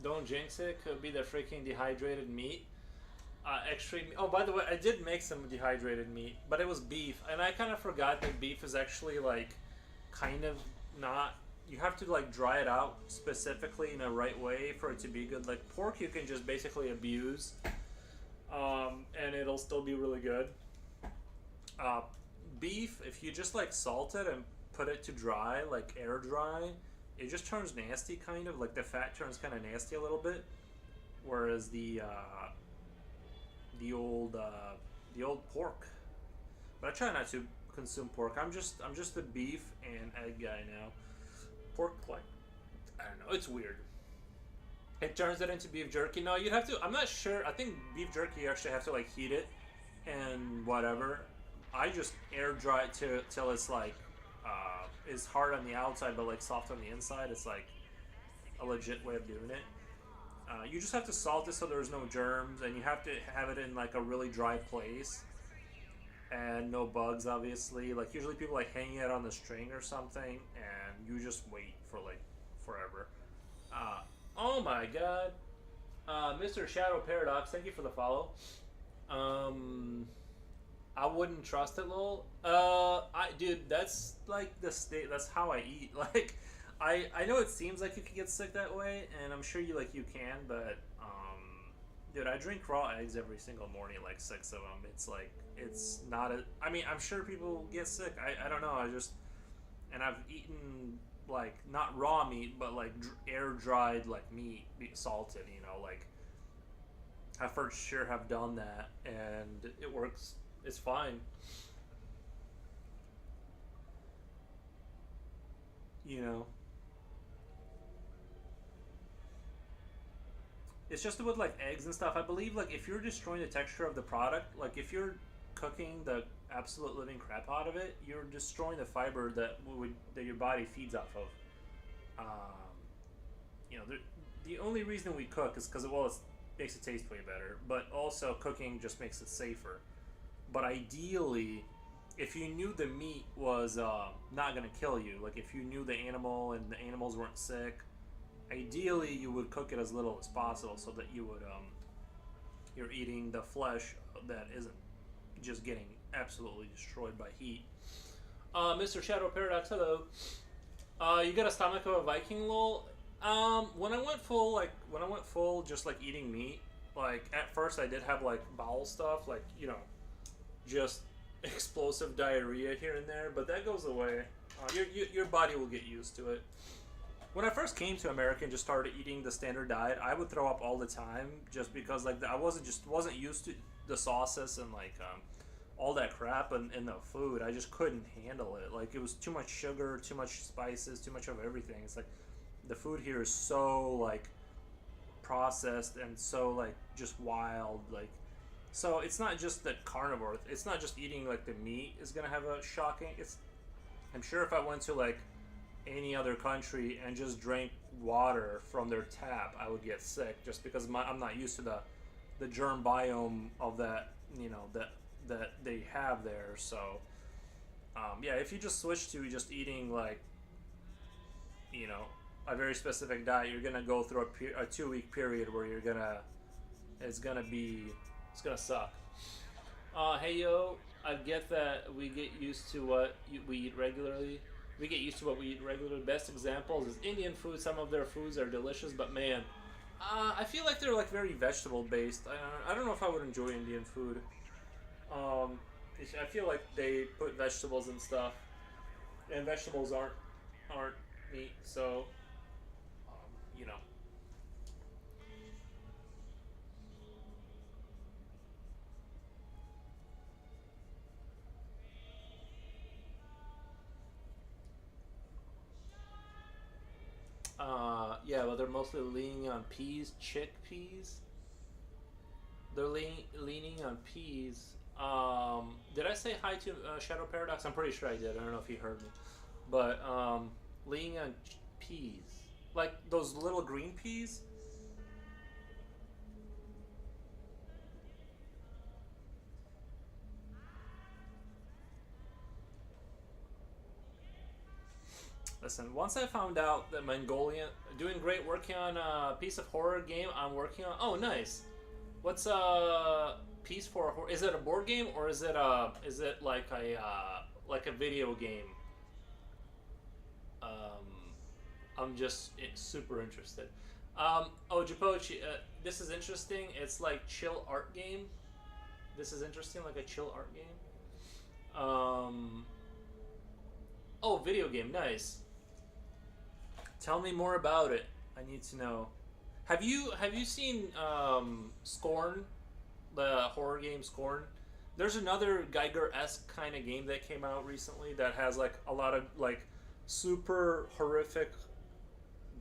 Don't jinx it. Could be the freaking dehydrated meat. Extreme. Oh, by the way, I did make some dehydrated meat, but it was beef, and I kind of forgot that beef is actually like kind of not. You have to like dry it out specifically in a right way for it to be good. Like pork, you can just basically abuse, and it'll still be really good. Uh, Beef, if you just like salt it and put it to dry, like air dry, it just turns nasty, kind of like the fat turns kind of nasty a little bit. Whereas the old uh, the old pork. But I try not to consume pork. I'm just a beef and egg guy now. Pork, like, I don't know, it's weird. It turns it into beef jerky. No, you'd have to. I'm not sure. I think beef jerky you actually have to like heat it and whatever. I just air dry it till it's like is hard on the outside but like soft on the inside. It's like a legit way of doing it. You just have to salt it so there's no germs, and you have to have it in like a really dry place and no bugs. Obviously, like usually people like hang it on the string or something, and you just wait for like forever. Uh, oh my god, Mr. Shadow Paradox, thank you for the follow. Um, I wouldn't trust it, lol. I dude, that's like the state. That's how I eat. Like, I know it seems like you can get sick that way, and I'm sure you can, but dude, I drink raw eggs every single morning, like six of them. It's like it's not a. I mean, I'm sure people get sick. I don't know. I just and I've eaten like not raw meat, but like air dried like meat, salted. Like I for sure have done that, and it works. It's fine. You know, it's just with like eggs and stuff. I believe like if you're destroying the texture of the product, like if you're cooking the absolute living crap out of it, you're destroying the fiber that your body feeds off of. Um, the only reason we cook is because well, it makes it taste way better, but also cooking just makes it safer. But ideally, if you knew the meat was not gonna kill you, like if you knew the animal and the animals weren't sick, ideally you would cook it as little as possible so that you're eating the flesh that isn't just getting absolutely destroyed by heat. Mr. Shadow Paradox, hello. You got a stomach of a Viking, lol. When I went full, just like eating meat. Like at first, I did have like bowel stuff, like just explosive diarrhea here and there, but that goes away. Your body will get used to it. when I first came to America and just started eating the standard diet, I would throw up all the time just because like I wasn't used to the sauces and like all that crap in the food. I just couldn't handle it. Like it was too much sugar, too much spices, too much of everything. It's like the food here is so like processed and so like just wild. Like so it's not just that carnivore. It's not just eating like the meat is gonna have a shocking. It's I'm sure if I went to like any other country and just drank water from their tap, I would get sick just because I'm not used to the germ biome of that that they have there. So yeah, if you just switch to just eating like you know a very specific diet, you're gonna go through a 2 week period where it's gonna be it's gonna suck. Hey yo, I get that we get used to what we eat regularly. We get used to what we eat regularly. Best examples is Indian food. Some of their foods are delicious, but man, I feel like they're like very vegetable based. I don't know if I would enjoy Indian food. Um, I feel like they put vegetables and stuff, and vegetables aren't meat. So you know. Yeah, but they're mostly leaning on peas, chickpeas. They're leaning on peas. Did I say hi to Shadow Paradox? I'm pretty sure I did. I don't know if he heard me. But leaning on peas, like those little green peas. Listen, once I found out that Mongolian doing great working on a piece of horror game I'm working on. Oh, nice. What's a piece for a horror? Is it a board game or is it like a video game? Um, I'm just super interested. Oh, Japochi, this is interesting. It's like chill art game. This is interesting, like a chill art game. Oh, video game, nice. Tell me more about it. I need to know. Have you seen Scorn, the horror game Scorn? There's another Geiger esque kind of game that came out recently that has like a lot of like super horrific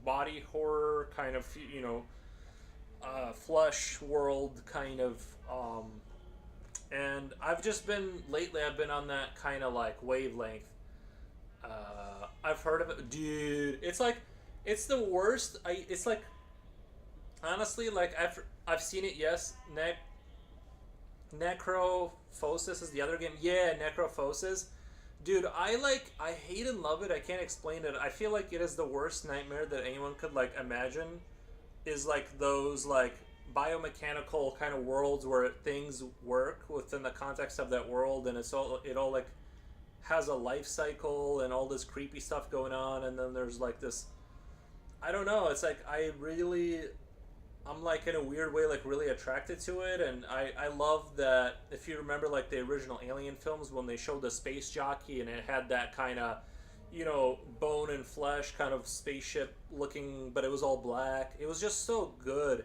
body horror kind of flesh world kind of and I've just been lately I've been on that kind of like wavelength. I've heard of it, dude. It's like it's the worst. It's like honestly like I've seen it. Yes, Necrophosis is the other game. Yeah, Necrophosis. Dude, I hate and love it. I can't explain it. I feel like it is the worst nightmare that anyone could like imagine. Is like those like biomechanical kind of worlds where things work within the context of that world, and it all like has a life cycle and all this creepy stuff going on, and then there's like this. I don't know. It's like I'm like in a weird way like really attracted to it, and I love that if you remember like the original Alien films when they showed the space jockey and it had that kind of bone and flesh kind of spaceship looking, but it was all black. It was just so good,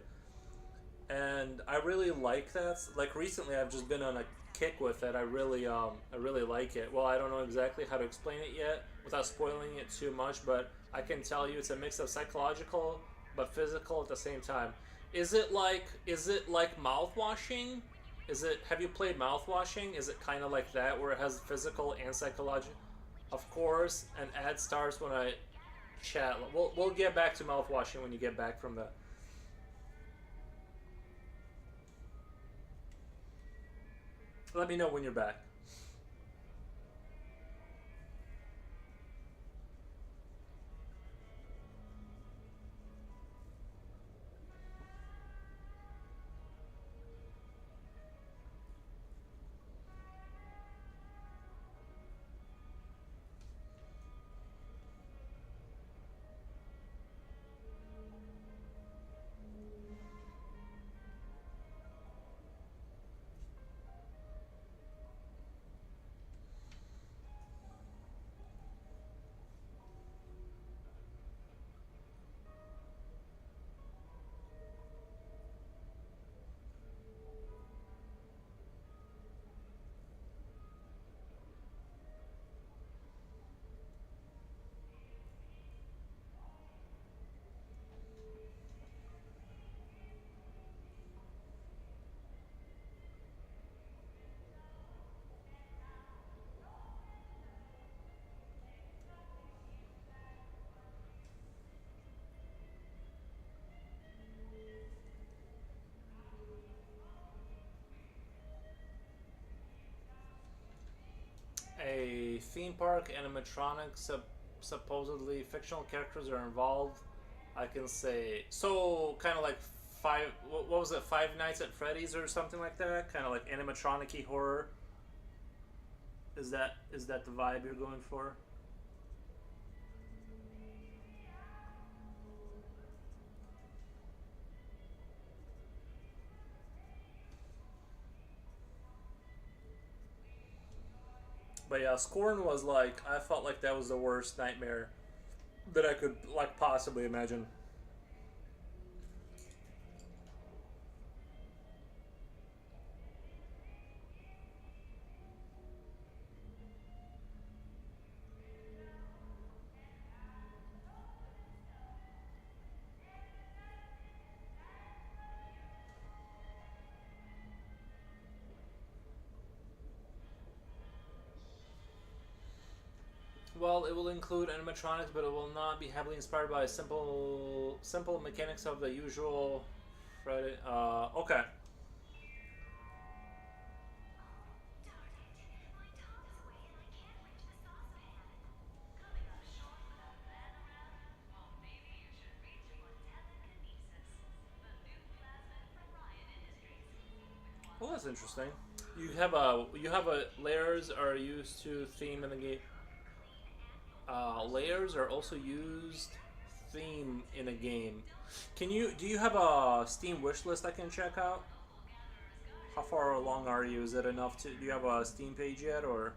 and I really like that. Like recently, I've just been on a kick with it. I really like it. Well, I don't know exactly how to explain it yet without spoiling it too much, but I can tell you it's a mix of psychological but physical at the same time. Is it like mouth washing? Have you played mouth washing? Is it kind of like that where it has physical and psychological? Of course, an ad starts when I chat. We'll get back to mouth washing when you get back from the. Let me know when you're back. theme park animatronics, supposedly fictional characters are involved. I can say so, kind of like five. What was it? Five Nights at Freddy's or something like that. Kind of like animatronic-y horror. Is that the vibe you're going for? But yeah, Scorn was like, I felt like that was the worst nightmare that I could like possibly imagine. Well, it will include animatronics, but it will not be heavily inspired by simple mechanics of the usual Friday. Okay. Well, that's interesting. You have a layers are used to theme in the game. Layers are also used theme in a game. Do you have a Steam wish list I can check out? How far along are you? Is it enough to? Do you have a Steam page yet, or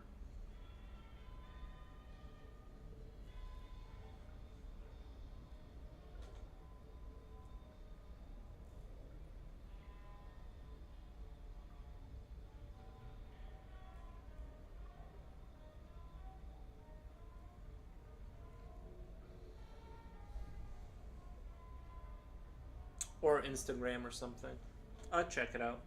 Instagram or something? I'll check it out.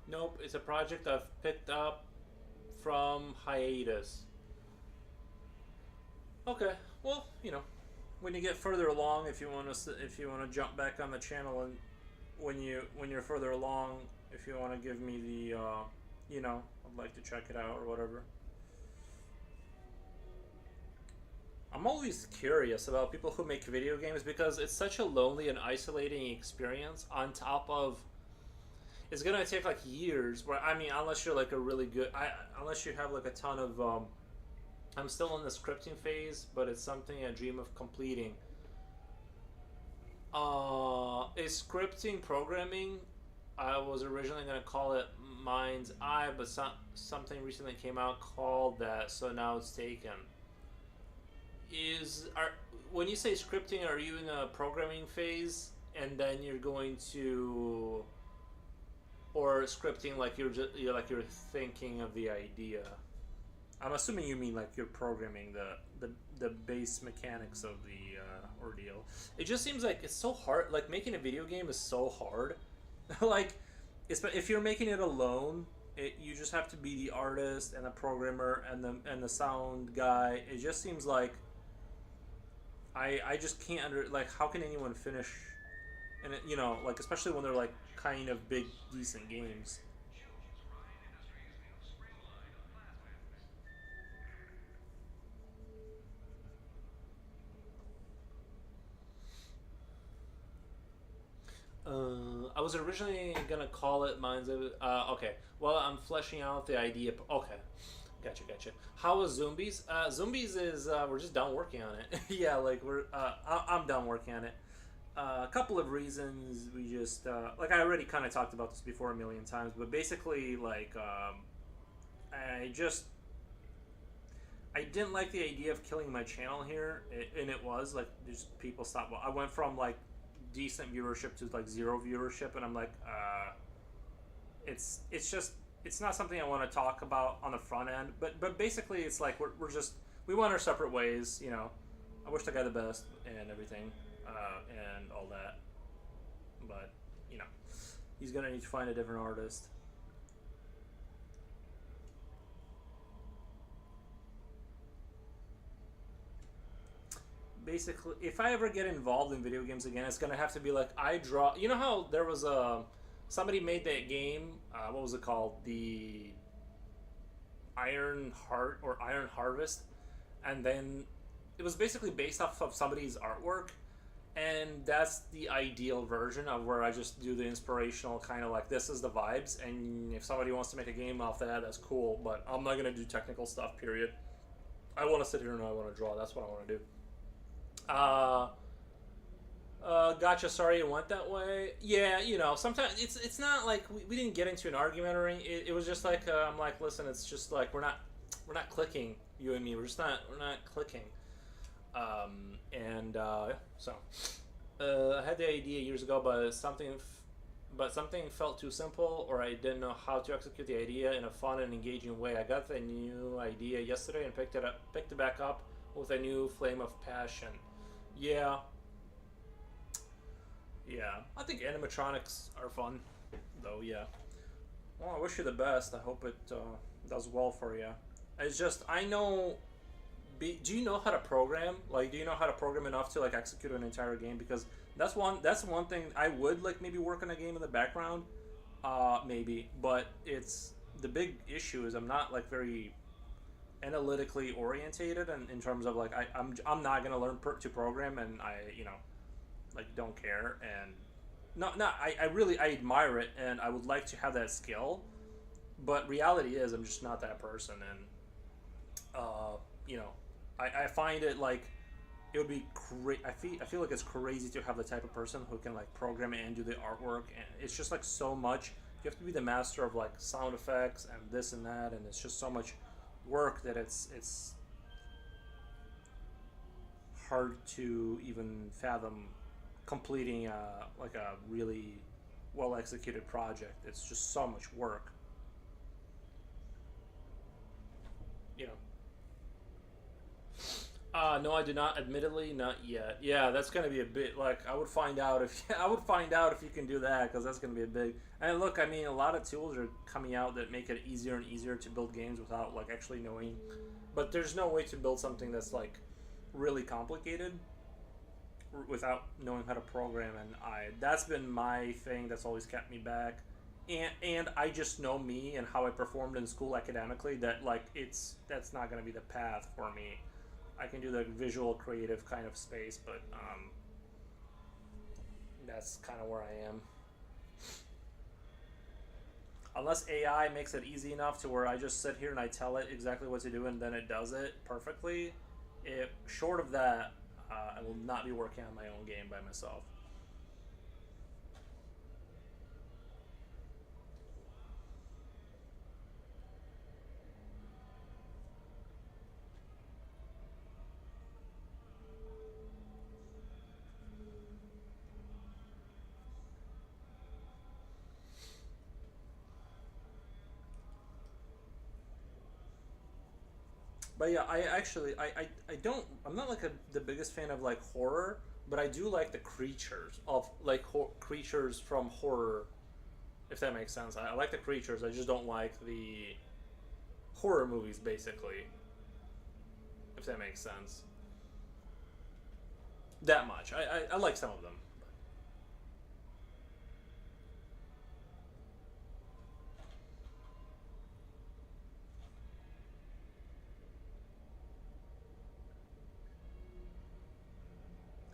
Nope, it's a project I've picked up from hiatus. Okay, well, when you get further along, if you want to jump back on the channel, and when you're further along, if you want to give me I'd like to check it out or whatever. I'm always curious about people who make video games because it's such a lonely and isolating experience. On top of, it's gonna take like years. Where I mean, unless you're like a really good, unless you have like a ton of. I'm still in the scripting phase, but it's something I dream of completing. Is scripting programming? I was originally gonna call it Mind's Eye, but something recently came out called that, so now it's taken. Is are When you say scripting, are you in a programming phase, and then you're going to, or scripting like you're thinking of the idea? I'm assuming you mean like you're programming the base mechanics of the ordeal. It just seems like it's so hard. Like making a video game is so hard. Like, if you're making it alone, you just have to be the artist and the programmer and the sound guy. It just seems like I just can't like how can anyone finish, and like especially when they're like kind of big decent games. I was originally gonna call it Minds of. Okay. Well, I'm fleshing out the idea. Okay. Gotcha. How is Zombies? Zombies is we're just done working on it. Yeah, like I'm done working on it. A couple of reasons. We just like I already kind of talked about this before a million times, but basically like I just I didn't like the idea of killing my channel here, and it was like just people stopped. Well, I went from like decent viewership to like zero viewership, and I'm like, it's just it's not something I want to talk about on the front end. But basically, it's like we're just we went our separate ways. You know, I wish the guy the best and everything, and all that. But you know, he's gonna need to find a different artist. Basically, if I ever get involved in video games again, it's gonna have to be like I draw. You know how there was a somebody made that game. What was it called? The Iron Heart or Iron Harvest, and then it was basically based off of somebody's artwork, and that's the ideal version of where I just do the inspirational kind of like this is the vibes, and if somebody wants to make a game off that, that's cool. But I'm not gonna do technical stuff. Period. I want to sit here and I want to draw. That's what I want to do. Uh, gotcha. Sorry it went that way. Yeah, you know, sometimes it's not like we didn't get into an argument or anything. It was just like I'm like, listen, it's just like we're not clicking. You and me, we're not clicking. And so I had the idea years ago, but something felt too simple, or I didn't know how to execute the idea in a fun and engaging way. I got the new idea yesterday and picked it back up with a new flame of passion. Yeah, yeah. I think animatronics are fun, though. Yeah. Well, I wish you the best. I hope it does well for you. It's just I know. Do you know how to program? Like, do you know how to program enough to like execute an entire game? Because that's one thing I would like maybe work on a game in the background, maybe. But it's the big issue is I'm not like very analytically orientated, and in terms of like I'm not gonna learn to program, and I like don't care, and not I really I admire it, and I would like to have that skill, but reality is I'm just not that person, and you know I find it like it would be I feel like it's crazy to have the type of person who can like program and do the artwork, and it's just like so much. You have to be the master of like sound effects and this and that, and it's just so much work that it's hard to even fathom completing like a really well executed project. It's just so much work, you know. No, I did not. Admittedly, not yet. Yeah, that's gonna be a bit like I would find out if I would find out if you can do that because that's gonna be a big. And look, I mean, a lot of tools are coming out that make it easier and easier to build games without like actually knowing. But there's no way to build something that's like really complicated without knowing how to program. And I that's been my thing that's always kept me back. And I just know me and how I performed in school academically that like that's not gonna be the path for me. I can do the visual creative kind of space, but that's kind of where I am. Unless AI makes it easy enough to where I just sit here and I tell it exactly what to do and then it does it perfectly, short of that, I will not be working on my own game by myself. But yeah, I actually I don't I'm not like the biggest fan of like horror, but I do like the creatures of like creatures from horror, if that makes sense. I like the creatures. I just don't like the horror movies, basically, if that makes sense. That much. I like some of them.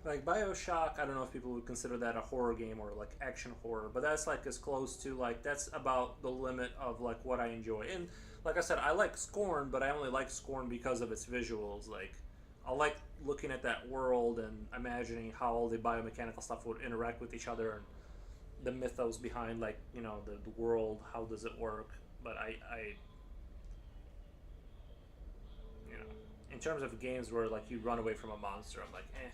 Like Bioshock, I don't know if people would consider that a horror game or like action horror, but that's like as close to like that's about the limit of like what I enjoy. And like I said, I like Scorn, but I only like Scorn because of its visuals. Like I like looking at that world and imagining how all the biomechanical stuff would interact with each other and the mythos behind like the world. How does it work? But I you know in terms of games where like you run away from a monster, I'm like eh.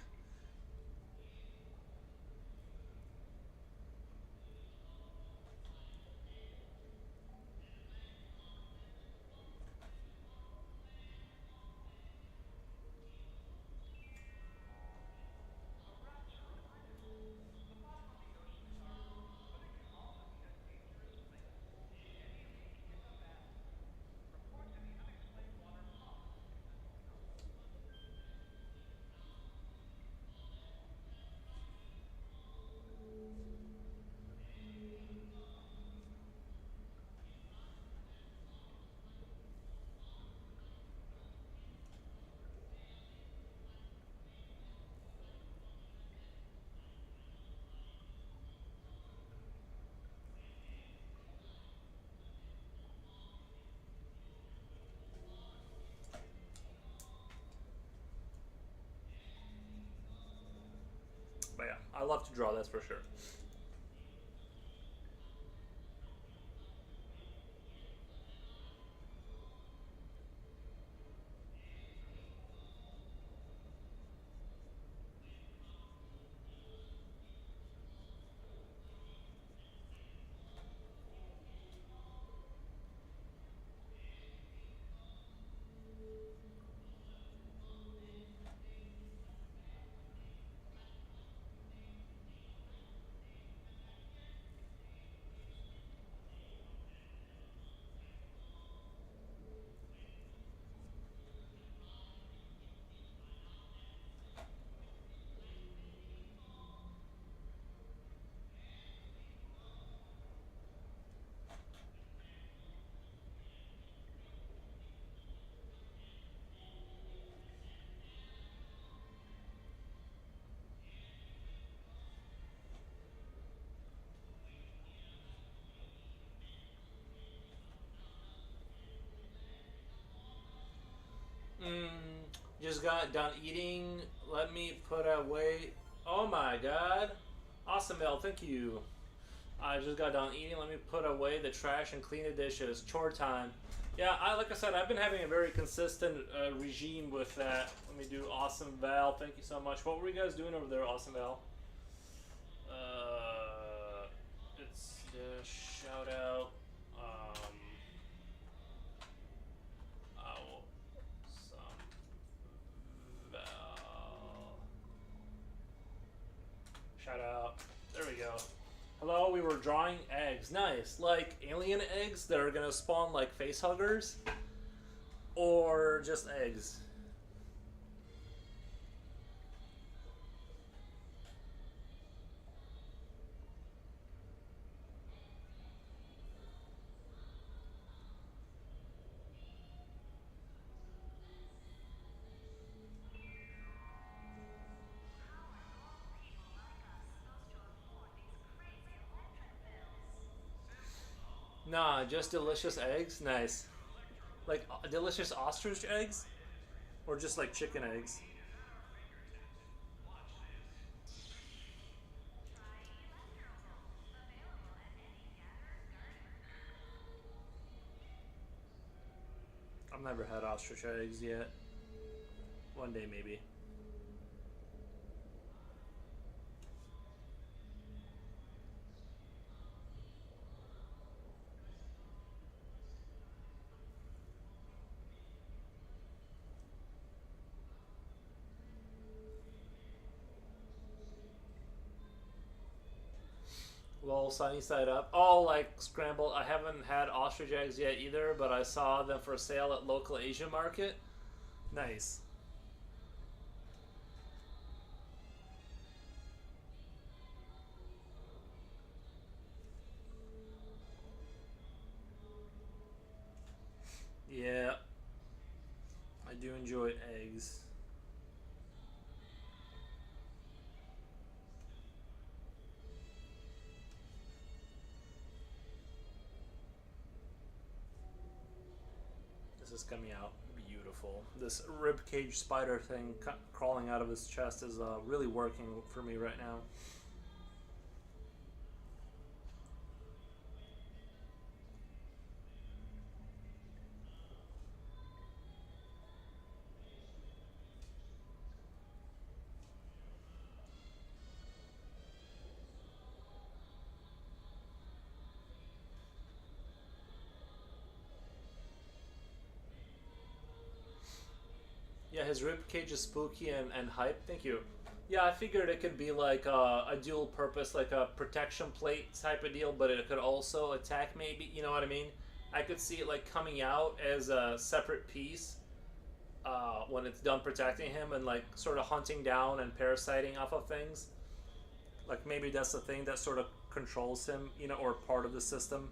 I love to draw, that's for sure. Mm, just got done eating. Let me put away. Oh my god. Awesome, Mel. Thank you. I just got done eating. Let me put away the trash and clean the dishes. Chore time. Yeah, like I said, I've been having a very consistent regime with that. Let me do Awesome Val. Thank you so much. What were you guys doing over there, Awesome Val? It's the shout out. Oh, some Val. Shout out. There we go. Hello, we were drawing eggs. Nice. Like alien eggs that are gonna spawn like face huggers? Or just eggs? Nah, just delicious eggs? Nice. Like delicious ostrich eggs? Or just like chicken eggs? I've never had ostrich eggs yet. One day maybe. Lol, sunny side up. Oh, like scrambled. I haven't had ostrich eggs yet either, but I saw them for sale at local Asian market. Nice. Yeah, I do enjoy eggs. This is coming out beautiful. This rib cage spider thing crawling out of his chest is really working for me right now. Yeah, his rib cage is spooky and hype. Thank you. Yeah, I figured it could be like a dual purpose, like a protection plate type of deal, but it could also attack maybe, you know what I mean? I could see it like coming out as a separate piece when it's done protecting him and like sort of hunting down and parasiting off of things. Like maybe that's the thing that sort of controls him, you know, or part of the system.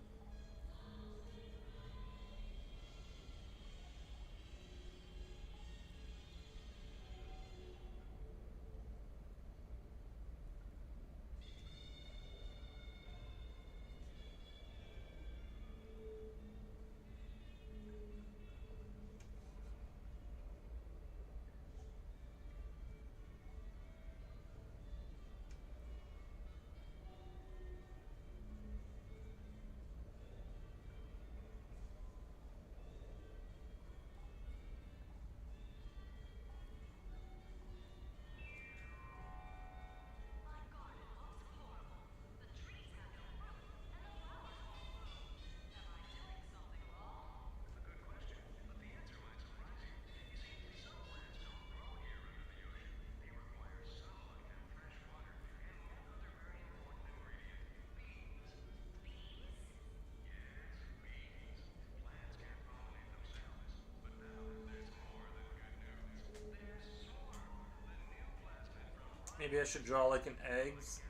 Maybe I should draw like eggs,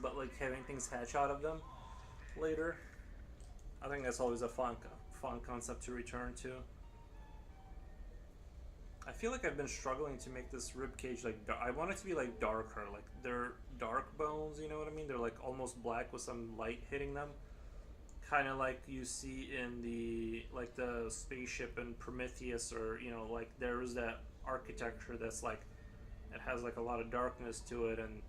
but like having things hatch out of them later. I think that's always a fun concept to return to. I feel like I've been struggling to make this rib cage like I want it to be like darker, like they're dark bones. You know what I mean? They're like almost black with some light hitting them, kind of like you see in the spaceship in Prometheus, or like there's that architecture that's like it has like a lot of darkness to it, and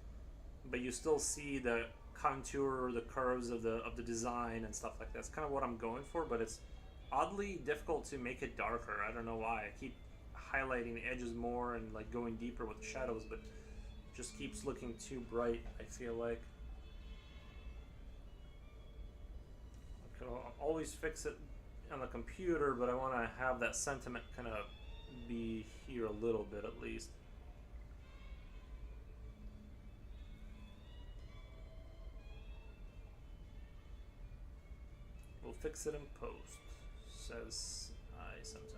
but you still see the contour, the curves of the design and stuff like that. That's kind of what I'm going for, but it's oddly difficult to make it darker. I don't know why. I keep highlighting the edges more and like going deeper with the shadows, but it just keeps looking too bright, I feel like. I can always fix it on the computer, but I want to have that sentiment kind of be here a little bit at least. We'll fix it in post, says I sometimes.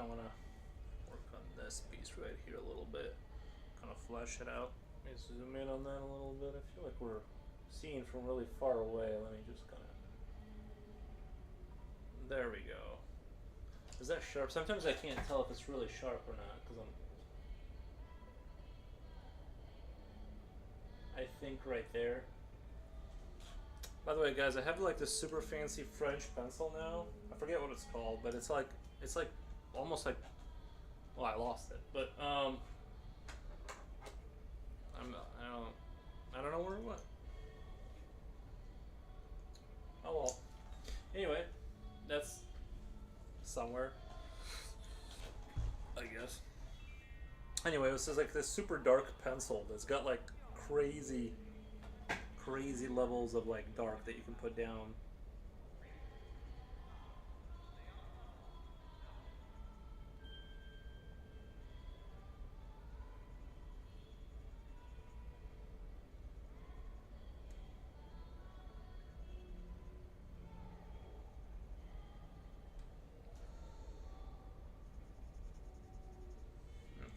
of want to work on this piece right here a little bit, kind of flesh it out. Let me zoom in on that a little bit. I feel like we're seeing from really far away. Let me just kind of. There we go. Is that sharp? Sometimes I can't tell if it's really sharp or not because I think right there. By the way, guys, I have like this super fancy French pencil now. I forget what it's called, but it's like almost like. Well, I lost it, but I don't know where it went. Oh well. Anyway, that's somewhere, I guess. Anyway, this is like this super dark pencil that's got like crazy levels of like dark that you can put down.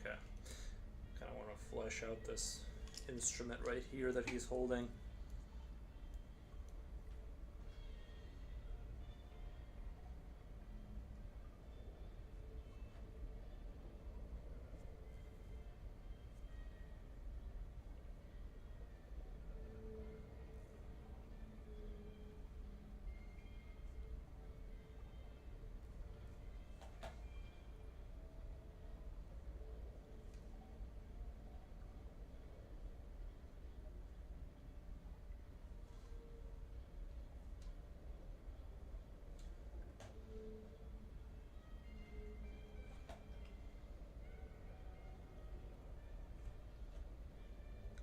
Okay. Kind of want to flesh out this instrument right here that he's holding.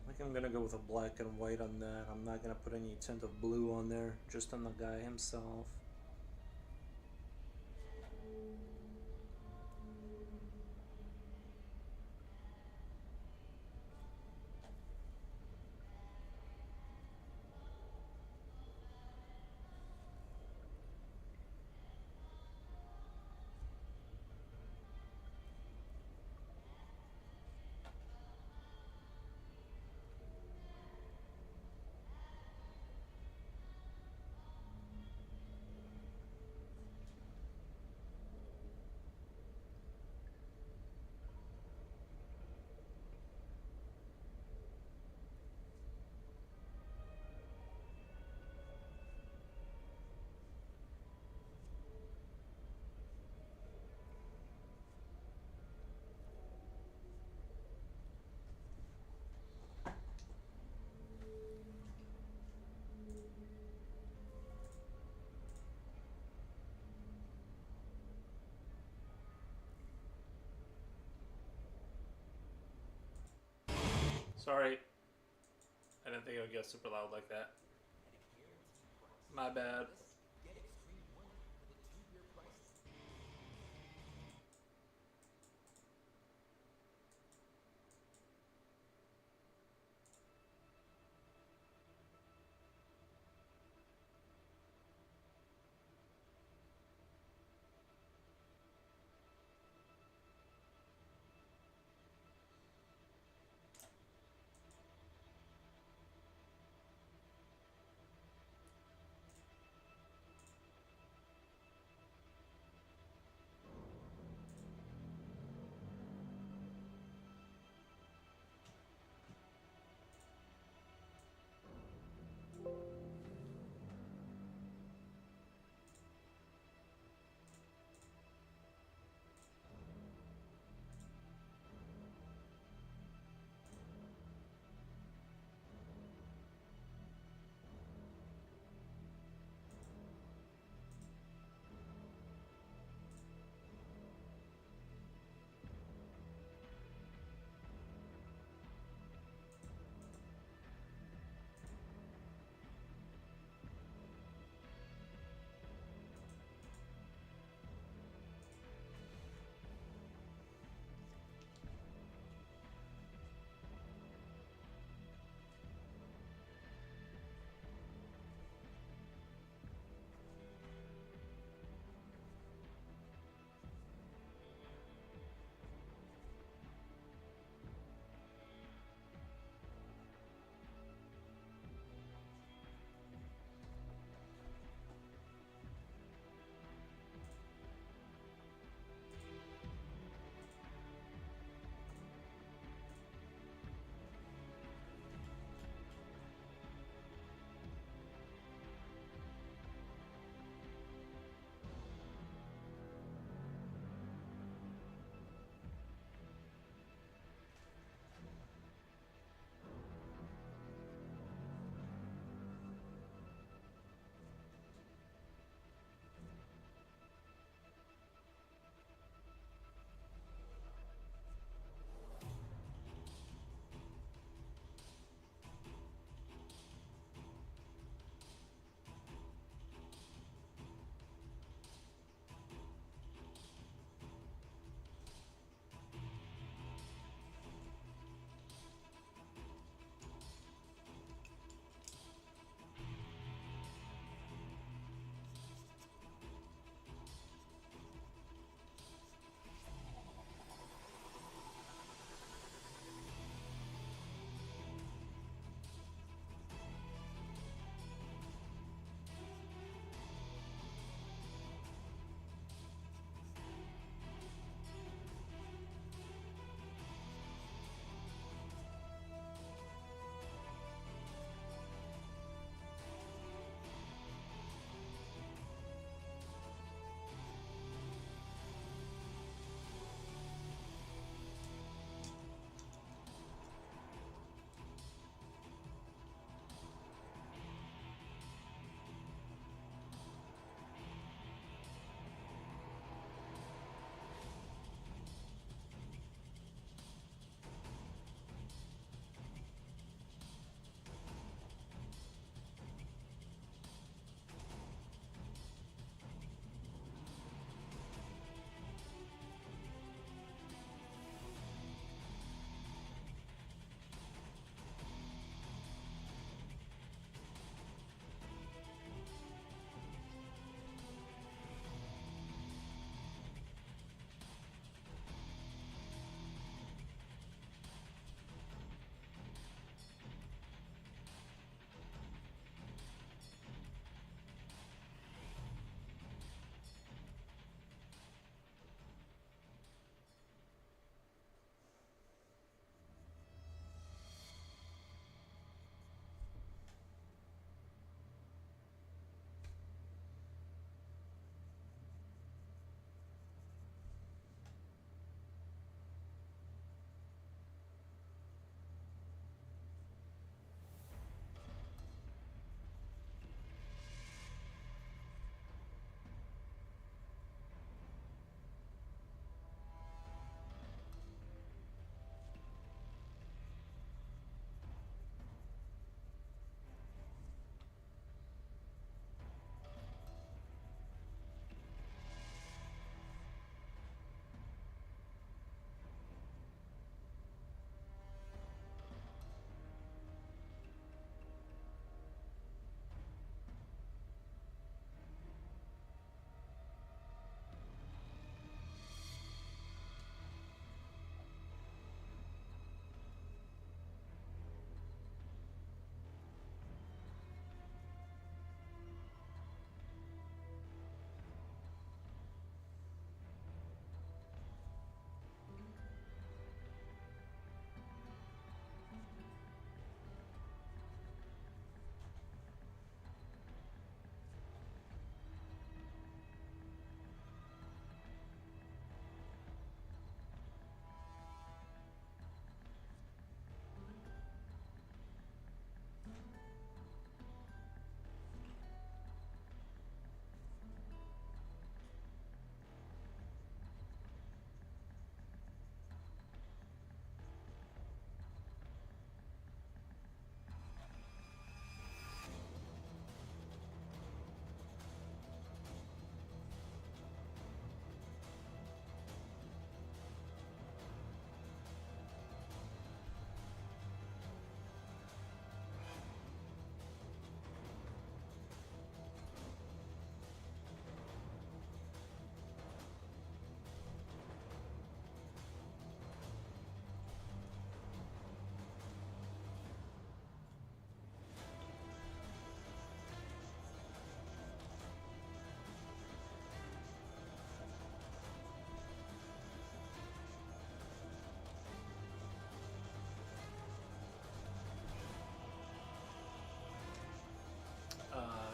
I think I'm gonna go with a black and white on that. I'm not gonna put any tint of blue on there, just on the guy himself. Sorry, I didn't think it would get super loud like that. My bad.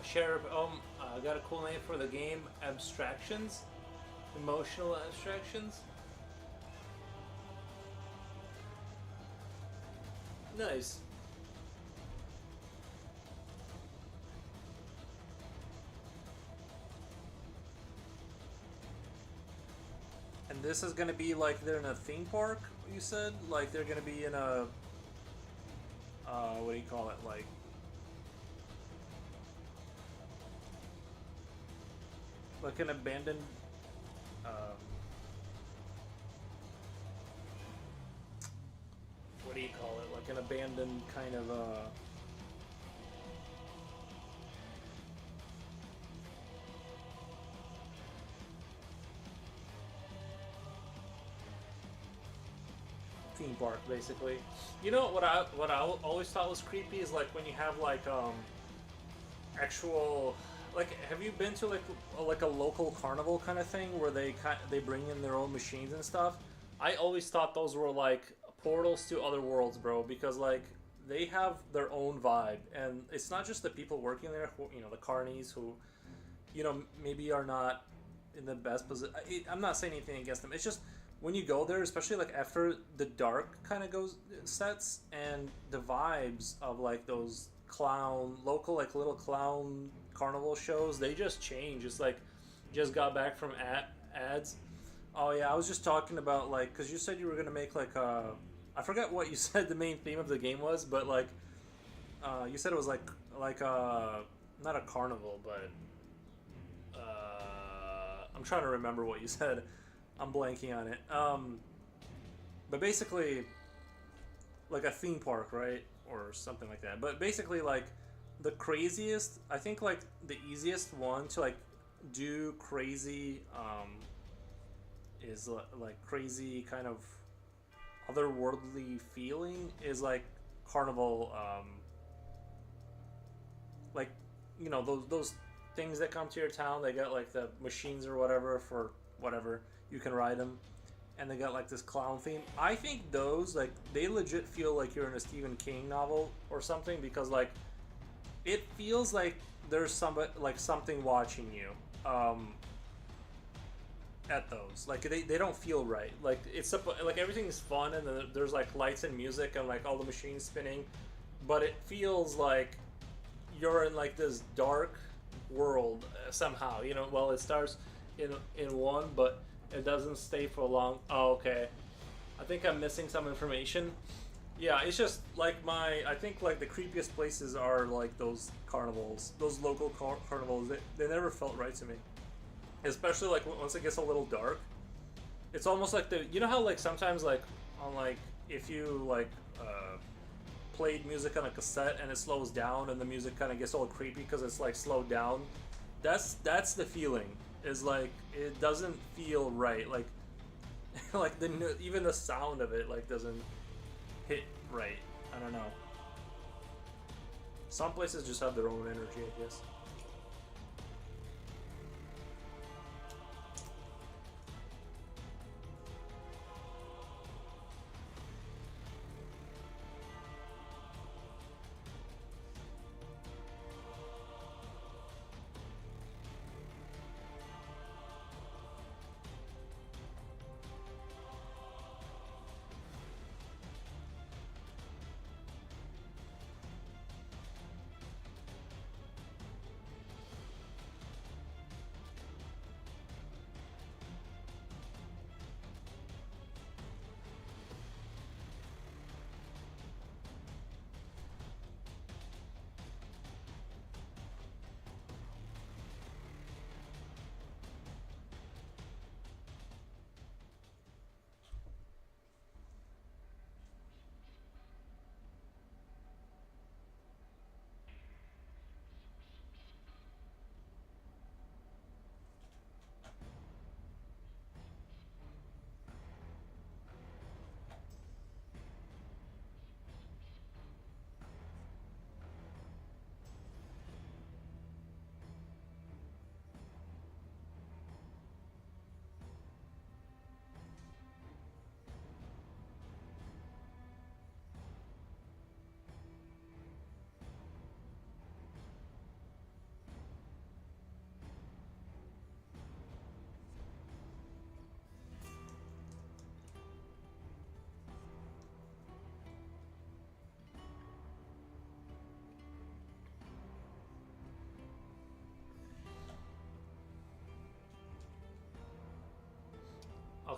Sheriff got a cool name for the game. Abstractions, emotional abstractions. Nice. And this is gonna be like they're in a theme park. You said like they're gonna be in a what do you call it? Like an abandoned um, what do you call it? Like an abandoned kind of theme park, basically. You know what I always thought was creepy is like when you have like actual like have you been to like a local carnival kind of thing where they bring in their own machines and stuff? I always thought those were like portals to other worlds, bro, because like they have their own vibe, and it's not just the people working there who, the carnies who maybe are not in the best position. I'm not saying anything against them. It's just when you go there, especially like after the dark kind of goes sets, and the vibes of like those local like little clown carnival shows, they just change. It's like just got back from ads. Oh yeah, I was just talking about like because you said you were gonna make like I forgot what you said the main theme of the game was, but like you said it was like not a carnival, but I'm trying to remember what you said. I'm blanking on it. But basically, like a theme park, right, or something like that. But basically, like the craziest, I think, like the easiest one to like do crazy is like crazy kind of otherworldly feeling is like carnival, like those things that come to your town. They got like the machines or whatever for whatever you can ride them, and they got like this clown theme. I think those like they legit feel like you're in a Stephen King novel or something, because like it feels like there's something watching you at those. Like they don't feel right. Like like everything's fun, and then there's like lights and music and like all the machines spinning, but it feels like you're in like this dark world somehow. Well, it starts in one, but it doesn't stay for long. Oh, okay. I think I'm missing some information. Yeah, it's just like I think like the creepiest places are like those carnivals, those local carnivals. They never felt right to me, especially like once it gets a little dark. It's almost like how like sometimes like on like if you like played music on a cassette and it slows down and the music kind of gets all creepy because it's like slowed down. That's the feeling. Is like it doesn't feel right. Like like even the sound of it like doesn't hit right. I don't know. Some places just have their own energy, I guess.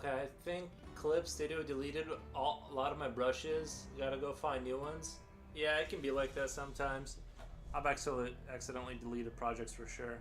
Okay, I think Clip Studio deleted a lot of my brushes. Gotta go find new ones. Yeah, it can be like that sometimes. I've actually accidentally deleted projects for sure.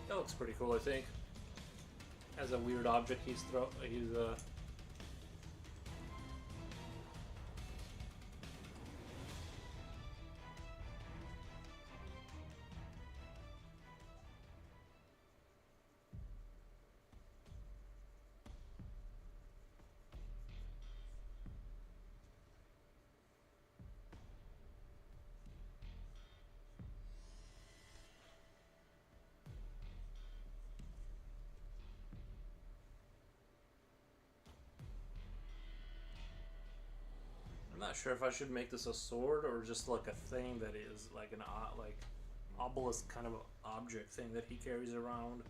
That looks pretty cool, I think. As a weird object he's. I'm not sure if I should make this a sword or just like a thing that is like an like obelisk kind of object thing that he carries around.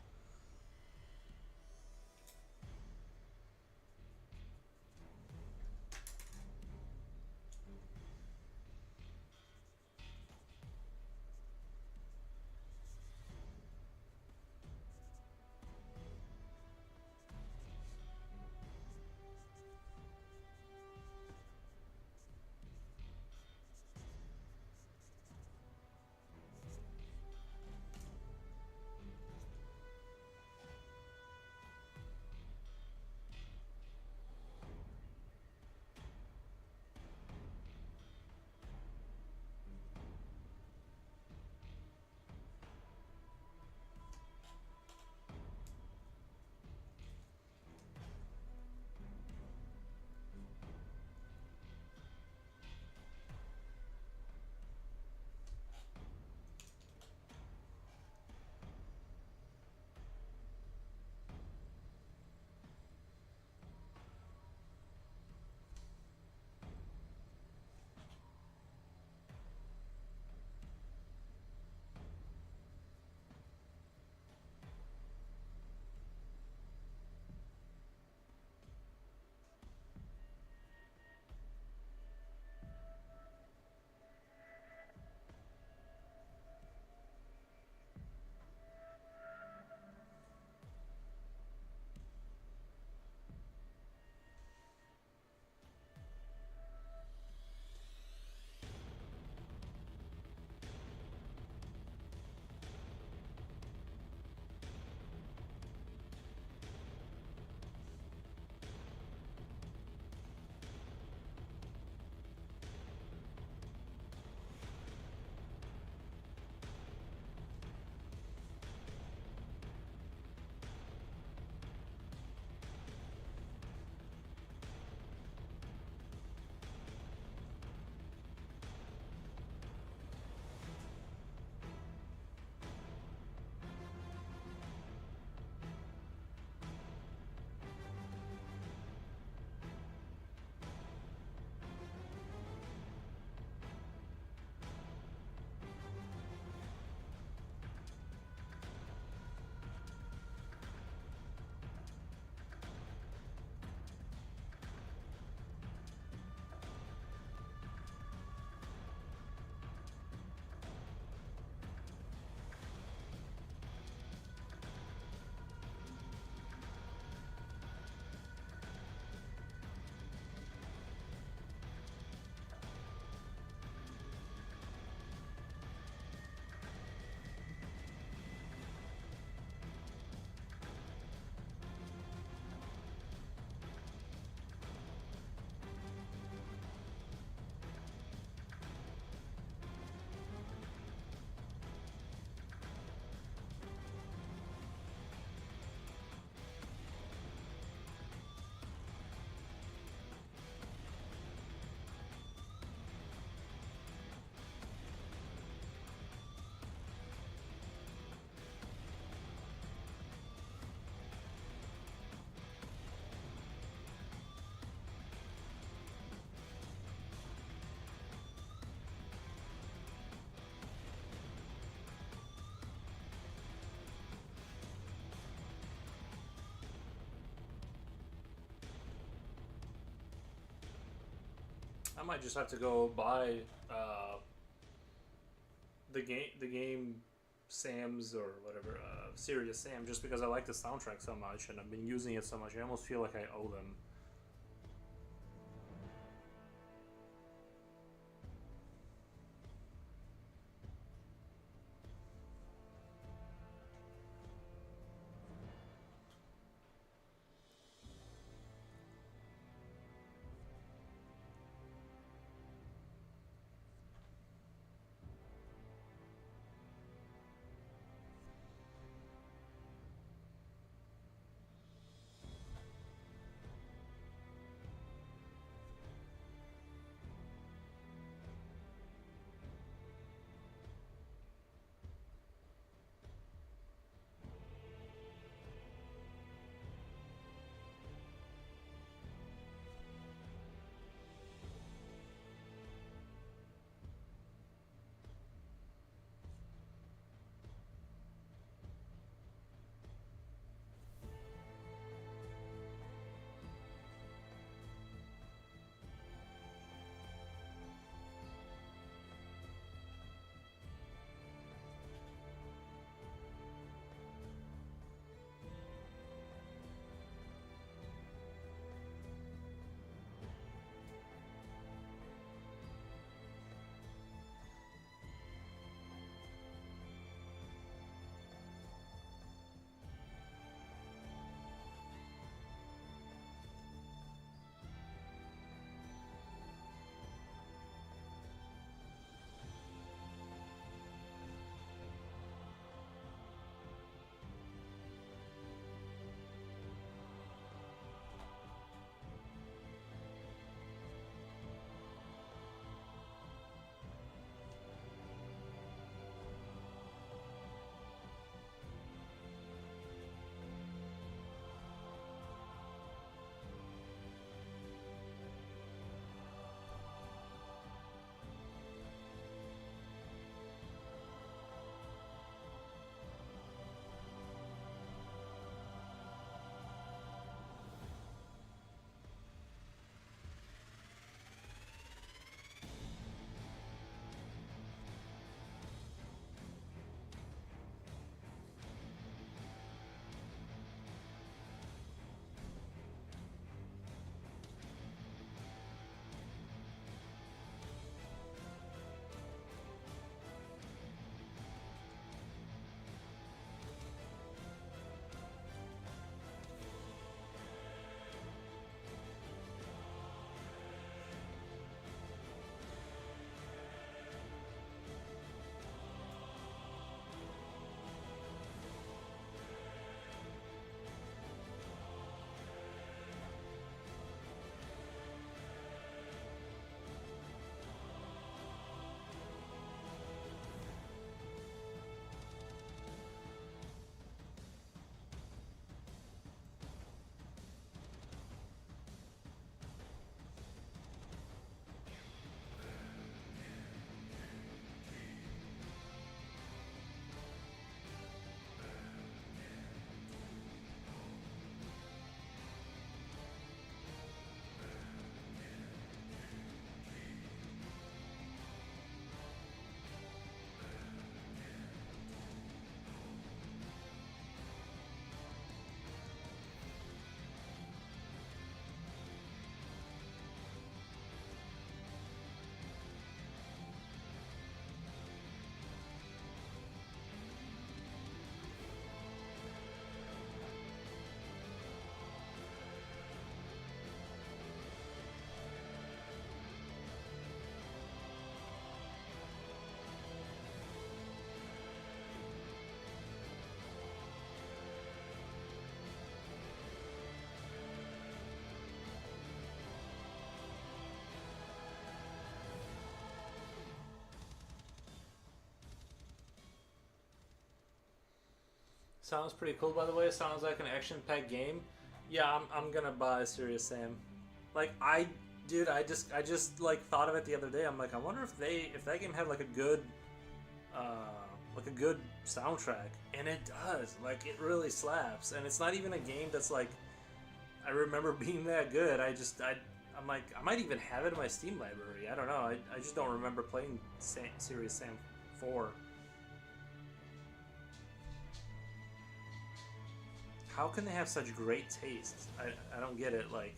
I might just have to go buy uh, the game Sam's or whatever, Serious Sam, just because I like the soundtrack so much and I've been using it so much. I almost feel like I owe them. Sounds pretty cool, by the way. Sounds like an action-packed game. Yeah, I'm gonna buy Serious Sam. Like dude, I just like thought of it the other day. I'm like, I wonder if that game had like a good soundtrack, and it does. Like it really slaps, and it's not even a game that's like I remember being that good. I'm I'm like, I might even have it in my Steam library. I don't know. I just don't remember playing Serious Sam 4. How can they have such great taste? I don't get it. Like,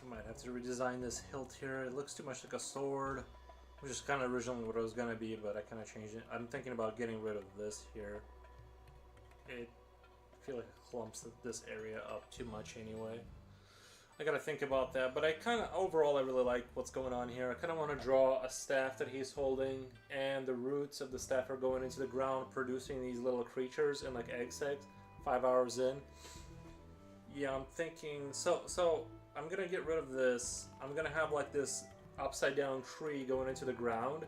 I might have to redesign this hilt here. It looks too much like a sword, which is kind of originally what it was gonna be, but I kind of changed it. I'm thinking about getting rid of this here. I feel like it clumps this area up too much anyway. I gotta think about that, but I kind of, overall, I really like what's going on here. I kind of want to draw a staff that he's holding, and the roots of the staff are going into the ground, producing these little creatures and like egg sacs. 5 hours in. Yeah, I'm thinking, so I'm gonna get rid of this. I'm gonna have like this upside down tree going into the ground,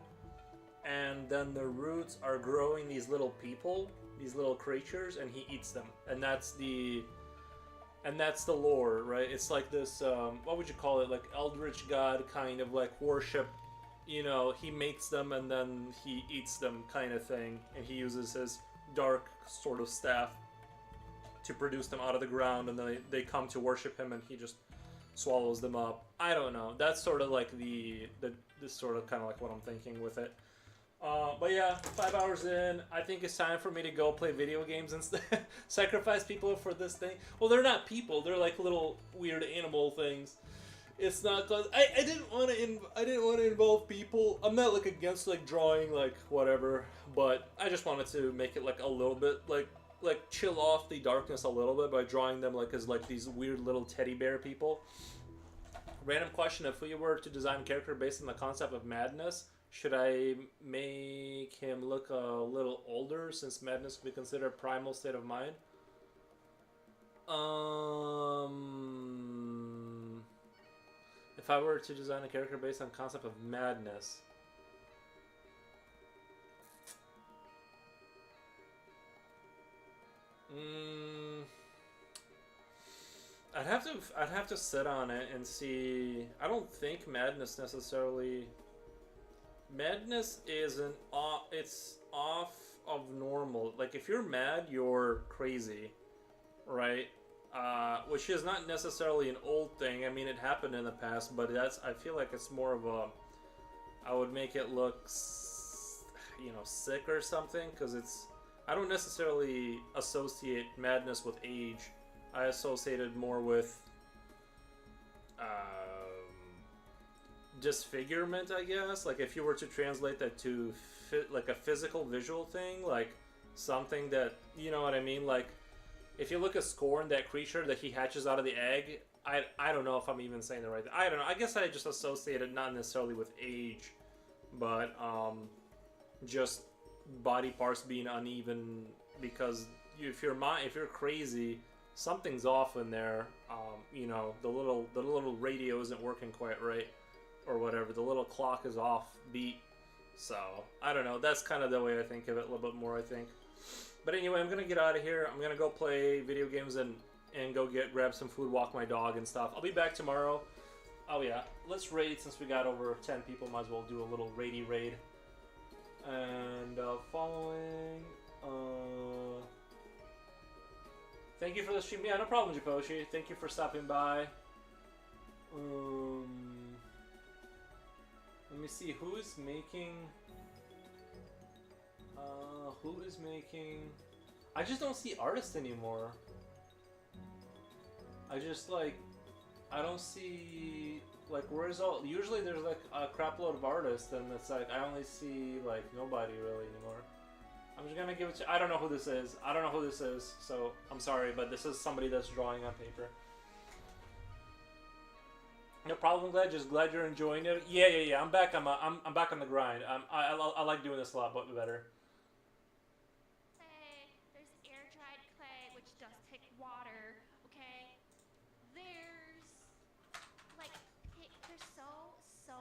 and then the roots are growing these little people, these little creatures, and he eats them. And that's the lore, right? It's like this, what would you call it? Like eldritch god kind of like worship. You know, he mates them and then he eats them kind of thing. And he uses his dark sort of staff to produce them out of the ground, and then they come to worship him, and he just swallows them up. I don't know. That's sort of like this sort of kind of like what I'm thinking with it. But yeah, 5 hours in, I think it's time for me to go play video games instead. Sacrifice people for this thing. Well, they're not people. They're like little weird animal things. It's not cause I didn't want to involve people. I'm not like against like drawing like whatever, but I just wanted to make it like a little bit like chill off the darkness a little bit by drawing them like as like these weird little teddy bear people. Random question: if we were to design a character based on the concept of madness, should I make him look a little older since madness would be considered a primal state of mind? If I were to design a character based on the concept of madness, I'd have to sit on it and see. I don't think madness necessarily. Madness isn't off. It's off of normal. Like if you're mad, you're crazy, right? Which is not necessarily an old thing. I mean, it happened in the past, but I feel like it's more of a. I would make it look, sick or something, because it's. I don't necessarily associate madness with age. I associate it more with disfigurement, I guess. Like if you were to translate that to like a physical visual thing, like something that, you know what I mean? Like if you look at Scorn, that creature that he hatches out of the egg, I don't know if I'm even saying the right thing. I don't know. I guess I just associate it not necessarily with age, but just body parts being uneven, because if you're crazy, something's off in there. The little radio isn't working quite right, or whatever. The little clock is off beat. So I don't know. That's kind of the way I think of it a little bit more, I think. But anyway, I'm gonna get out of here. I'm gonna go play video games and go grab some food, walk my dog and stuff. I'll be back tomorrow. Oh yeah, let's raid since we got over 10 people. Might as well do a little raidy raid. And following. Thank you for the stream. Yeah, no problem, Japoshi. Thank you for stopping by. Let me see who is making. I just don't see artists anymore. I don't see like where's all. Usually there's like a crap load of artists, and it's like I only see like nobody really anymore. I'm just gonna give it to. I don't know who this is. So I'm sorry, but this is somebody that's drawing on paper. No problem, glad you're enjoying it. Yeah. I'm back. I'm back on the grind. I like doing this a lot better. Hey, there's air dried clay, which does take water. Okay, there's so